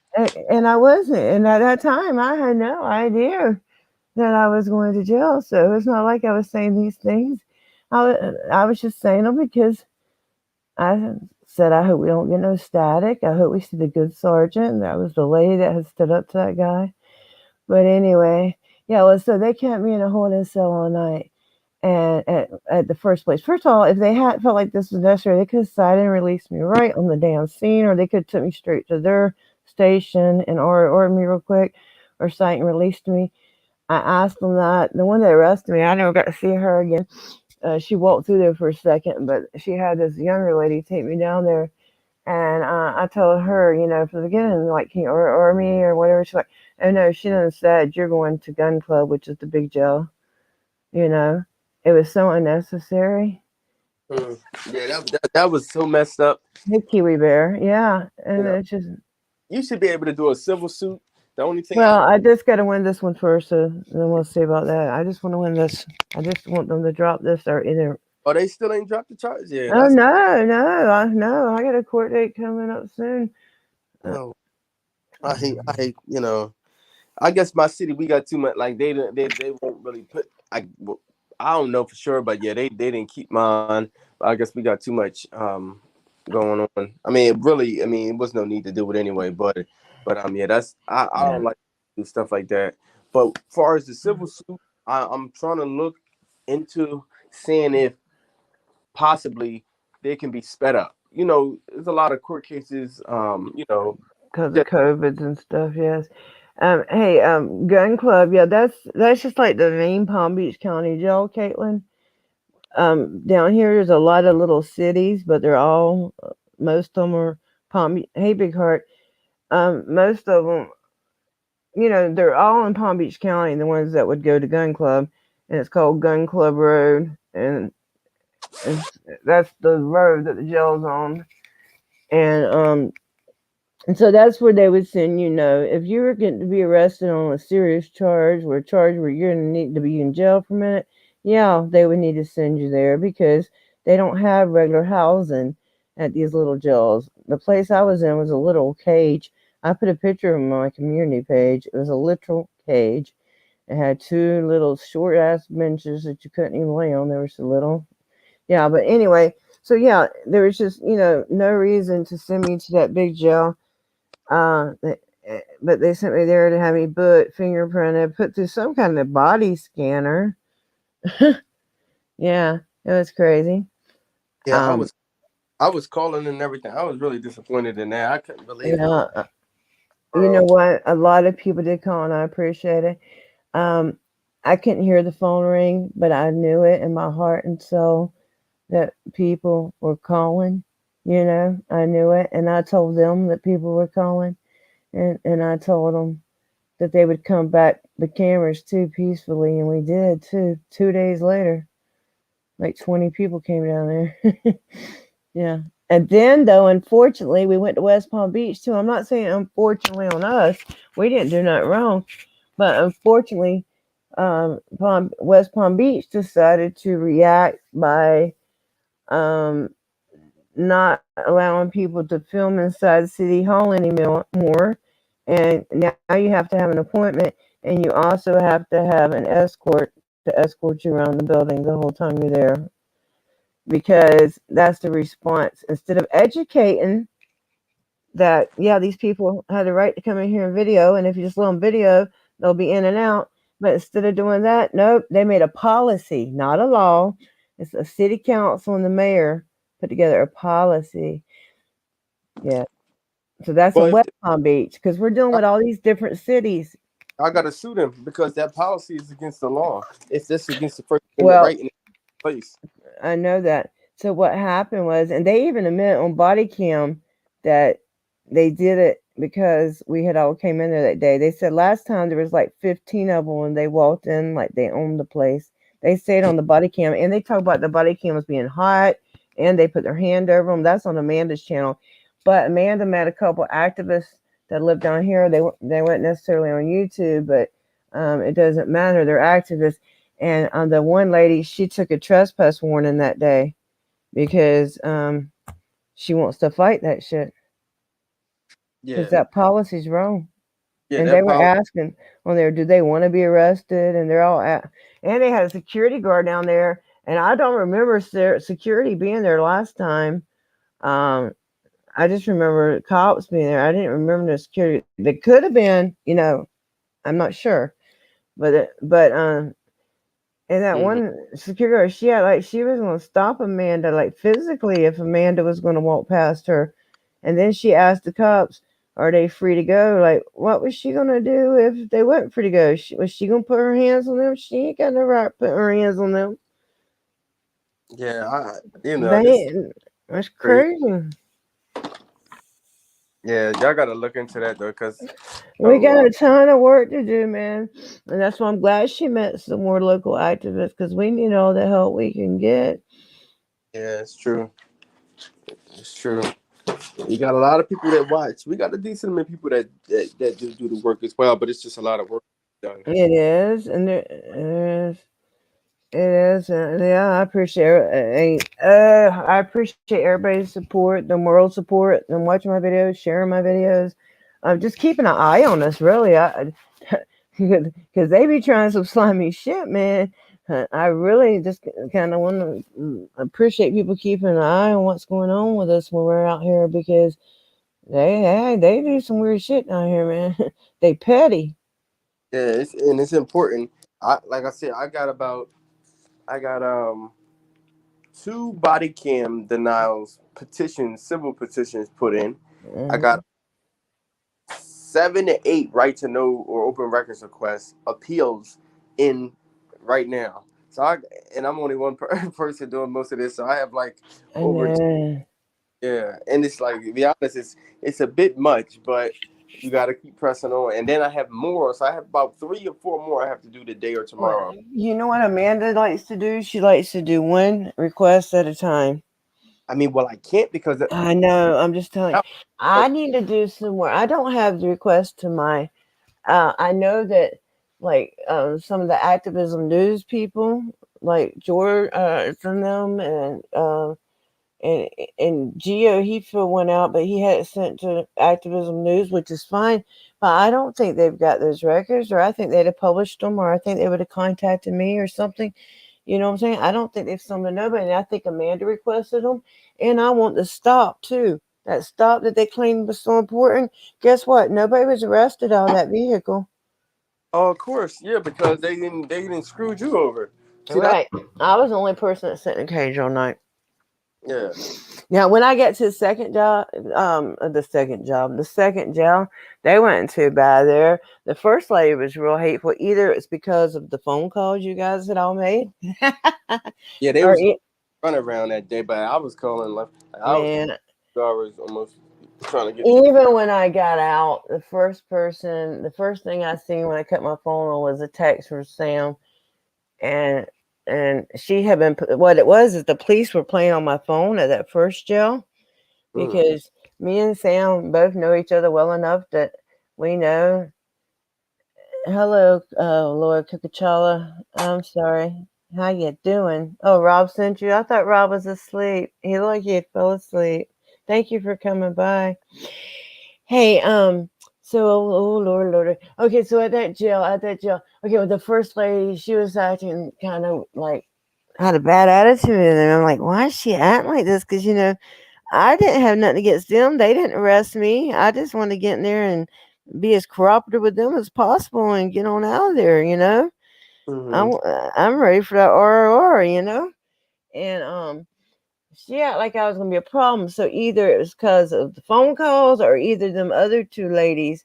And I wasn't. And at that time, I had no idea that I was going to jail. So it's not like I was saying these things. I was just saying them because I said, I hope we don't get no static. I hope we see the good sergeant. That was the lady that had stood up to that guy. But anyway, yeah, well, so they kept me in a holding cell all night. And at the first place, first of all, if they had felt like this was necessary, they could have decided and released me right on the damn scene, or they could have took me straight to their station and ordered me real quick, or something and released me. I asked them that. The one that arrested me, I never got to see her again. She walked through there for a second, but she had this younger lady take me down there. And I told her, from the beginning, like, can you order me or whatever? She's like, oh no, she done said you're going to Gun Club, which is the big jail. You know, it was so unnecessary. Mm. Yeah, that was so messed up. The Kiwi Bear, yeah. You And know, it's just, you should be able to do a civil suit. The only thing well, I just got to win this one first, so then we'll see about that. I just want to win this. I just want them to drop this or either. oh, they still ain't dropped the charge. Yeah, Oh, that's no, I got a court date coming up soon. no. I hate. I guess my city we got too much. Like they won't really put. I don't know for sure, but yeah, they didn't keep mine. I guess we got too much going on. I mean, it was no need to do it anyway. But yeah, I Yeah. don't like to do stuff like that. But as far as the civil suit, I'm trying to look into seeing if possibly they can be sped up. There's a lot of court cases. Because of COVIDs and stuff, yes. Hey, Gun Club, yeah, that's just like the main Palm Beach County jail, Caitlin. Down here, there's a lot of little cities, but they're all, most of them are hey, Big Heart. Most of them, they're all in Palm Beach County, the ones that would go to Gun Club, and it's called Gun Club Road, and that's the road that the jail's on. And so that's where they would send if you were getting to be arrested on a serious charge or a charge where you're going to need to be in jail for a minute, yeah, they would need to send you there because they don't have regular housing at these little jails. The place I was in was a little cage. I put a picture of my community page. It was a literal cage. It had two little short ass benches that you couldn't even lay on. They were so little. Yeah, but anyway, so yeah, there was just, no reason to send me to that big jail. But they sent me there to have me fingerprinted, put through some kind of body scanner. Yeah, it was crazy. Yeah, I was calling and everything. I was really disappointed in that. I couldn't believe it. You know what? A lot of people did call, and I appreciate it. I couldn't hear the phone ring, but I knew it in my heart and soul that people were calling. I knew it, and I told them that people were calling, and I told them that they would come back the cameras too peacefully, and we did too. 2 days later, Like 20 people came down there. Yeah. And then, though, unfortunately, we went to West Palm Beach too. I'm not saying unfortunately on us. We didn't do nothing wrong. But unfortunately, West Palm Beach decided to react by um, not allowing people to film inside City Hall anymore. And now you have to have an appointment, and you also have to have an escort to escort you around the building the whole time you're there. Because that's the response. Instead of educating that, yeah, these people had the right to come in here and video, and if you just let them video, they'll be in and out. But instead of doing that, nope, they made a policy, not a law. It's a city council and the mayor put together a policy. Yeah. So that's Well, in if West Palm Beach because we're dealing I, with all these different cities. I gotta sue them because that policy is against the law. It's just against the First Amendment Well, right in place. I know that. So what happened was, and they even admit on body cam that they did it because we had all came in there that day. They said last time there was like 15 of them when they walked in, like they owned the place. They stayed on the body cam, and they talk about the body cam was being hot, and they put their hand over them. That's on Amanda's channel. But Amanda met a couple activists that live down here. They weren't necessarily on YouTube, but it doesn't matter. They're activists. And the one lady, she took a trespass warning that day because she wants to fight that shit because Yeah, that policy's wrong. yeah, And they that were policy. asking on there, do they want to be arrested? And they're all and they had a security guard down there. And I don't remember security being there last time. I just remember cops being there. I didn't remember the security. They could have been, I'm not sure. But and that Mhm. one security guard, she was gonna stop Amanda like physically if Amanda was gonna walk past her. And then she asked the cops, are they free to go? Like, what was she gonna do if they weren't free to go? Was she gonna put her hands on them? She ain't got no right putting her hands on them. Yeah, it's They that's crazy. crazy. Yeah, y'all gotta look into that though, because We got a ton of work to do, man. And that's why I'm glad she met some more local activists because we need all the help we can get. yeah, it's true. It's true. You got a lot of people that watch. We got a decent amount of people that do the work as well, but it's just a lot of work done. It is, and there is. It is, and yeah, I appreciate it. I appreciate everybody's support, the moral support, and watching my videos, sharing my videos, just keeping an eye on us. Really, because they be trying some slimy shit, man. I really just kind of want to appreciate people keeping an eye on what's going on with us when we're out here because they do some weird shit down here, man. They petty. Yeah, it's important. Like I said, I got 2 body cam denials civil petitions put in. I got 7 to 8 right to know or open records requests appeals in right now. So I'm only one person doing most of this. So I have like over yeah, and it's like to be honest, it's a bit much, but you got to keep pressing on. And then I have more, so I have about 3 or 4 more I have to do today or tomorrow. You know what Amanda likes to do? She likes to do one request at a time. I mean, well, I can't because I know. I'm just telling you. I need to do some more. I don't have the request to my. I know that like some of the activism news people, like George from them, and Geo, he filled one out, but he had it sent to Activism News, which is fine. But I don't think they've got those records, or I think they'd have published them, or I think they would have contacted me or something. You know what I'm saying? I don't think they've summoned nobody. And I think Amanda requested them, and I want the stop too. That stop that they claimed was so important. Guess what? Nobody was arrested out of that vehicle. Oh, of course, yeah, because they didn't screwed you over. See, Right. I was the only person that sat in a cage all night. yeah. Now, when I get to the second job, the second jail, they weren't too bad there. The first lady was real hateful. Either it's because of the phone calls you guys had all made. Yeah, they or was it, running around that day, but I was calling like I was man, 2 hours almost trying to get. even when I got out, the first thing I seen when I cut my phone on was a text from Sam. And and she had been. What it was is the police were playing on my phone at that first jail because me and Sam both know each other well enough that we know. Hello, Lord Cucachala. I'm sorry. How you doing? Oh, Rob sent you. I thought Rob was asleep. He looked like he had fell asleep. Thank you for coming by. Hey, so oh Lord, Lord. Okay, so at that jail. Okay, well, the first lady, she was acting kind of like had a bad attitude, and I'm like, why is she acting like this? Because I didn't have nothing against them. They didn't arrest me. I just wanted to get in there and be as cooperative with them as possible and get on out of there. I'm ready for that RRR. And she acted like I was gonna be a problem. So either it was because of the phone calls or either them other two ladies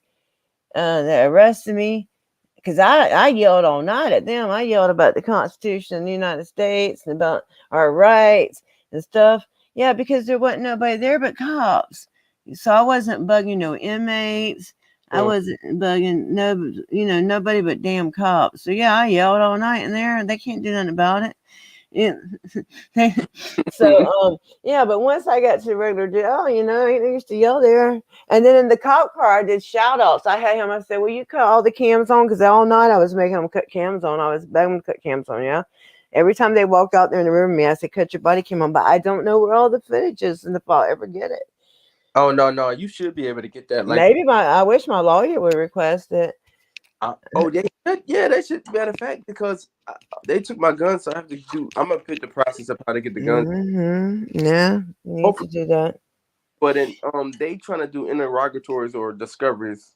that arrested me. Because I yelled all night at them. I yelled about the Constitution of the United States and about our rights and stuff. Yeah, because there wasn't nobody there but cops. So I wasn't bugging no inmates. I wasn't bugging nobody but damn cops. So yeah, I yelled all night in there and they can't do nothing about it. Yeah. So yeah, but once I got to the regular jail, I used to yell there. And then in the cop car, I did shout outs. I had him, I said, will you cut all the cams on? Because all night I was making them cut cams on. I was begging them to cut cams on, yeah. Every time they walked out there in the room with me, I said, cut your body cam on. But I don't know where all the footage is and if I'll ever get it. Oh no, you should be able to get that. Like, maybe I wish my lawyer would request it. They should. Matter of fact, because they took my gun, so I have to do. I'm gonna put the process of how to get the gun. Yeah, you need to do that. But then, they trying to do interrogatories or discoveries.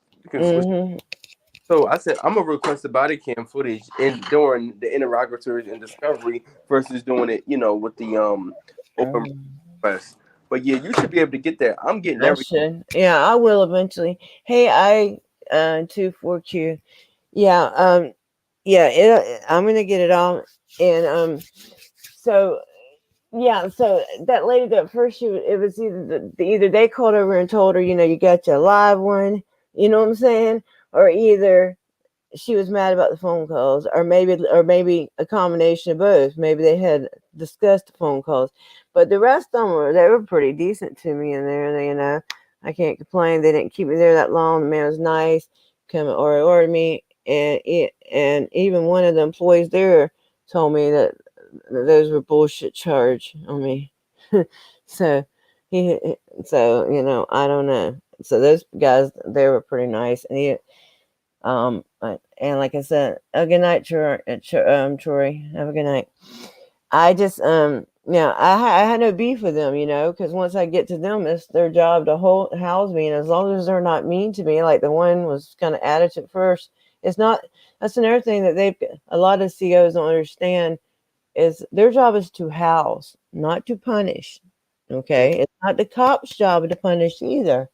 So I said I'm gonna request the body cam footage during the interrogatories and discovery versus doing it, with the open request. But yeah, you should be able to get that. I'm getting everything. Yeah, I will eventually. Hey, I 24Q. Yeah, I'm gonna get it all. And so yeah, so that lady that first it was either they called over and told her, you got your live one, you know what I'm saying? Or either she was mad about the phone calls, or maybe a combination of both. Maybe they had discussed the phone calls. But the rest of them they were pretty decent to me in there. I can't complain. They didn't keep me there that long. The man was nice, come or ordered me, and even one of the employees there told me that those were bullshit charge on me. So I don't know. So those guys, they were pretty nice, and and like I said, a good night, Troy. Have a good night. I just I had no beef with them, because once I get to them, it's their job to house me, and as long as they're not mean to me, like the one was kind of attitude at first. It's not. That's another thing that a lot of COs don't understand is their job is to house, not to punish. Okay, it's not the cop's job to punish either.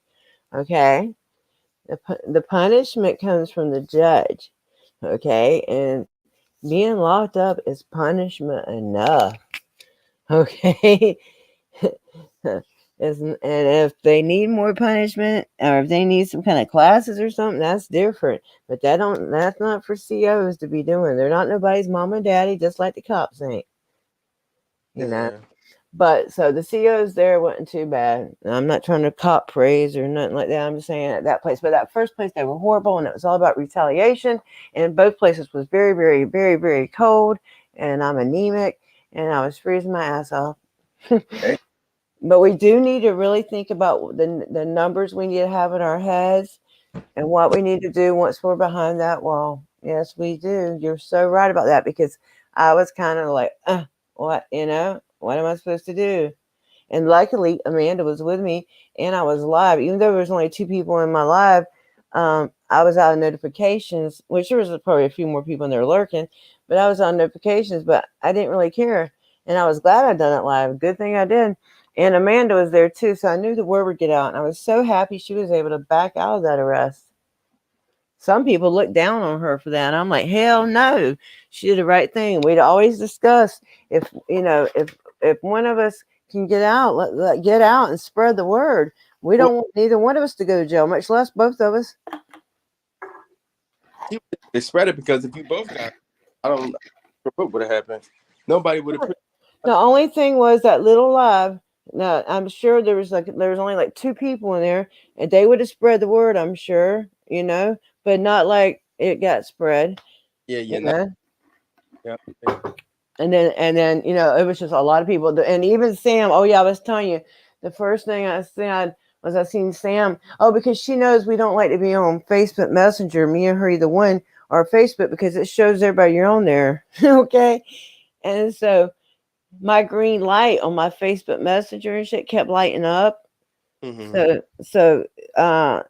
Okay, the punishment comes from the judge. Okay, and being locked up is punishment enough. Okay. And if they need more punishment or if they need some kind of classes or something, that's different. But that's not for COs to be doing. They're not nobody's mom and daddy, just like the cops ain't. But so the COs there wasn't too bad. I'm not trying to cop praise or nothing like that. I'm just saying at that place. But that first place, they were horrible, and it was all about retaliation. And both places was very, very, very, very cold. And I'm anemic, and I was freezing my ass off. But we do need to really think about the numbers we need to have in our heads and what we need to do once we're behind that wall. Yes, we do. You're so right about that, because I was kind of like, what am I supposed to do? And luckily, Amanda was with me, and I was live. Even though there was only 2 people in my live, I was out of notifications, which there was probably a few more people in there lurking, but I was on notifications, but I didn't really care. And I was glad I'd done it live. Good thing I did. And Amanda was there too, so I knew the word would get out. And I was so happy she was able to back out of that arrest. Some people look down on her for that. And I'm like, hell no. She did the right thing. We'd always discuss if one of us can get out, let get out and spread the word. We don't want neither one of us to go to jail, much less both of us. They spread it, because if you both got, I don't know what would have happened. Nobody would have. The only thing was that little live. Now I'm sure there was only like 2 people in there, and they would have spread the word. I'm sure, but not like it got spread. Yeah, You not, know? yeah. And then it was just a lot of people, and even Sam. Oh yeah, I was telling you, the first thing I said was I seen Sam. Oh, because she knows we don't like to be on Facebook Messenger. Me and her, either one, or Facebook, because it shows everybody you're on there. Okay, and so my green light on my Facebook Messenger and shit kept lighting up. Mm-hmm. So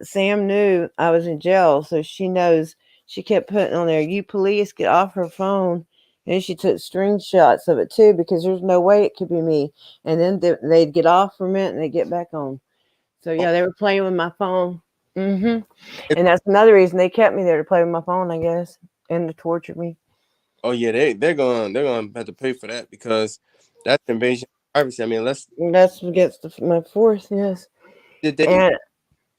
Sam knew I was in jail, so she knows. She kept putting on there, "You police, get off her phone." And she took screenshots of it too, because there's no way it could be me. And then they'd get off for a minute and they'd get back on. So yeah, they were playing with my phone. And that's another reason they kept me there, to play with my phone, I guess, and to torture me. Oh yeah, they're gonna have to pay for that, because that's invasion of privacy. I mean, That's against my fourth, yes. did they And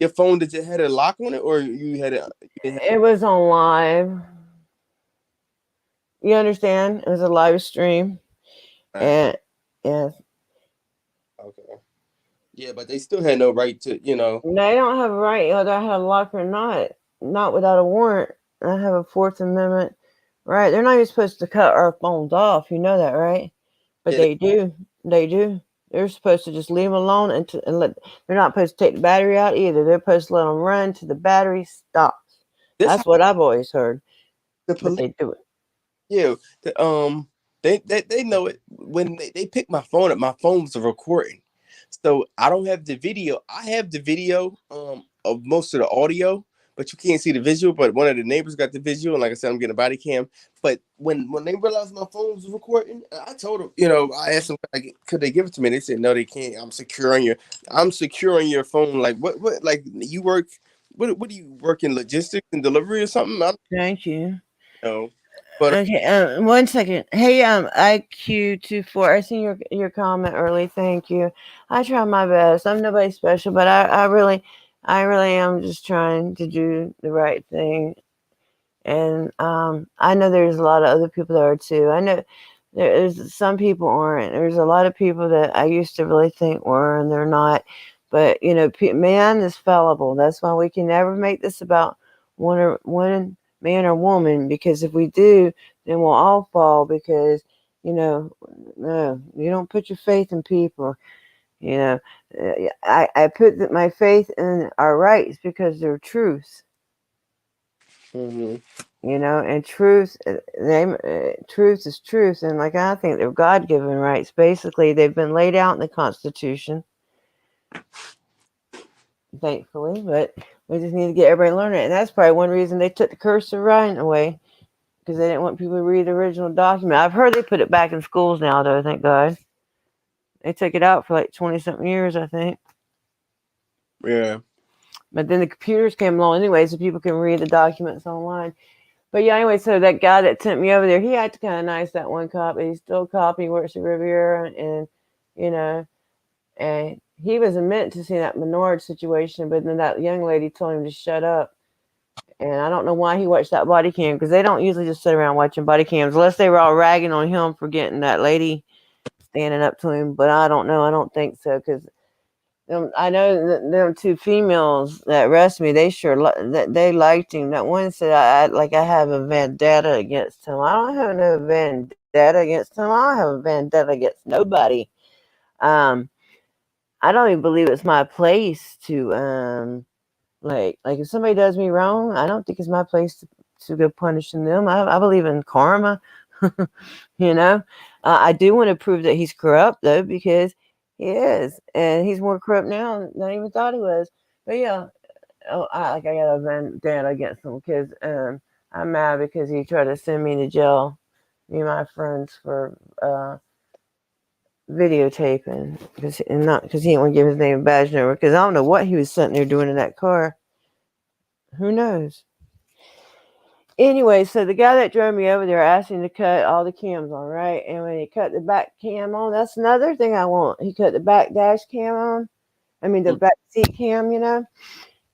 your phone? Did it had a lock on it, or you had it? it was on live. You understand? It was a live stream. And yes. Okay. Yeah, but they still had no right to, They don't have a right, whether I had a lock or not without a warrant. I have a Fourth Amendment right. They're not even supposed to cut our phones off. You know that, right? But Yeah, they do. They do. They're supposed to just leave them alone and let. They're not supposed to take the battery out either. They're supposed to let them run till the battery stops. That's what I've always heard. the But police. they do it. Yeah, they know it. When they picked my phone up, my phone was recording, so I don't have the video. I have the video of most of the audio, but you can't see the visual. But one of the neighbors got the visual, and like I said, I'm getting a body cam. But when they realized my phone was recording, I told them, I asked them, could they give it to me? They said no, they can't. I'm securing your phone. Like what like you work? What do you work in, logistics and delivery or something? I Thank you. don't know. But Okay, 1 second. Hey, IQ24, I seen your comment early. Thank you. I try my best. I'm nobody special, but I really am just trying to do the right thing. And I know there's a lot of other people that are too. I know there's some people aren't. There's a lot of people that I used to really think were, and they're not. But man is fallible. That's why we can never make this about one man or woman, because if we do, then we'll all fall, because no, you don't put your faith in people. I put my faith in our rights because they're truth. mm-hmm. And truth is truth, and like I think they're God-given rights. Basically, they've been laid out in the Constitution, thankfully, but we just need to get everybody to learn it. And that's probably one reason they took the curse of writing away, because they didn't want people to read the original document. I've heard they put it back in schools now, though, thank God. They took it out for like 20-something years, I think. Yeah. But then the computers came along anyway, so people can read the documents online. But yeah, anyway, so that guy that sent me over there, he acted kind of nice, that one cop. He's still a cop. He works at Riviera, and and he was meant to see that Menard situation, but then that young lady told him to shut up. And I don't know why he watched that body cam, because they don't usually just sit around watching body cams, unless they were all ragging on him for getting that lady standing up to him. But I don't know. I don't think so, because I know that them 2 females that arrested me, they sure they liked him. That one said I have a vendetta against him. I don't have no vendetta against him. I don't have a vendetta against nobody. I don't even believe it's my place to like if somebody does me wrong, I don't think it's my place to go punishing them. I believe in karma. I do want to prove that he's corrupt, though, because he is, and he's more corrupt now than I even thought he was. But yeah, I got a vendetta against him, because I'm mad because he tried to send me to jail, me and my friends, for videotaping, because he didn't want to give his name and badge number, because I don't know what he was sitting there doing in that car. Who knows? Anyway, so the guy that drove me over there asked him to cut all the cams on, right? And when he cut the back cam on, that's another thing I want. He cut the back dash cam on. I mean, the back seat cam,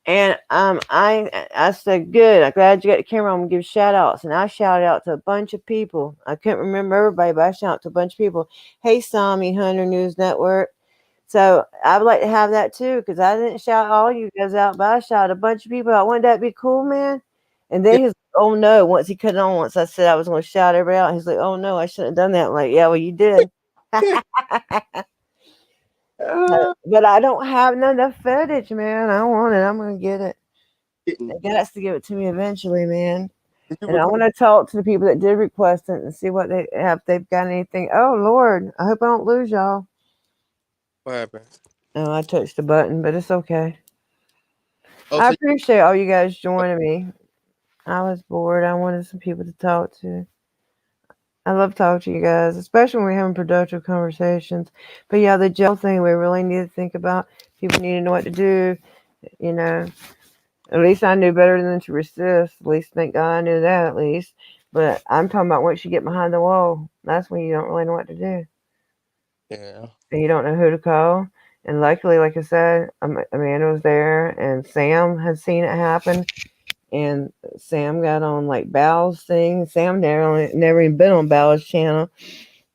And I said, good. I'm glad you got the camera. I'm gonna give shout outs. And I shouted out to a bunch of people. I couldn't remember everybody, but I shouted out to a bunch of people. Hey, Sami Hunter News Network. So I would like to have that too, because I didn't shout all you guys out, but I shouted a bunch of people out. Wouldn't that be cool, man? And then he's like, oh no, once he cut it on, once I said I was going to shout everybody out, he's like, oh no, I shouldn't have done that. I'm like, yeah, well, you did. But I don't have none of the footage, man. I want it. I'm going to get it. They got to give it to me eventually, man. And I want to talk to the people that did request it and see what they have. If they've got anything. Oh, Lord. I hope I don't lose y'all. What happened? Oh, I touched the button, but it's okay. Oh, I so appreciate all you guys joining me. I was bored. I wanted some people to talk to. I love talking to you guys, especially when we're having productive conversations. But yeah, the jail thing, we really need to think about. People need to know what to do. You know, at least I knew better than to resist. At least thank God I knew that at least. But I'm talking about once you get behind the wall, that's when you don't really know what to do. yeah. And you don't know who to call. And luckily, like I said, Amanda was there, and Sam had seen it happen. And Sam got on like Bal's thing. Sam never even been on Bal's channel.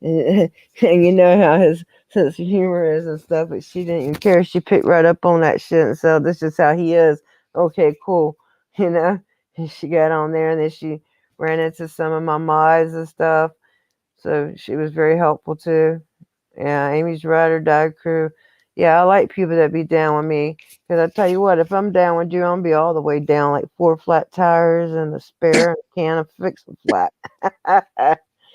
And you know how his sense of humor is and stuff, but she didn't even care. She picked right up on that shit and so this is how he is. Okay, cool. You know? And she got on there and then she ran into some of my mods and stuff. So she was very helpful too. Yeah, Amy's Ride or Die crew. Yeah, I like people that be down with me. Because I tell you what, if I'm down with you, I'm going to be all the way down, like 4 flat tires and a spare and a can of fixing flat. I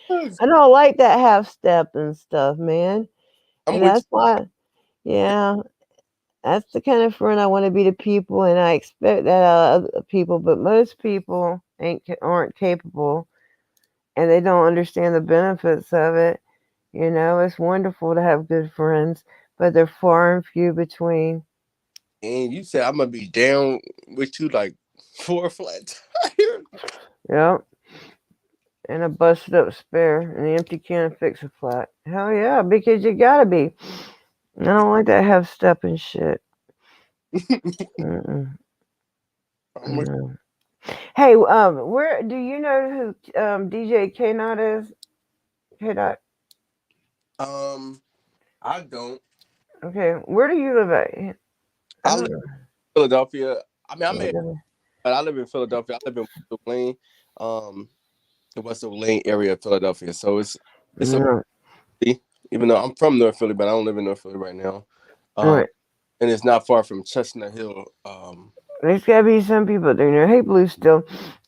don't like that half step and stuff, man. I'm And with that's why, yeah, that's the kind of friend I want to be to people. And I expect that out of other people. But most people aren't capable. And they don't understand the benefits of it. You know, it's wonderful to have good friends, but they're far and few between. And you said I'm gonna be down with you like 4 flat tires. Yep. And a busted up spare and an empty can of fix a flat. Hell yeah, because you gotta be. I don't like that half step and shit. Mm-mm. I'm with No. Hey, where do you know who DJ K Dot is? K Dot. I don't. Okay, where do you live at? I don't live know. in Philadelphia. I mean, Whatever. but I live in Philadelphia. I live in West Lane, the West Lane area of Philadelphia. So it's No. even though I'm from North Philly, but I don't live in North Philly right now. Right. And it's not far from Chestnut Hill. There's gotta be some people doing there. Hey, Blue still.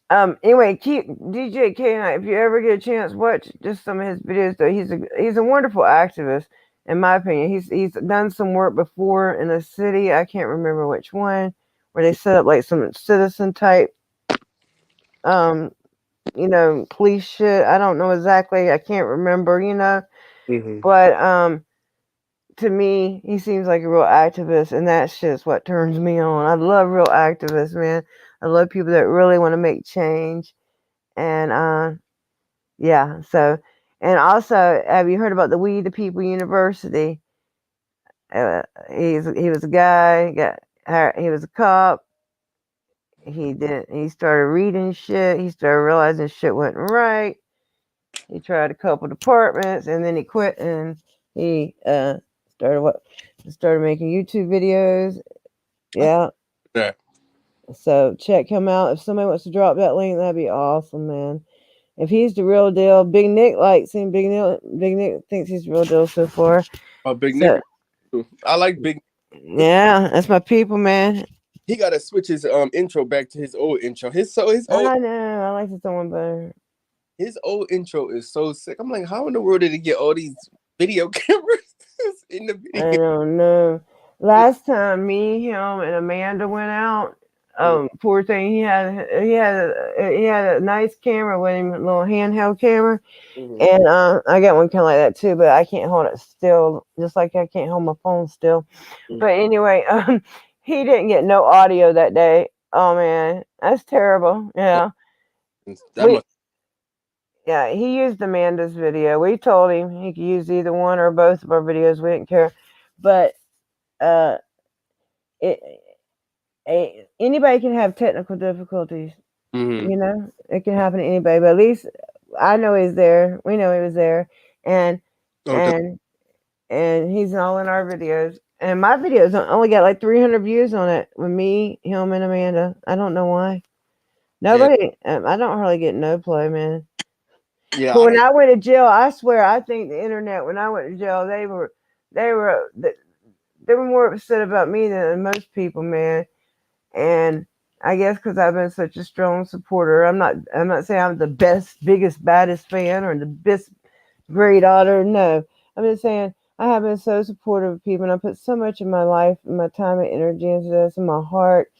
Anyway, keep DJ K and I, if you ever get a chance, watch just some of his videos. Though he's a wonderful activist, in my opinion. He's done some work before in a city. I can't remember which one, where they set up like some citizen type, police shit. I don't know exactly. I can't remember. But to me, he seems like a real activist, and that shit's what turns me on. I love real activists, man. I love people that really want to make change. And yeah, so, and also, have you heard about the We the People University? He was a guy, he was a cop. He started reading shit. He started realizing shit wasn't right. He tried a couple departments and then he quit and he started making YouTube videos. Yeah. Yeah. So check him out. If somebody wants to drop that link, that'd be awesome, man. If he's the real deal, Big Nick likes him. Big Nick thinks he's the real deal so far. Big So, Nick. I like Big. Yeah, that's my people, man. He got to switch his intro back to his old intro. I know. I like this one better. His old intro is so sick. I'm like, how in the world did he get all these video cameras in the video? I don't know. Last time me, him, and Amanda went out, poor thing, he had a nice camera with him, a little handheld camera, and I got one kind of like that too, but I can't hold it still, just like I can't hold my phone still. But anyway, he didn't get no audio that day. Oh man, that's terrible. Yeah. Yeah, he used Amanda's video. We told him he could use either one or both of our videos. We didn't care. But anybody can have technical difficulties. Mhm. You know, it can happen to anybody. But at least I know he's there. We know he was there, and Oh, and and he's all in our videos. And my videos only got like 300 views on it with me, him, and Amanda. I don't know why. yeah, Nobody. I don't hardly get no play, man. yeah. But I when don't. I went to jail, I swear, I think the internet. When I went to jail, they were they were more upset about me than most people, man. And I guess because I've been such a strong supporter, I'm not saying I'm the best, biggest, baddest fan or the best great author. No, I'm just saying I have been so supportive of people, and I put so much of my life and my time and energy into this, and my heart.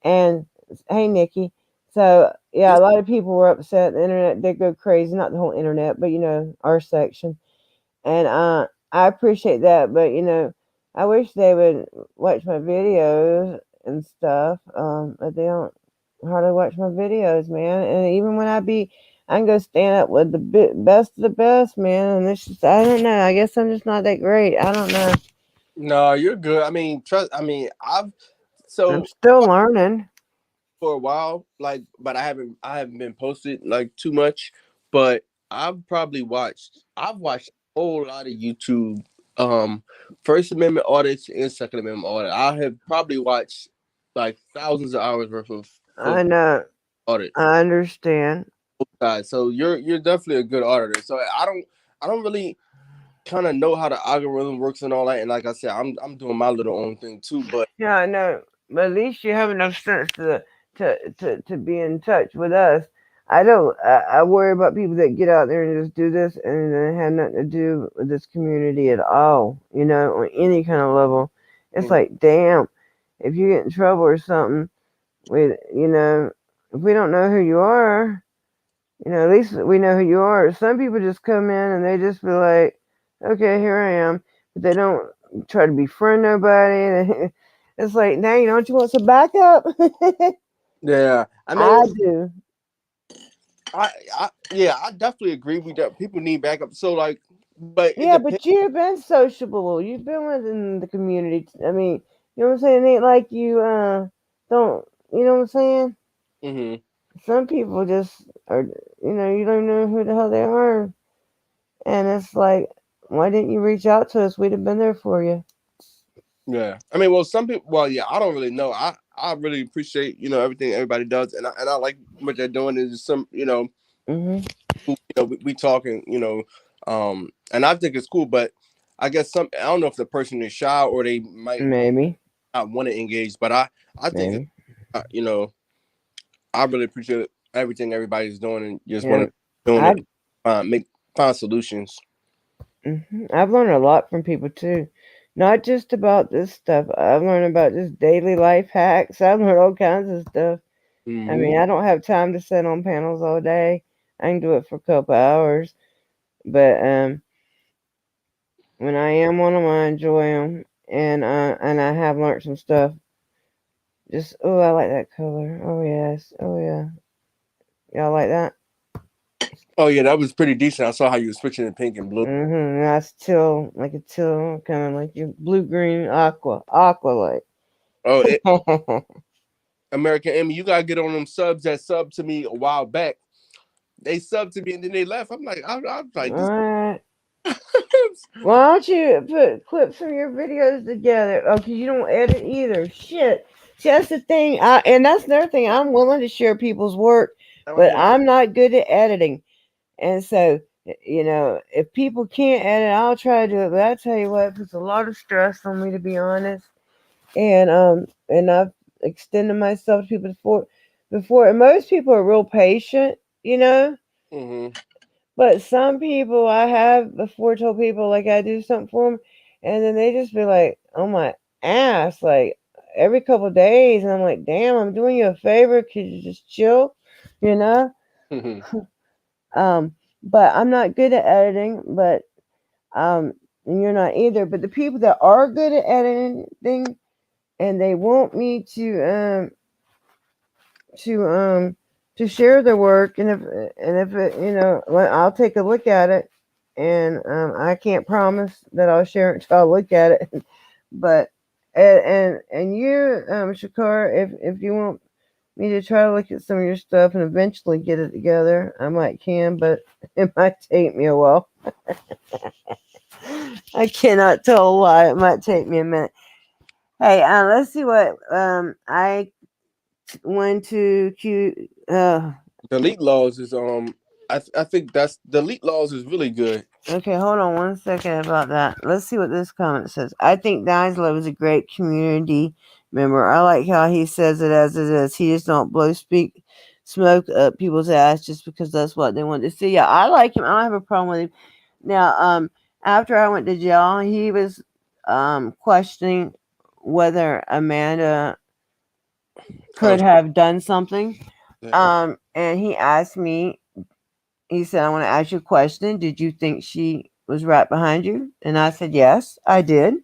And hey, Nikki. So yeah, a Just, lot of people were upset. The internet did go crazy. Not the whole internet, but our section. And I appreciate that. But I wish they would watch my videos and stuff. But they don't hardly watch my videos, man. And even when I can go stand up with the best of the best, man. And it's just, I don't know. I guess I'm just not that great. I don't know. no, you're good. I mean, trust. I mean, I'm so still learning. for a while, like, but I haven't been posted like too much. But I've watched a whole lot of YouTube, First Amendment audits and Second Amendment audit. I have probably watched like thousands of hours worth I of know. audits. I understand. Guys, so you're definitely a good auditor. So I don't really kind of know how the algorithm works and all that. And like I said, I'm doing my little own thing too. But Yeah, I know. But at least you have enough sense to be in touch with us. I don't. I worry about people that get out there and just do this and then have nothing to do with this community at all. On any kind of level. It's like, damn, if you get in trouble or something with, if we don't know who you are, at least we know who you are. Some people just come in and they just be like, okay, here I am. But they don't try to befriend nobody. It's like, dang, don't you want some backup? yeah, I mean, I do. I definitely agree with that. People need backup. So like, but it Yeah, depends. but you've been sociable. You've been within the community. I mean, you know what I'm saying? It ain't like you don't, you know what I'm saying? Hmm. Some people just are, you don't know who the hell they are. And it's like, why didn't you reach out to us? We'd have been there for you. Yeah, I mean, well, some people. Well, yeah, I don't really know. I really appreciate everything everybody does, and I like what they're doing. Is some Hmm. we talking and I think it's cool, but I guess I don't know if the person is shy or they might Maybe. not want to engage, but I think Maybe. I really appreciate everything everybody's doing and just want Yeah. to doing I it, find solutions. I've learned a lot from people too. Not just about this stuff. I've learned about just daily life hacks. I've learned all kinds of stuff. I Hmm. mean, I don't have time to sit on panels all day. I can do it for a couple hours. But when I am on them, I enjoy them. And I have learned some stuff. Just, oh, I like that color. Oh, yes. Oh, yeah. Y'all like that? Oh yeah, that was pretty decent. I saw how you were switching to pink and blue. Mm-hmm. That's teal, like a teal, kind of like your blue, green, aqua like. Oh, American Emmy, you gotta get on them subs that subbed to me a while back. They subbed to me and then they left. I'm like this. Alright. Why don't you put clips from your videos together? Oh, because you don't edit either. Shit. See, that's the thing. And that's another thing. I'm willing to share people's work, That was but the I'm not good at editing. And so, if people can't edit, I'll try to do it. But I tell you what, it puts a lot of stress on me, to be honest. And I've extended myself to people before. And most people are real patient, hmm But some people I have before told people like I do something for them, and then they just be like, "Oh my ass!" Like every couple of days, and I'm like, "Damn, I'm doing you a favor. Could you just chill?" You know. hmm Um, but I'm not good at editing, but and you're not either. But the people that are good at editing, and they want me to to share their work, and if it, well, I'll take a look at it, and I can't promise that I'll share it until I look at it, but And you, Shakar, if you want me to try to look at some of your stuff and eventually get it together, I might can, but it might take me a while. I cannot tell a lie. It might take me a minute. Hey, let's see what I went to Q. Delete laws is I think that's delete laws is really good. Okay, hold on one second about that. Let's see what this comment says. I think Dineslow is a great community member. I like how he says it as it is. He just don't blow smoke up people's ass just because that's what they want to see. Yeah, I like him. I don't have a problem with him. Now, after I went to jail, he was questioning whether Amanda could have done something. Yeah. And he asked me, he said, I want to ask you a question. Did you think she was right behind you? And I said, yes, I did.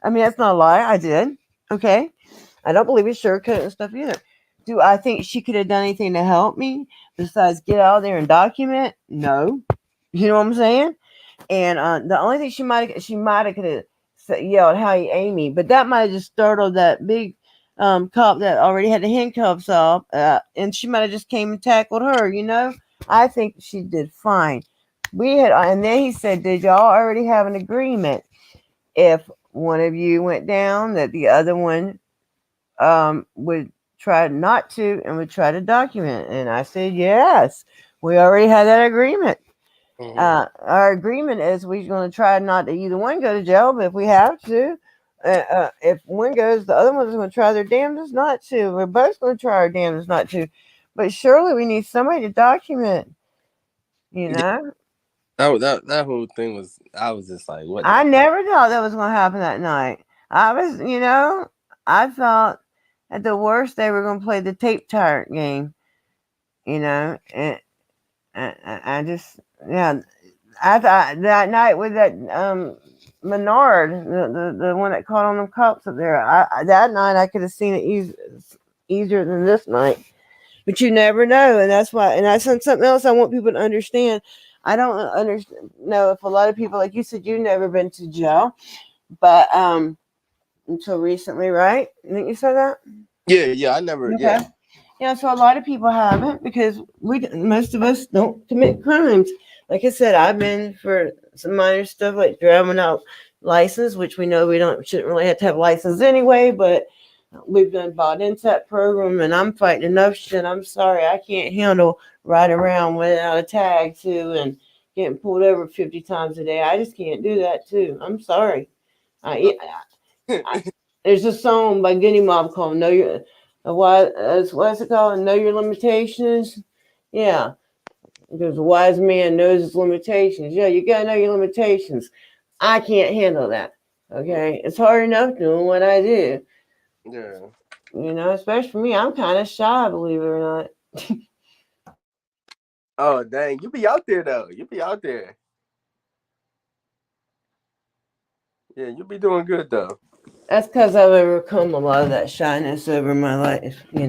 I mean, that's not a lie. I did. Okay. I don't believe he's sugarcoat and stuff either. Do I think she could have done anything to help me besides get out there and document? No. You know what I'm saying? And the only thing she might have could have yelled, "Hi, Amy," but that might have just startled that big cop that already had the handcuffs off, and she might have just came and tackled her. You know, I think she did fine. We had, and then he said, "Did y'all already have an agreement? If one of you went down, that the other one would try not to and would try to document?" And I said, "Yes, we already had that agreement." Our agreement is we're going to try not to either one go to jail, but if we have to, if one goes, the other one's going to try their damnedest not to. We're both going to try our damnedest not to. But surely we need somebody to document, you know? That whole thing was, I was just like, what? I never thought that was going to happen that night. I was, I thought at the worst they were going to play the tape tyrant game, and I just, yeah. I thought that night with that Menard, the one that caught on them cops up there, that night I could have seen it easier than this night. But you never know, and that's why. And that's something else I want people to understand. I don't know if a lot of people, like you said, you've never been to jail, but until recently, right? Didn't you say that? Yeah, I never. Okay. Yeah. Yeah, so a lot of people haven't because most of us don't commit crimes. Like I said, I've been for some minor stuff like driving out license, which we know we shouldn't really have to have license anyway, but we've done bought into that program, and I'm fighting enough shit. I'm sorry, I can't handle riding around without a tag too and getting pulled over 50 times a day. I just can't do that too. I'm sorry. There's a song by Goody Mob called "Know Your." What's it called? Know your limitations. Yeah, because a wise man knows his limitations. Yeah, you gotta know your limitations. I can't handle that. Okay, it's hard enough doing what I do. Yeah. Especially for me, I'm kind of shy, believe it or not. Oh dang, you be out there though. You be out there. Yeah, you be doing good though. That's because I've overcome a lot of that shyness over my life. You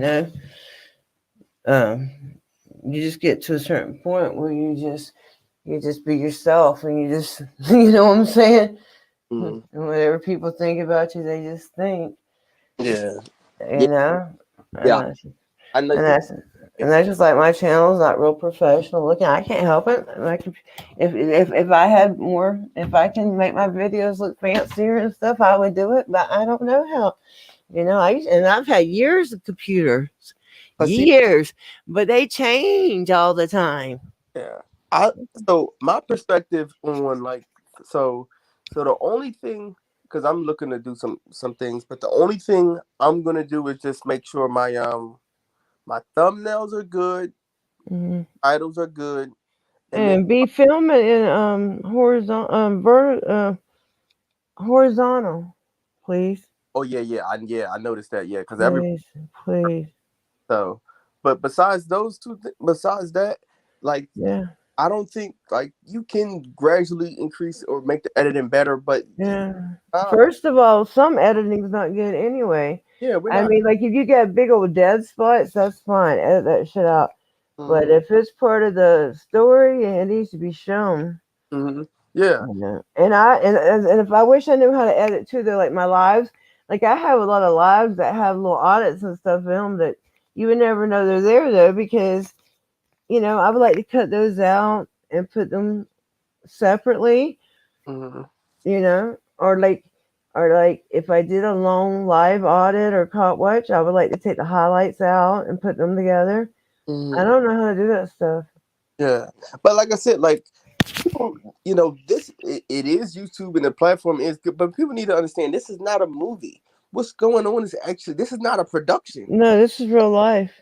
just get to a certain point where you just be yourself, and you just, you know what I'm saying? And whatever people think about you, they just think. Yeah. Yeah. I know. And that's just like my channel is not real professional looking. I can't help it. Like if I had more, if I can make my videos look fancier and stuff, I would do it. But I don't know how. I've had years of computers, years, but they change all the time. Yeah. So my perspective on so the only thing, because I'm looking to do some things, but the only thing I'm gonna do is just make sure my thumbnails are good, titles are good, and be filming in horizontal, please. Oh yeah, I noticed that. Yeah, because please. So, but besides those two, besides that, yeah. I don't think you can gradually increase or make the editing better, but First of all, some editing is not good anyway. Yeah, mean, like if you get big old dead spots, that's fine. Edit that shit out. But if it's part of the story, it needs to be shown. Yeah. And if I wish I knew how to edit too, though, like my lives, Like I have a lot of lives that have little audits and stuff in them that you would never know they're there though, because I would like to cut those out and put them separately, Mm-hmm. or like if I did a long live audit or cop watch, I would like to take the highlights out and put them together. I don't know how to do that stuff. Yeah, but like I said, like people, it is YouTube and the platform is good, but people need to understand this is not a movie. What's going on is actually this is not a production. No, this is real life.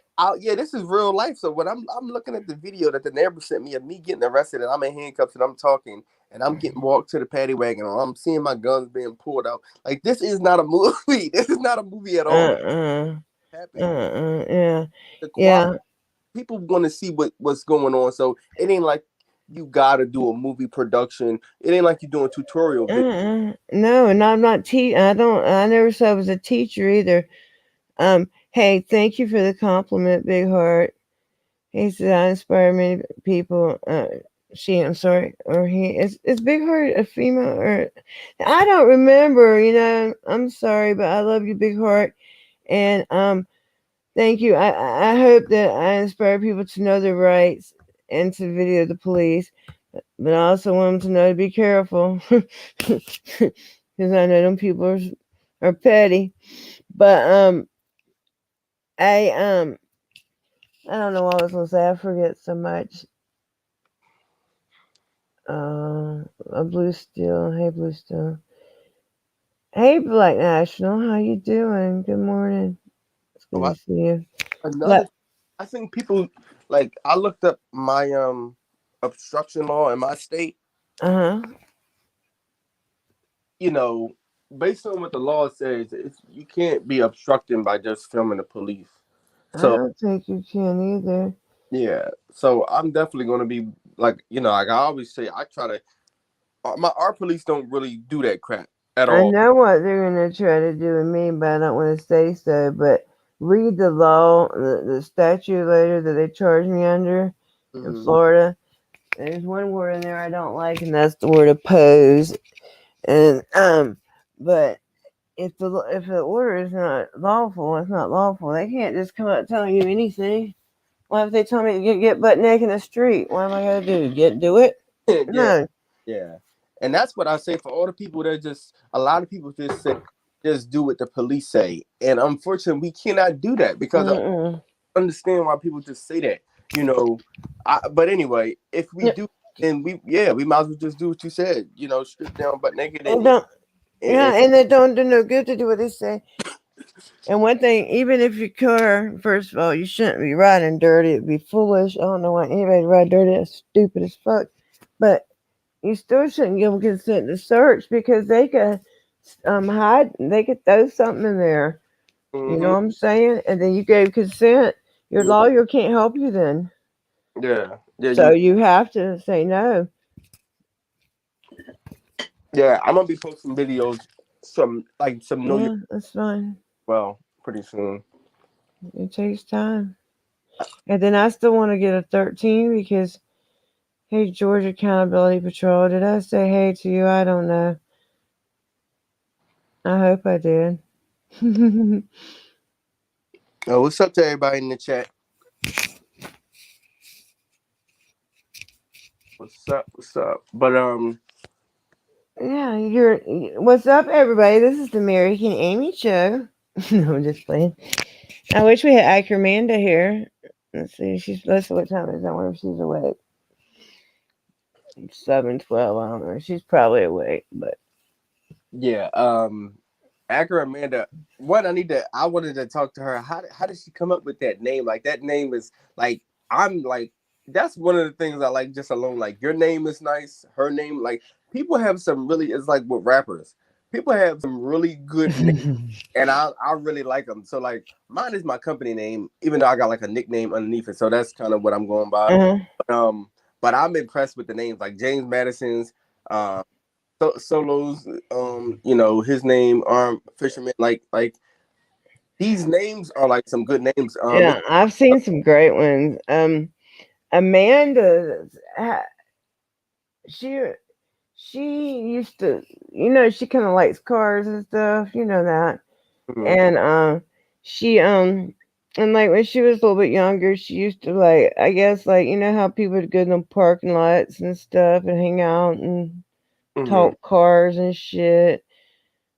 Yeah, this is real life. So when I'm looking at the video that the neighbor sent me of me getting arrested and I'm in handcuffs and I'm talking and I'm getting walked to the paddy wagon or I'm seeing my guns being pulled out, like this is not a movie. This is not a movie at all. Yeah. The Yeah. people want to see what's going on. So it ain't like you gotta do a movie production. It ain't like you're doing tutorial videos. No, and I'm not I never said I was a teacher either. Hey, thank you for the compliment, Big Heart. He said I inspire many people. I'm sorry, or he is Big Heart a female or I don't remember. I'm sorry, but I love you, Big Heart, and thank you. I hope that I inspire people to know their rights and to video the police, but I also want them to know to be careful because I know them people are petty. But I don't know what I was gonna say. I forget so much. A Blue Steel. Hey, Blue Steel. Hey, Black National. How you doing? Good morning. It's good to see you. I think people like I looked up my obstruction law in my state. Based on what the law says, you can't be obstructing by just filming the police. So I don't think you can either. Yeah, so I'm definitely going to be like I always say, I try to. Our police don't really do that crap at all. I know what they're gonna try to do with me, but I don't want to say so. But read the law, the statute later that they charged me under in Florida. There's one word in there I don't like, and that's the word oppose. And but if the order is not lawful, it's not lawful. They can't just come out telling you anything. Why if they tell me to get butt naked in the street? What am I gonna do? Do it? No. Yeah, and that's what I say for all the people that a lot of people just say just do what the police say, and unfortunately we cannot do that because I understand why people just say that. But anyway, if we do, then we might as well just do what you said. Strip down butt naked and they don't do no good to do what they say. And one thing, even if your car, first of all, you shouldn't be riding dirty. It'd be foolish. I don't know why anybody ride dirty. That's stupid as fuck. But you still shouldn't give them consent to search because they could hide. They could throw something in there. You know what I'm saying? And then you gave consent. Your lawyer can't help you then. Yeah. So you have to say no. Yeah, I'm gonna be posting videos, some know your. That's fine. Well, pretty soon. It takes time. And then I still want to get a 13 because, hey, Georgia Accountability Patrol, did I say hey to you? I don't know. I hope I did. Oh, what's up to everybody in the chat? What's up? But yeah, what's up, everybody? This is the American Amy Show. No, I'm just playing. I wish we had Acromanda here. Let's see. Let's see what time it is. I wonder if she's awake. 7:12. I don't know. She's probably awake, but yeah. Acromanda. I wanted to talk to her. How did she come up with that name? Like that name is like I'm like that's one of the things I like just alone. Like your name is nice. Her name, like people have some really. It's like with rappers. People have some really good names, and I really like them. So like mine is my company name, even though I got like a nickname underneath it. So that's kind of what I'm going by. But I'm impressed with the names like James Madison's, Solos. His name, Fisherman. Like these names are like some good names. yeah, I've seen some great ones. Amanda, she used to, she kind of likes cars and stuff. You know that. And she and like when she was a little bit younger, she used to like, I guess, like, you know how people would go to the parking lots and stuff and hang out and talk cars and shit.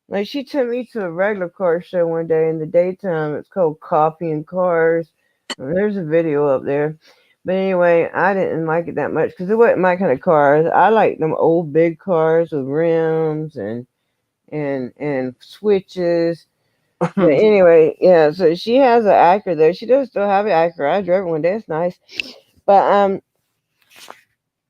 Like she took me to a regular car show one day in the daytime. It's called Coffee and Cars. There's a video up there. But anyway, I didn't like it that much because it wasn't my kind of cars. I like them old big cars with rims and switches. But anyway, yeah. So she has an Acura there. She does still have an Acura. I drove it one day. It's nice. But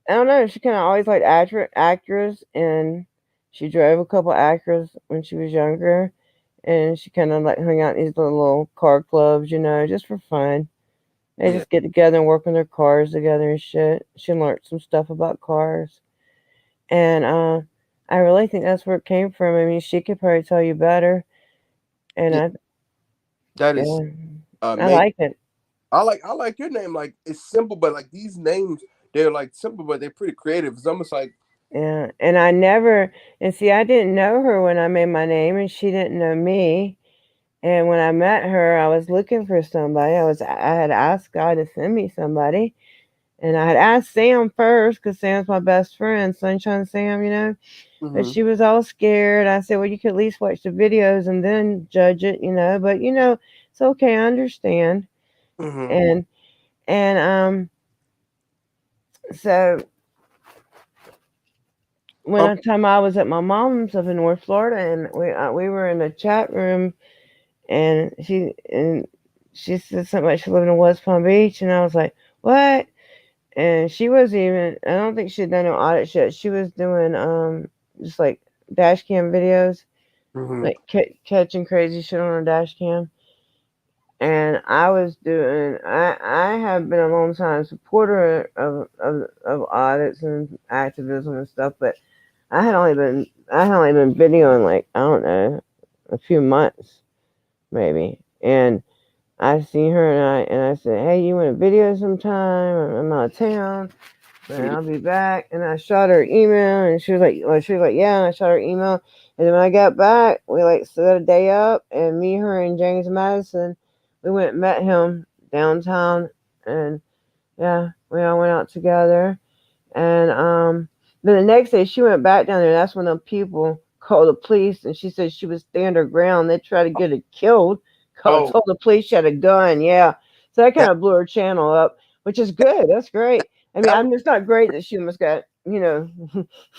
I don't know. She kind of always liked Acuras, and she drove a couple Acuras when she was younger, and she kind of like hung out in these little car clubs, you know, just for fun. They just get together and work on their cars together and shit. She learned some stuff about cars, and I really think that's where it came from. I mean, she could probably tell you better, and that is I like it. I like your name. Like it's simple, but like these names, they're like simple, but they're pretty creative. It's almost like Yeah, and I never, and see, I didn't know her when I made my name, and she didn't know me. And when I met her, I was looking for somebody. I had asked God to send me somebody, and I had asked Sam first because Sam's my best friend, Sunshine Sam, you know. But she was all scared. I said, "Well, you could at least watch the videos and then judge it, you know." But you know, it's okay. I understand. And so one time I was at my mom's up in North Florida, and we were in a chat room, and she said something like she lived in West Palm Beach, and I was like, what? And she wasn't even, I don't think she had done no audit yet. She was doing just like dash cam videos, like catching crazy shit on her dash cam. And I was doing, I have been a long time supporter of audits and activism and stuff, but I had only been videoing like, I don't know, a few months maybe. And I seen her and I said, hey, you want a video sometime? I'm out of town, but I'll be back. And I shot her email, and she was like, yeah. And I shot her email, and then when I got back, we like set a day up, and me, her, and James Madison, we went and met him downtown, and yeah, we all went out together. And then the next day she went back down there. That's when the people called the police, and she said she would stand her ground. They tried to get her killed. Told the police she had a gun. Yeah, so that kind of blew her channel up, which is good. That's great. I mean, it's not great that she almost got, you know.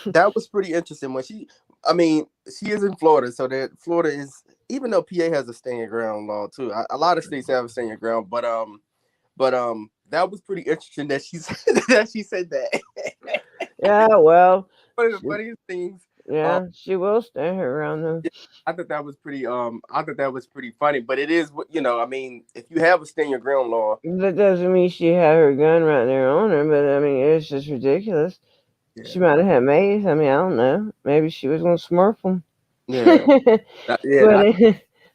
That was pretty interesting when she is in Florida, so that Florida is, even though PA has a stand your ground law too. A lot of states have a stand your ground, but that was pretty interesting that she said that. Yeah, well, one of the funniest things. Yeah, she will stand her ground though. I thought that was pretty. I thought that was pretty funny. But it is, you know, I mean, if you have a stand your ground law, that doesn't mean she had her gun right there on her. But I mean, it's just ridiculous. Yeah. She might have had mace. I mean, I don't know. Maybe she was gonna smurf them. Yeah,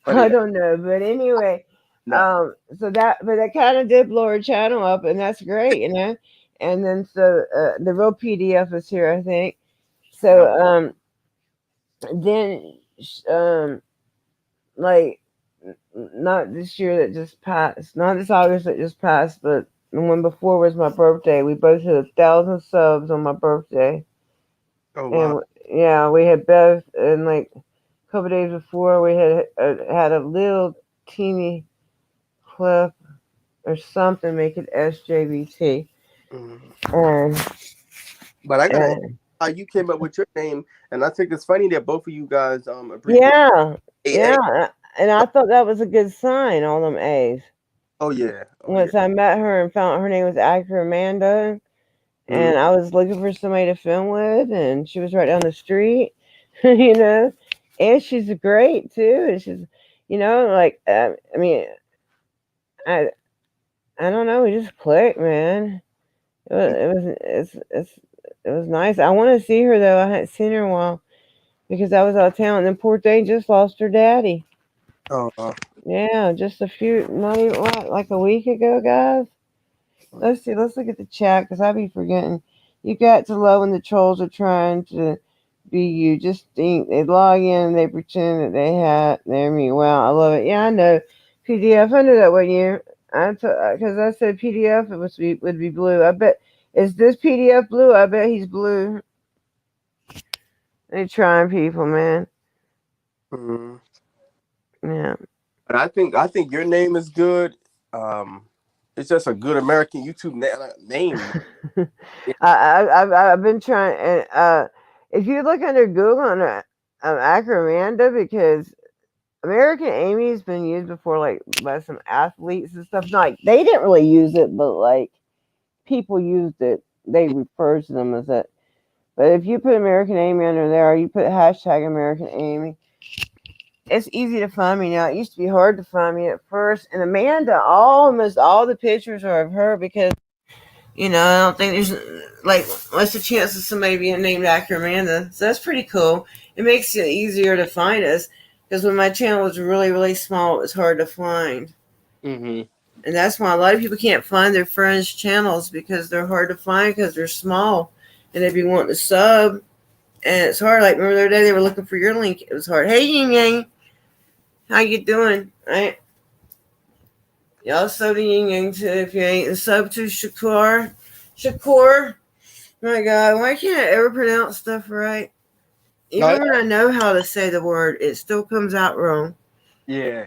I don't know. But anyway, so that kind of did blow her channel up, and that's great, you know. And then so the real PDF is here, I think. So then like not this year that just passed, not this August that just passed, but the one before was my birthday. We both hit 1,000 subs on my birthday. Oh wow! And yeah, we had both, and like a couple days before we had a little teeny clip or something make it SJBT. But I gotta how you came up with your name, and I think it's funny that both of you guys yeah, and I thought that was a good sign, all them A's. Oh yeah. Once I met her and found her name was Acura Amanda, and I was looking for somebody to film with, and she was right down the street, you know, and she's great too, and she's, you know, like I mean, I don't know, we just clicked, man. It was nice. I want to see her though. I hadn't seen her in a while because I was out of town. And then poor thing just lost her daddy. Oh. Yeah, just not even like a week ago, guys. Let's see. Let's look at the chat because I be forgetting. You got to love when the trolls are trying to be you. Just think they log in, they pretend that they had. They're me. Wow, I love it. Yeah, I know. PDF. I knew that one year. Because I said PDF, would be blue. I bet is this PDF blue? I bet he's blue. They trying people, man. Mhm. Yeah. But I think your name is good. It's just a good American YouTube name. I've been trying, and if you look under Google under Acromanda, because American Amy's been used before, like by some athletes and stuff. Like they didn't really use it, but like people used it. They refer to them as it. But if you put American Amy under there, or you put hashtag American Amy, it's easy to find me now. It used to be hard to find me at first. And Amanda, almost all the pictures are of her because, I don't think there's, like, what's the chance of somebody being named after Amanda? So that's pretty cool. It makes it easier to find us because when my channel was really, really small, it was hard to find. Mm-hmm. And that's why a lot of people can't find their friends' channels because they're hard to find because they're small and they'd be wanting to sub. And it's hard. Like, remember the other day they were looking for your link. It was hard. Hey, Yin Yang. How you doing? Right? Y'all sub to Yin Yang too. If you ain't sub to Shakur. My God, why can't I ever pronounce stuff right? Even when I know how to say the word, it still comes out wrong. Yeah.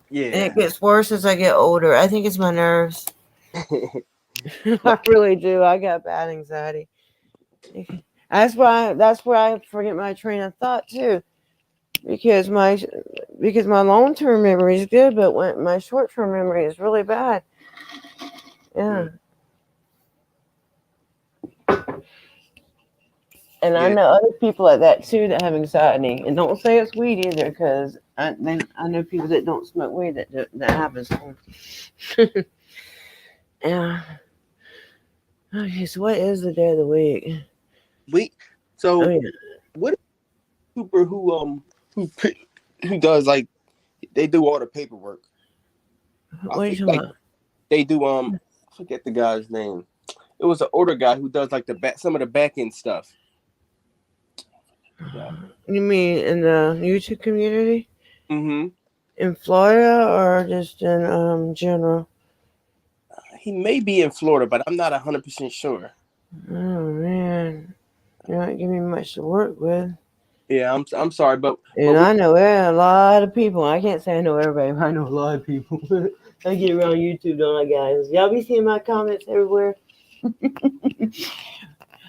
Yeah. And it gets worse as I get older. I think it's my nerves. I really do. I got bad anxiety. That's why I forget my train of thought too. Because my long-term memory is good, but when my short-term memory is really bad. Yeah. And I know other people like that too that have anxiety. And don't say it's weed either, because I know people that don't smoke weed that happens to them. Yeah. Okay, so what is the day of the week? What super who does, like, they do all the paperwork? What are you talking about? They do I forget the guy's name. It was an older guy who does like some of the back end stuff. You mean in the YouTube community? Mm-hmm. In Florida or just in general? He may be in Florida, but I'm not 100% sure. Oh man, you're not giving me much to work with. Yeah, I'm sorry, but I know a lot of people. I can't say I know everybody, but I know a lot of people. I get around YouTube, don't I, guys? Y'all be seeing my comments everywhere.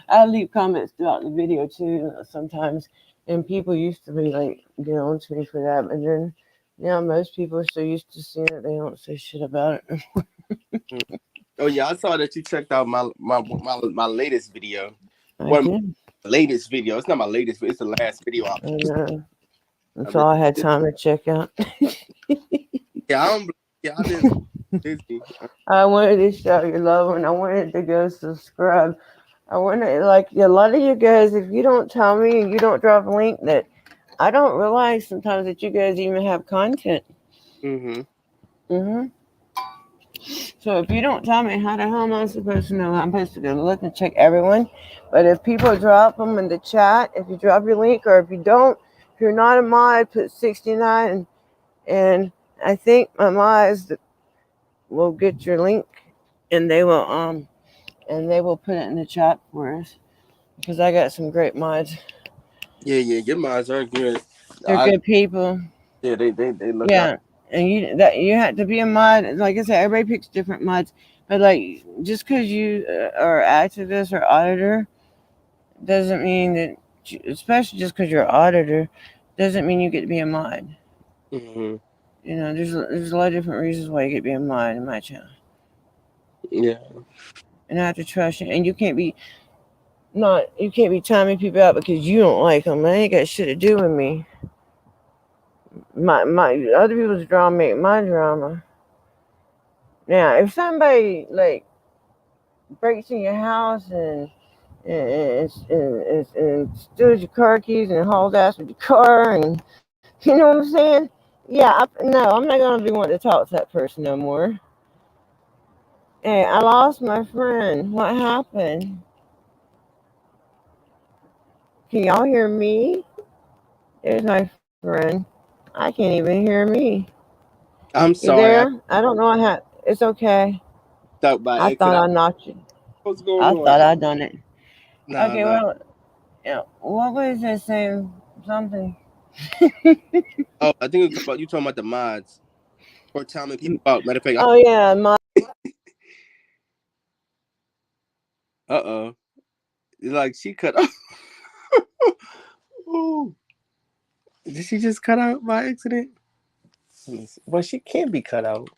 I leave comments throughout the video too sometimes, and people used to be like get on to me for that, but then most people are so used to seeing it they don't say shit about it. Oh yeah, I saw that you checked out my latest video. My latest video. It's not my latest, but it's the last video. I know. That's all I had time to check out. I've been busy. I wanted to show you love, and I wanted to go subscribe. I wanted, like, a lot of you guys, if you don't tell me and you don't drop a link, that I don't realize sometimes that you guys even have content. So if you don't tell me, how the hell am I supposed to know? I'm supposed to go look and check everyone. But if people drop them in the chat, if you drop your link, or if you don't, if you're not a mod, put 69, and I think my mods will get your link, and they will put it in the chat for us, because I got some great mods. Yeah, your mods are good. They're good people. Yeah, they look. Yeah, and you have to be a mod. Like I said, everybody picks different mods, but like just because you are activist or auditor doesn't mean that. Especially just because you're an auditor, doesn't mean you get to be a mod. Mm-hmm. There's a lot of different reasons why you get to be a mod in my channel. Yeah. And I have to trust you, and you can't be timing people out because you don't like them. They ain't got shit to do with me. My other people's drama make my drama. Now, if somebody like breaks in your house and steals your car keys and hauls ass with your car, and you know what I'm saying? Yeah, I'm not gonna be wanting to talk to that person no more. Hey, I lost my friend. What happened? Can y'all hear me? There's my friend. I can't even hear me. I'm You sorry. there? I don't know how. It's okay. Thought by I thought accident. I knocked you. What's going I on? thought I'd done it. Nah, Okay, nah. well, yeah. What was I saying? Something. Oh, I think you talking about the mods or timing people out. Matter of fact, Oh yeah, my. it's like she cut off. Ooh. Did she just cut out by accident? Well, she can't be cut out,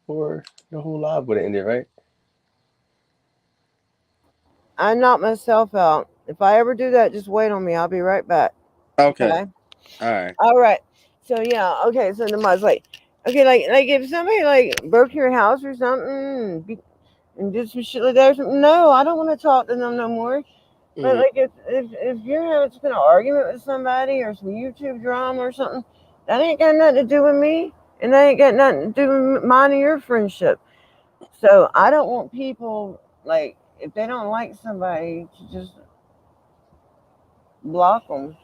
or the whole live would have ended, right? I knocked myself out. If I ever do that, just wait on me. I'll be right back. Okay. Okay. All right. All right. So yeah. Okay. So the mod's like, okay, like if somebody like broke your house or something and did some shit like that or something, no, I don't want to talk to them no more. But Mhm. like if you're having some kind of argument with somebody or some YouTube drama or something, that ain't got nothing to do with me, and that ain't got nothing to do with mine and your friendship. So I don't want people like if they don't like somebody to just block them.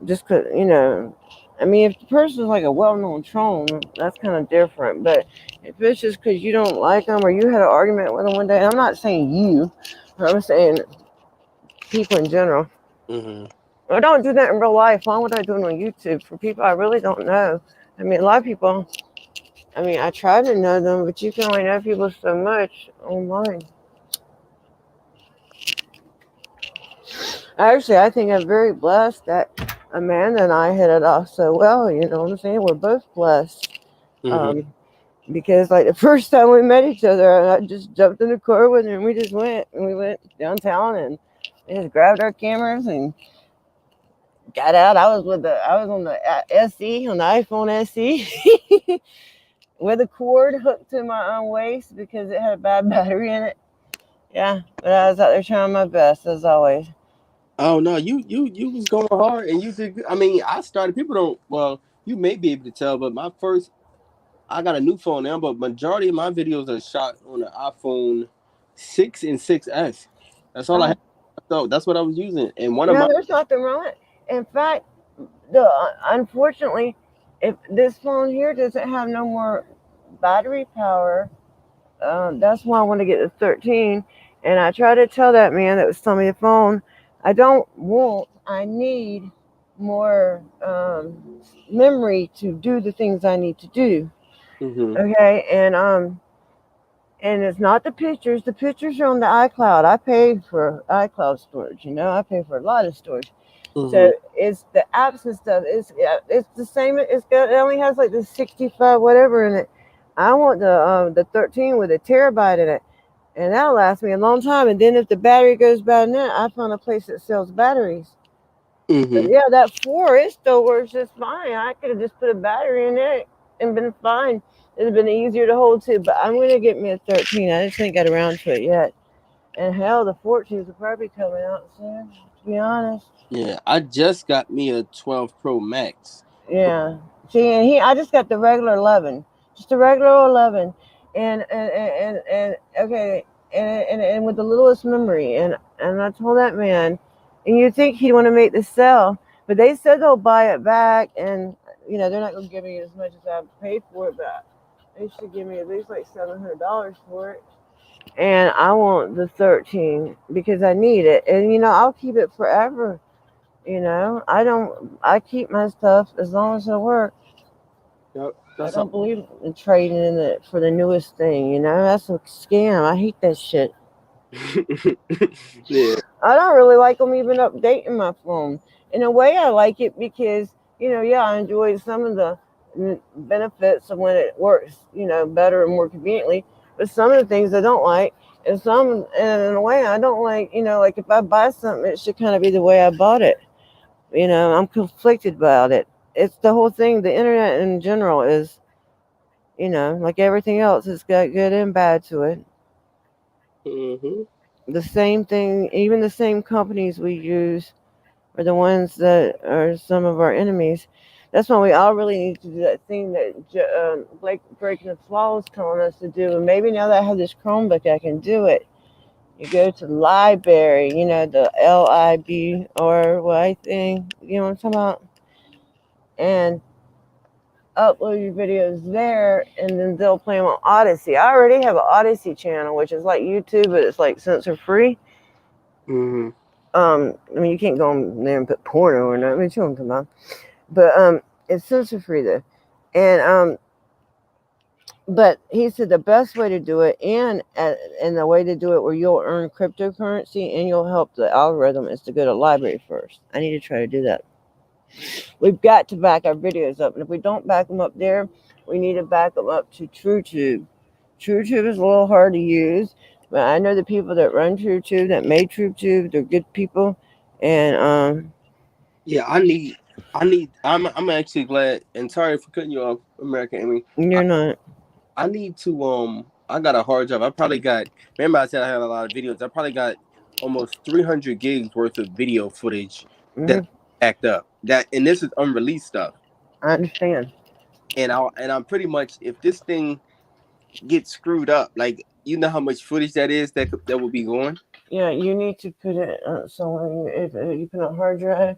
Just cause I mean, if the person's like a well-known troll, that's kind of different. But if it's just because you don't like them or you had an argument with them one day, and I'm not saying you, I'm saying people in general. Mhm. I don't do that in real life. Why would I do it on YouTube for people I really don't know? I mean, a lot of people. I mean, I try to know them, but you can only know people so much online. Actually, I think I'm very blessed that Amanda and I hit it off so well. You know what I'm saying? We're both blessed. Mhm. Because like the first time we met each other, I just jumped in the car with her and we just went and we went downtown and we just grabbed our cameras and got out. I was on the SE on the iPhone SE with a cord hooked to my own waist because it had a bad battery in it. Yeah, but I was out there trying my best as always. Oh no, you was going hard and you did. I mean, I started. People don't. Well, you may be able to tell, but I got a new phone now, but majority of my videos are shot on the iPhone 6 and 6S. That's all I Oh, had. So that's what I was using. And one of yeah, my there's nothing wrong with it. In fact, unfortunately, if this phone here doesn't have no more battery power, that's why I want to get the 13. And I tried to tell that man that was selling me the phone, I need more memory to do the things I need to do. hmm Okay, and it's not the pictures. The pictures are on the iCloud. I paid for iCloud storage. I pay for a lot of storage. hmm So it's the apps and stuff. It's the same. It only has like the 65 whatever in it. I want the 13 with a terabyte in it, and that'll last me a long time. And then if the battery goes bad in it, I found a place that sells batteries. But hmm yeah, that 4 it still works just fine. I could have just put a battery in it and been fine. It'd have been easier to hold too. But I'm gonna get me a 13. I just ain't got around to it yet. And hell, the 14s will probably be coming out soon. To be honest. Yeah, I just got me a 12 Pro Max. Yeah. See, and I just got the regular 11, just a regular 11, and okay, and with the littlest memory, and I told that man, and you think he'd want to make the sell, but they said they'll buy it back, and they're not gonna give me as much as I paid for it, but they should give me at least like $700 for it. And I want the 13 because I need it, and I'll keep it forever. I keep my stuff as long as it works. Yep, I that's all. don't believe in trading in it for the newest thing. That's a scam. I hate that shit. Yeah. I don't really like them even updating my phone. In a way, I like it because yeah, I enjoy some of the benefits of when it works, better and more conveniently. But some of the things I don't like, and in a way, I don't like. Like if I buy something, it should kind of be the way I bought it. I'm conflicted about it. It's the whole thing. The internet in general is, like everything else, it's got good and bad to it. hmm The same thing, even the same companies we use are the ones that are some of our enemies. That's why we all really need to do that thing that Blake Breaking the Flaw is telling us to do. And maybe now that I have this Chromebook, I can do it. You go to the library, you know, the LIBRY thing, you know what I'm talking about? And upload your videos there, and then they'll play them on Odyssey. I already have an Odyssey channel, which is like YouTube, but it's like censor free. Mm-hmm. I mean, you can't go on there and put porno or nothing. I mean, you know what I'm talking about. But it's censor free though, and but he said the best way to do it, and the way to do it where you'll earn cryptocurrency and you'll help the algorithm, is to go to library first. I need to try to do that. We've got to back our videos up, and if we don't back them up there, we need to back them up to TrueTube. TrueTube is a little hard to use, but I know the people that run TrueTube, that made TrueTube, they're good people, and Yeah, I'm actually glad, and sorry for cutting you off, American Amy. you're not. I need to I got a hard drive. I probably got, remember I said I had a lot of videos. I probably got almost 300 gigs worth of video footage that backed up. And this is unreleased stuff. I understand. And I'm pretty much, if this thing gets screwed up, like, you know how much footage that is that will be going? Yeah, you need to put it somewhere. If you put it on a hard drive,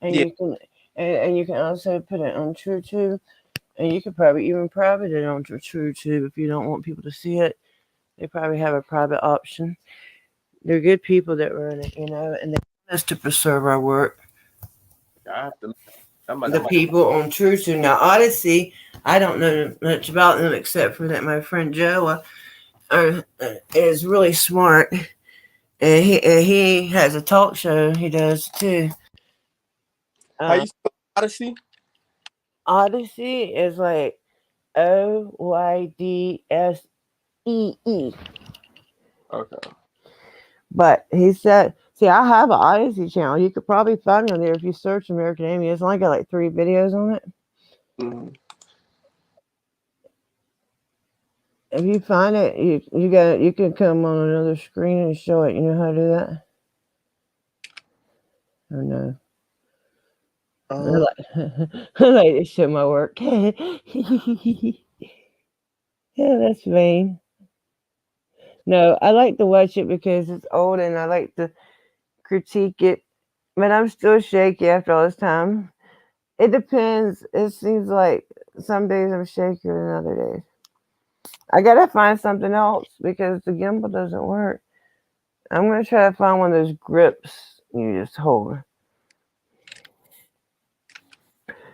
and Yeah. you can, and you can also put it on TrueTube, and you could probably even private it on TrueTube if you don't want people to see it. They probably have a private option. They're good people that run it, you know, and they want us to preserve our work. I have to. The people on TrueTube. Now, Odyssey, I don't know much about them except for that my friend Joe is really smart, and he has a talk show. He does too. How you spell Odyssey? Odyssey is like OYDSEE. Okay. But he said, see, I have an Odyssey channel. You could probably find me on there if you search American Amy. It's only got like 3 videos on it. Mm-hmm. If you find it, you can come on another screen and show it. You know how to do that? Or no? I like to show my work. Yeah, that's vain. No, I like to watch it because it's old and I like to critique it. But I'm still shaky after all this time. It depends. It seems like some days I'm shakier than other days. I gotta find something else because the gimbal doesn't work. I'm gonna try to find one of those grips you just hold.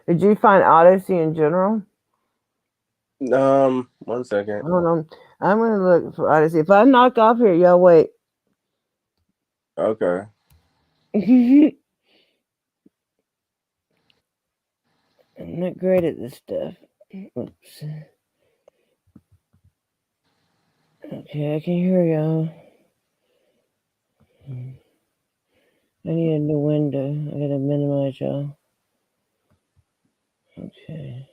Did you find Odyssey in general? 1 second. Hold on. I'm gonna look for Odyssey. If I knock off here, y'all wait. Okay. I'm not great at this stuff. Oops. Okay, I can hear y'all. I need a new window. I gotta minimize y'all. Okay.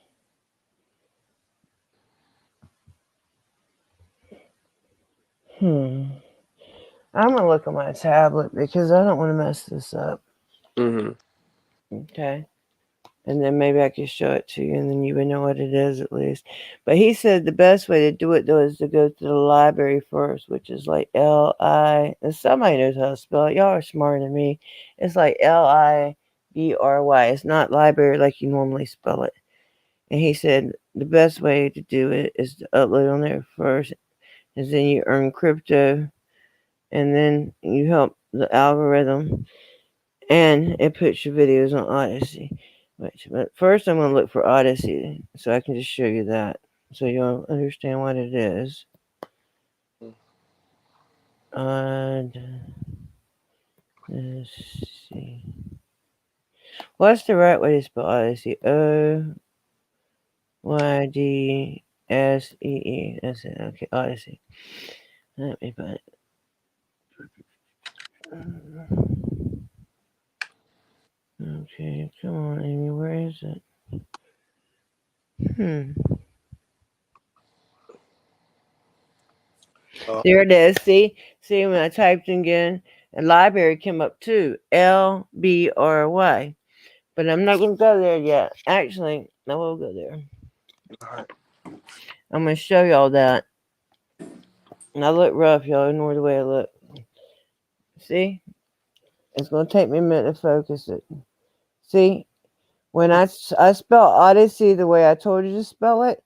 I'm gonna look at my tablet because I don't want to mess this up. Mm-hmm. Okay. And then maybe I can show it to you and then you would know what it is at least. But he said the best way to do it though is to go to the library first, which is like L-I, and somebody knows how to spell it. Y'all are smarter than me. It's like L-I-B-R-Y. It's not library like you normally spell it. And he said the best way to do it is to upload on there first, and then you earn crypto, and then you help the algorithm, and it puts your videos on Odyssey. But first I'm going to look for Odyssey so I can just show you that so you'll understand what it is. Let's see. What's the right way to spell Odyssey? O-Y-D-S-E-E. That's it. Okay, Odyssey. Let me put it. Okay, come on, Amy. Where is it? There it is. See when I typed in again, a library came up too. L-B-R-Y. But I'm not going to go there yet. Actually, I will go there. I'm going to show y'all that. And I look rough, y'all. Ignore the way I look. See, it's gonna take me a minute to focus it. See, when I spell Odyssey the way I told you to spell it,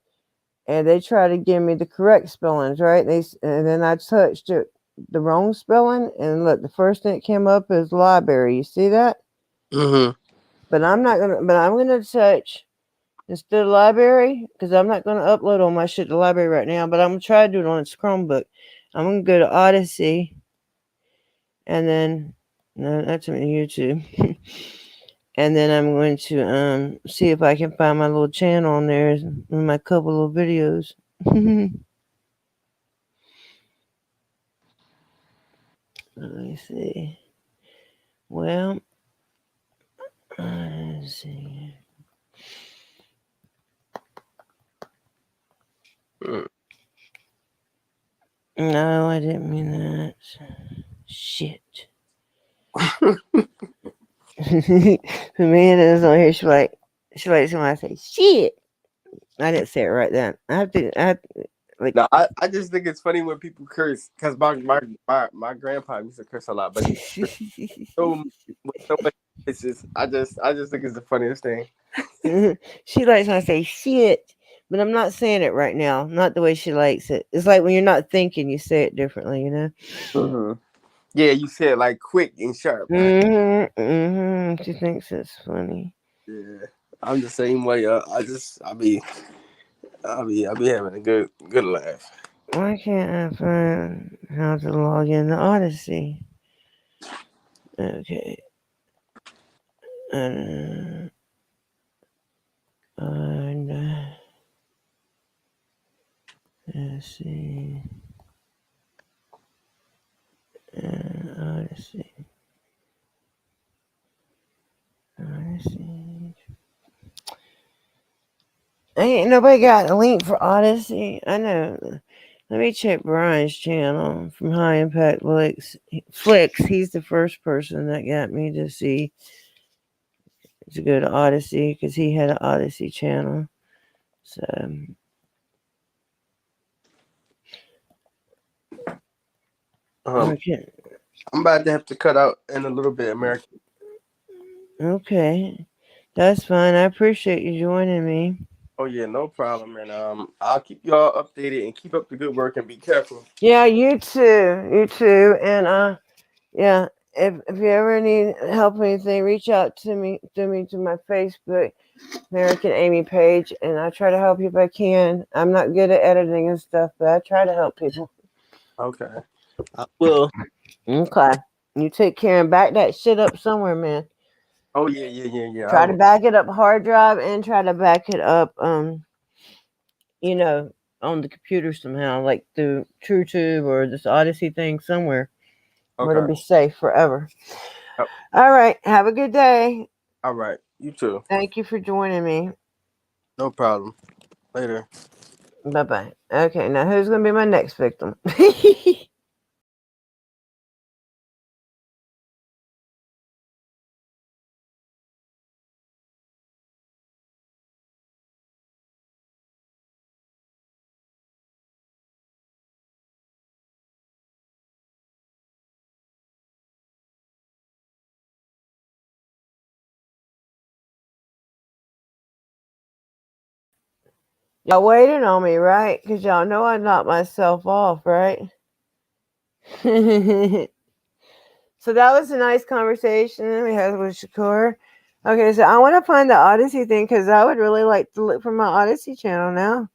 and they try to give me the correct spellings, right? And then I touched it the wrong spelling, and look, the first thing that came up is library. You see that? Mm-hmm. But I'm gonna touch instead of library, because I'm not gonna upload all my shit to library right now, but I'm gonna try to do it on its Chromebook. I'm gonna go to Odyssey, and then no, that's on YouTube. And then I'm going to see if I can find my little channel on there with my couple of videos. Let me see. Well, let's see. No, I didn't mean that. Shit. Amanda's on here. She likes when I say shit. I didn't say it right then. No, I just think it's funny when people curse because my grandpa used to curse a lot, but he so much. It's just I just think it's the funniest thing. She likes when I say shit, but I'm not saying it right now. Not the way she likes it. It's like when you're not thinking, you say it differently, you know? Mm-hmm. Yeah, you said it like quick and sharp. She thinks it's funny. Yeah, I'm the same way. I be having a good laugh. Why can't I find how to log into Odyssey? Okay. Let's see. Odyssey. Ain't nobody got a link for Odyssey. I know. Let me check Brian's channel from High Impact Flicks. He's the first person that got me to see to go to Odyssey because he had an Odyssey channel. So okay. I'm about to have to cut out in a little bit, American. Okay, that's fine. I appreciate you joining me. Oh yeah, no problem, and I'll keep y'all updated and keep up the good work and be careful. Yeah, you too, and yeah. If you ever need help or anything, reach out to me to my Facebook, American Amy page, and I try to help you if I can. I'm not good at editing and stuff, but I try to help people. Okay, I will. Okay, you take care and back that shit up somewhere, man. Oh yeah. Try to back it up hard drive and try to back it up, you know, on the computer somehow, like through TrueTube or this Odyssey thing somewhere. Okay. Where to be safe forever. Yep. All right. Have a good day. All right. You too. Thank you for joining me. No problem. Later. Bye-bye. Okay. Now who's going to be my next victim? Y'all waiting on me, right? Because y'all know I knocked myself off, right? So that was a nice conversation we had with Shakur. Okay, so I want to find the Odyssey thing because I would really like to look for my Odyssey channel now.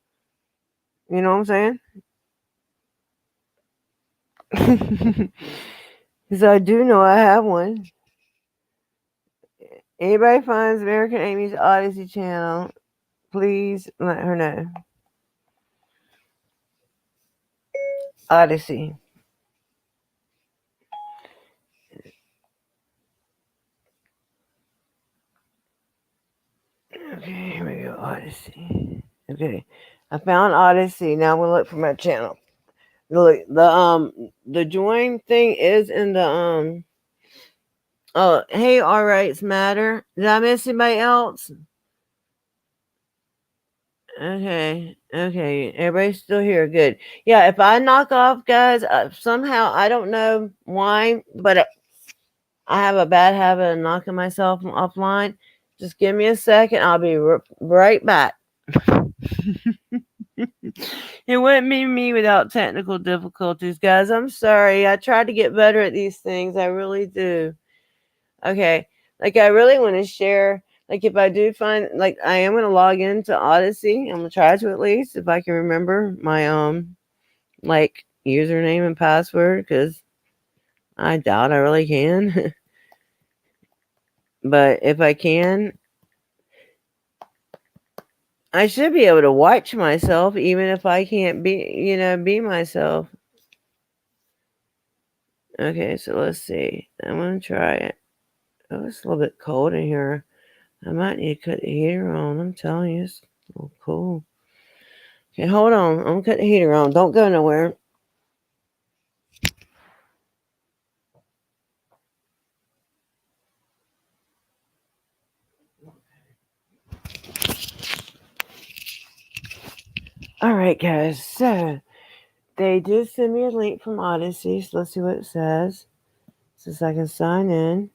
You know what I'm saying? Because I do know I have one. Anybody finds American Amy's Odyssey channel, please let her know. Odyssey. Okay, here we go. Odyssey. Okay, I found Odyssey. Now we'll look for my channel. Look, the join thing is in the Oh, hey, all rights matter. Did I miss anybody else? Okay. Okay. Everybody's still here. Good. Yeah. If I knock off, guys, somehow I don't know why, but I have a bad habit of knocking myself offline. Just give me a second. I'll be right back. It wouldn't be me without technical difficulties, guys. I'm sorry. I try to get better at these things. I really do. Okay. Like, I really want to share. Like, if I do find, like, I am going to log into Odyssey. I'm going to try to, at least, if I can remember my, like, username and password, because I doubt I really can. But if I can, I should be able to watch myself, even if I can't be myself. Okay, so let's see. I'm going to try it. Oh, it's a little bit cold in here. I might need to cut the heater on. I'm telling you, it's a little cool. Okay, hold on. I'm going to cut the heater on. Don't go nowhere. All right, guys. So, they did send me a link from Odyssey. So, let's see what it says. Since I can sign in.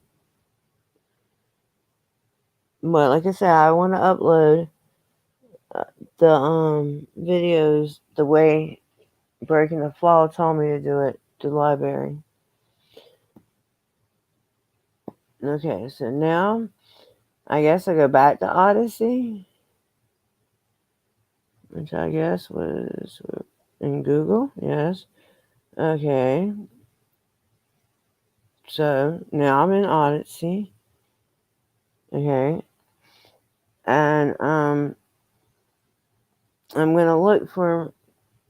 But, like I said, I want to upload the videos the way Breaking the Flaw told me to do it to the library. Okay, so now I guess I go back to Odyssey, which I guess was in Google. Yes. Okay. So now I'm in Odyssey. Okay. And I'm gonna look for.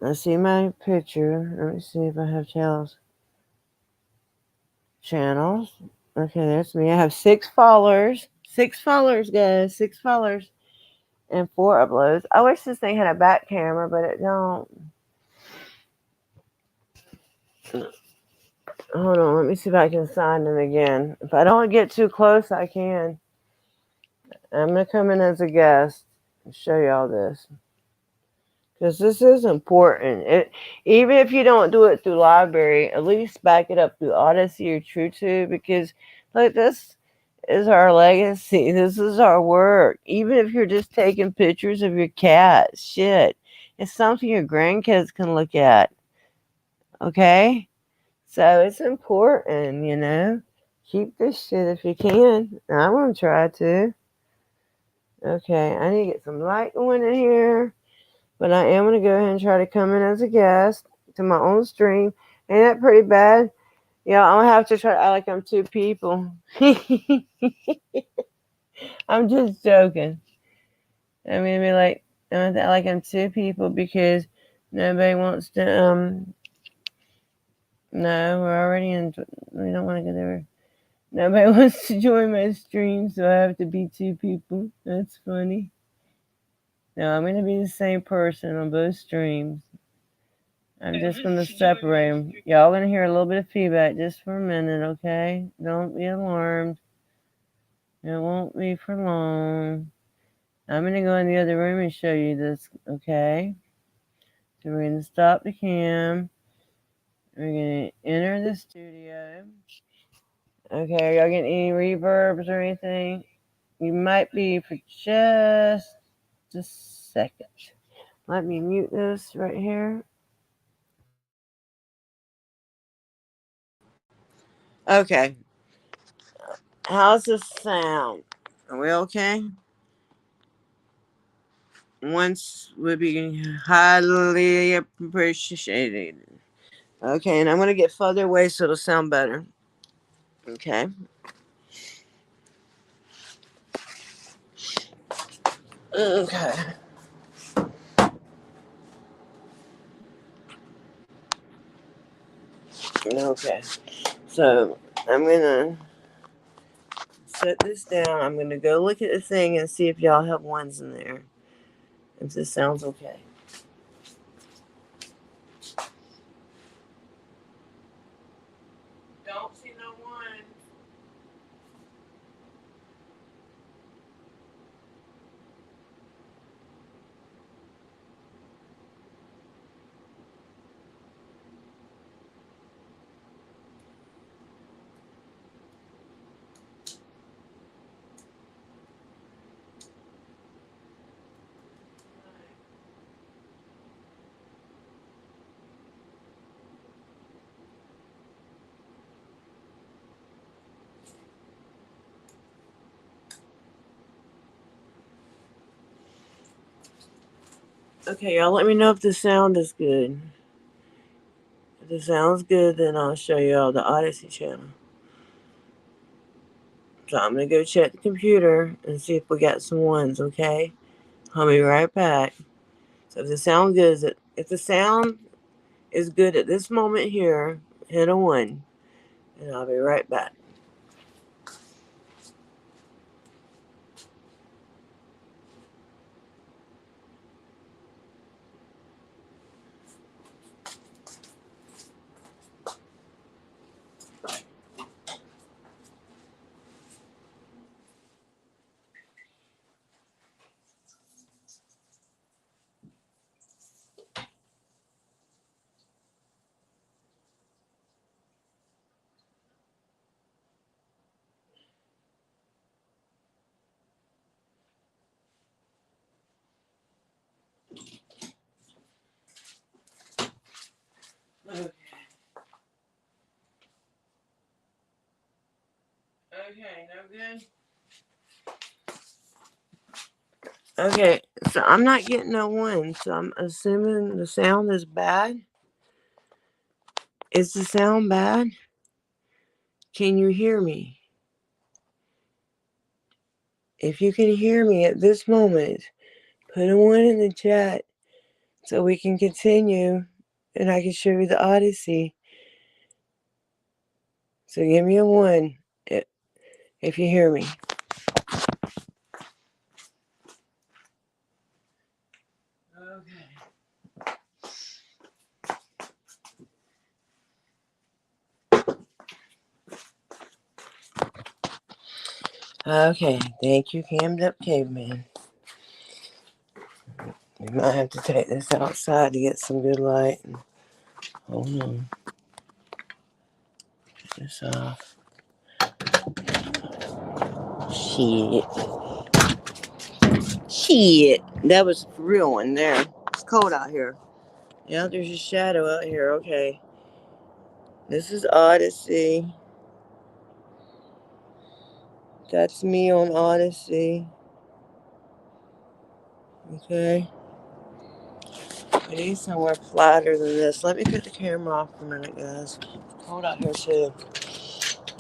I see my picture. Let me see if I have channels. Okay, that's me. I have 6 followers. 6 followers, guys. 6 followers. And 4 uploads. I wish this thing had a back camera, but it don't. Hold on, let me see if I can sign in again. If I don't get too close, I can. I'm going to come in as a guest and show y'all this. Because this is important. Even if you don't do it through library, at least back it up through Odyssey or TrueTube. Because, like, this is our legacy. This is our work. Even if you're just taking pictures of your cat, shit. It's something your grandkids can look at. Okay? So it's important. Keep this shit if you can. I'm going to try to. Okay, I need to get some light going in here. But I am going to go ahead and try to come in as a guest to my own stream. Ain't that pretty bad? Yeah, I'm going to have to try to act like I'm 2 people. I'm just joking. I'm going to be like, I'm going to act like I'm 2 people because nobody wants to, no, we're already in, we don't want to go there. Nobody wants to join my stream, so I have to be 2 people. That's funny. No, I'm going to be the same person on both streams. I'm just going to separate them. Y'all going to hear a little bit of feedback just for a minute, okay? Don't be alarmed. It won't be for long. I'm going to go in the other room and show you this, okay? So we're going to stop the cam. We're going to enter the studio. Okay, are y'all getting any reverbs or anything? You might be for just a second. Let me mute this right here. Okay. How's the sound? Are we okay? Once would be highly appreciated. Okay, and I'm going to get further away so it'll sound better. Okay. Okay. Okay. So I'm going to set this down. I'm going to go look at the thing and see if y'all have ones in there. If this sounds okay. Don't see no one. Okay, y'all let me know if the sound is good. If the sound's good, then I'll show y'all the Odyssey channel. So I'm going to go check the computer and see if we got some ones, okay? I'll be right back. So if the sound is good at this moment here, hit a 1. And I'll be right back. Okay. Okay, no good? Okay, so I'm not getting no 1, so I'm assuming the sound is bad. Is the sound bad? Can you hear me? If you can hear me at this moment, put a 1 in the chat so we can continue and I can show you the Odyssey. So give me a 1 if you hear me. Okay, thank you, Cammed Up Caveman. We might have to take this outside to get some good light. Hold on. Get this off. Shit. That was a real one there. It's cold out here. Yeah, there's a shadow out here. Okay. This is Odyssey. That's me on Odyssey. Okay. I need somewhere flatter than this. Let me put the camera off for a minute, guys. It's cold out here, too.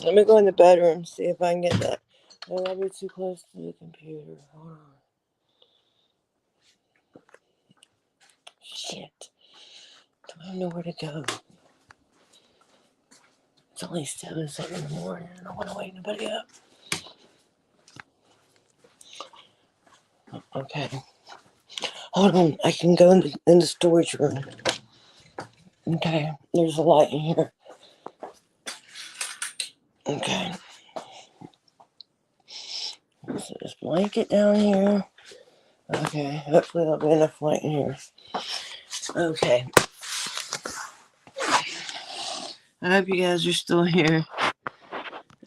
Let me go in the bedroom, see if I can get that. Oh, that'll be too close to the computer. Hold on. Shit. Don't know where to go. It's only 7:07 in the morning. I don't want to wake nobody up. Okay. Hold on. I can go in the storage room. Okay. There's a light in here. Okay. So this blanket down here. Okay. Hopefully there'll be enough light in here. Okay. I hope you guys are still here.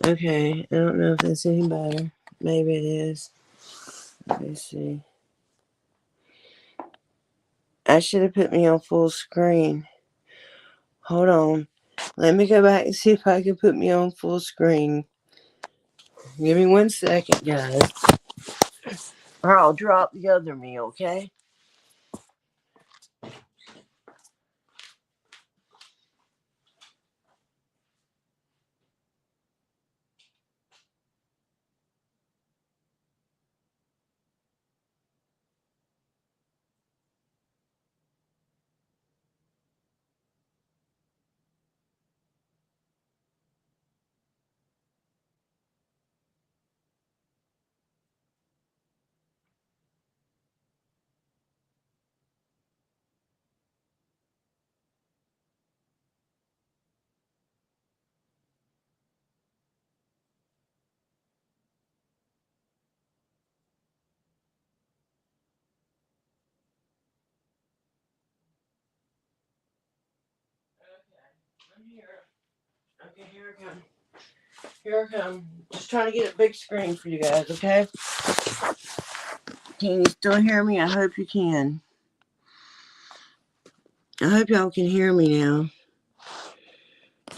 Okay. I don't know if that's any better. Maybe it is. Let me see. I should have put me on full screen. Hold on. Let me go back and see if I can put me on full screen. Give me 1 second, guys. Or I'll drop the other me, okay? I'm here. Okay, here I come. Here I come. Just trying to get a big screen for you guys, okay? Can you still hear me? I hope you can. I hope y'all can hear me now.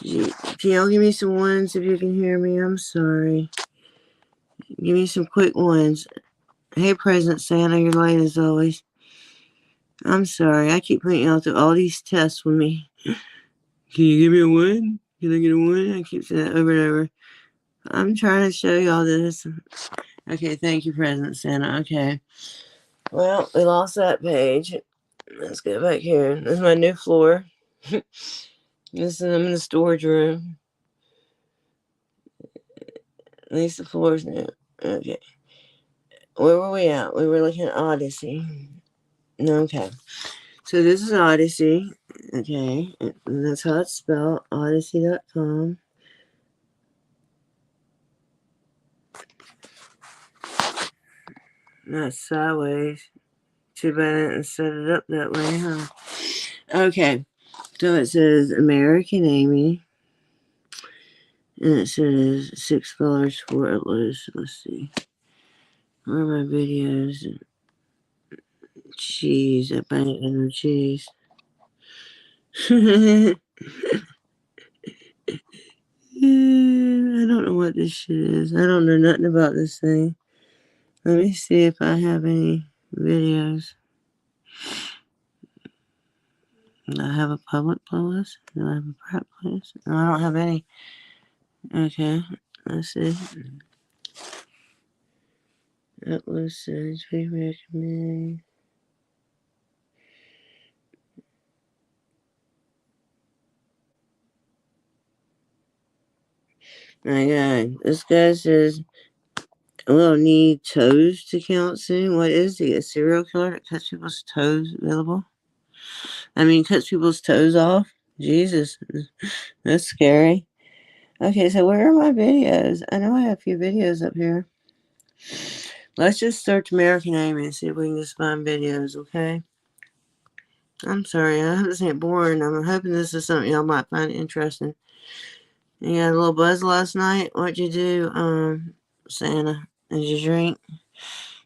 Can y'all give me some ones if you can hear me? I'm sorry. Give me some quick ones. Hey, President Santa, you're late as always. I'm sorry. I keep putting y'all through all these tests with me. Can you give me a 1? Can I get a 1? I keep saying that over and over. I'm trying to show y'all this. Okay, thank you, President Santa. Okay. Well, we lost that page. Let's get back here. This is my new floor. I'm in the storage room. At least the floor's new. Okay. Where were we at? We were looking at Odyssey. Okay. So this is Odyssey. Okay. And that's how it's spelled. Odyssey.com. That's sideways. Too bad I didn't set it up that way, huh? Okay. So it says American Amy. And it says $6 for it loose. Let's see. Where are my videos? Cheese. I bet it no cheese. I don't know what this shit is. I don't know nothing about this thing. Let me see if I have any videos. Do I have a public playlist? Do I have a private playlist? No, I don't have any. Okay, let's see. Upload search, we recommend. My God, this guy says, we'll need toes to count soon. What is he? A serial killer that cuts people's toes available? I mean, cuts people's toes off? Jesus, that's scary. Okay, so where are my videos? I know I have a few videos up here. Let's just search American Amy and see if we can just find videos, okay? I'm sorry, I hope this ain't boring. I'm hoping this is something y'all might find interesting. You got a little buzz last night? What'd you do, Santa? Did you drink?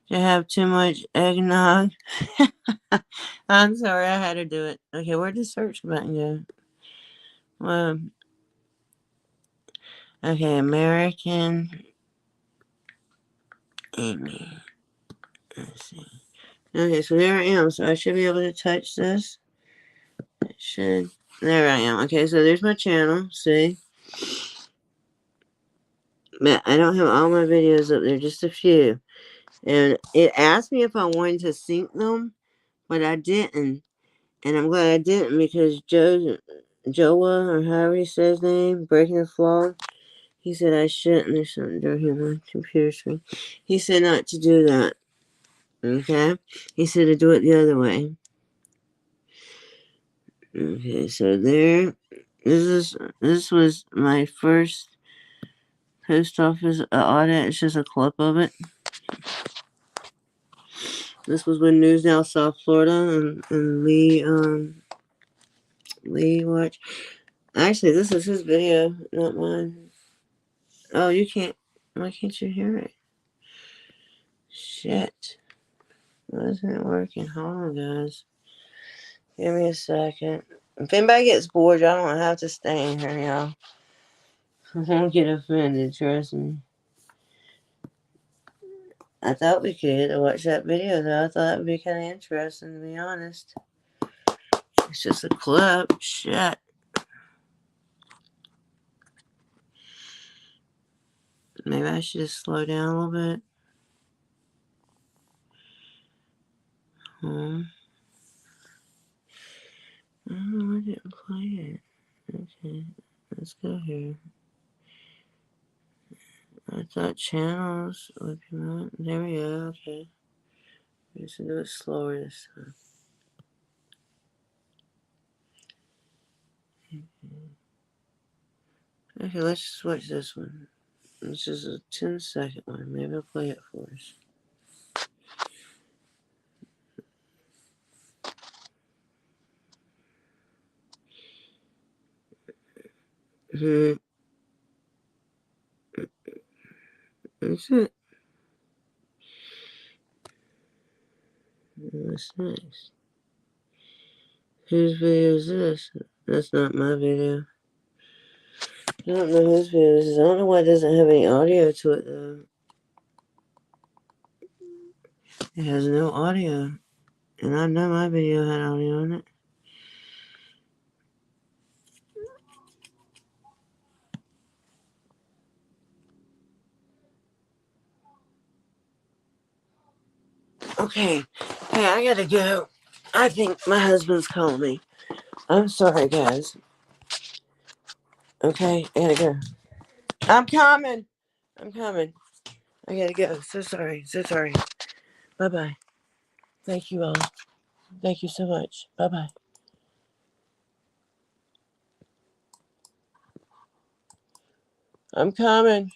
Did you have too much eggnog? I'm sorry, I had to do it. Okay, where'd the search button go? Well, okay, American Amy. Let's see. Okay, so there I am. So I should be able to touch this. It should. There I am. Okay, so there's my channel. See? But I don't have all my videos up there, just a few. And it asked me if I wanted to sync them, but I didn't. And I'm glad I didn't because Joa, or however he says his name, Breaking the Flaw, he said I shouldn't. There's something down here on my computer screen. He said not to do that. Okay? He said to do it the other way. Okay, so there. This was my first post office audit. It's just a clip of it. This was when News Now South Florida and Lee watch. Actually, this is his video, not mine. Oh, you can't. Why can't you hear it? Shit. Why isn't it working? Hold on, guys. Give me a second. If anybody gets bored, y'all don't have to stay in here, y'all. I won't get offended, trust me. I thought we could watch that video, though. I thought that would be kind of interesting, to be honest. It's just a clip. Shit. Maybe I should just slow down a little bit. Oh, I didn't play it. Okay, let's go here. I thought channels would be more. There we go. Okay. Let's do it slower this time. Okay, let's just watch this one. This is a 10-second one. Maybe I'll play it for us. That's it. What's next? Whose video is this? That's not my video. I don't know whose video this is. I don't know why it doesn't have any audio to it, though. It has no audio. And I know my video had audio on it. Okay. Hey, I gotta go. I think my husband's calling me. I'm sorry, guys. Okay, I gotta go. I'm coming. I'm coming. I gotta go. So sorry. So sorry. Bye bye. Thank you all. Thank you so much. Bye bye. I'm coming.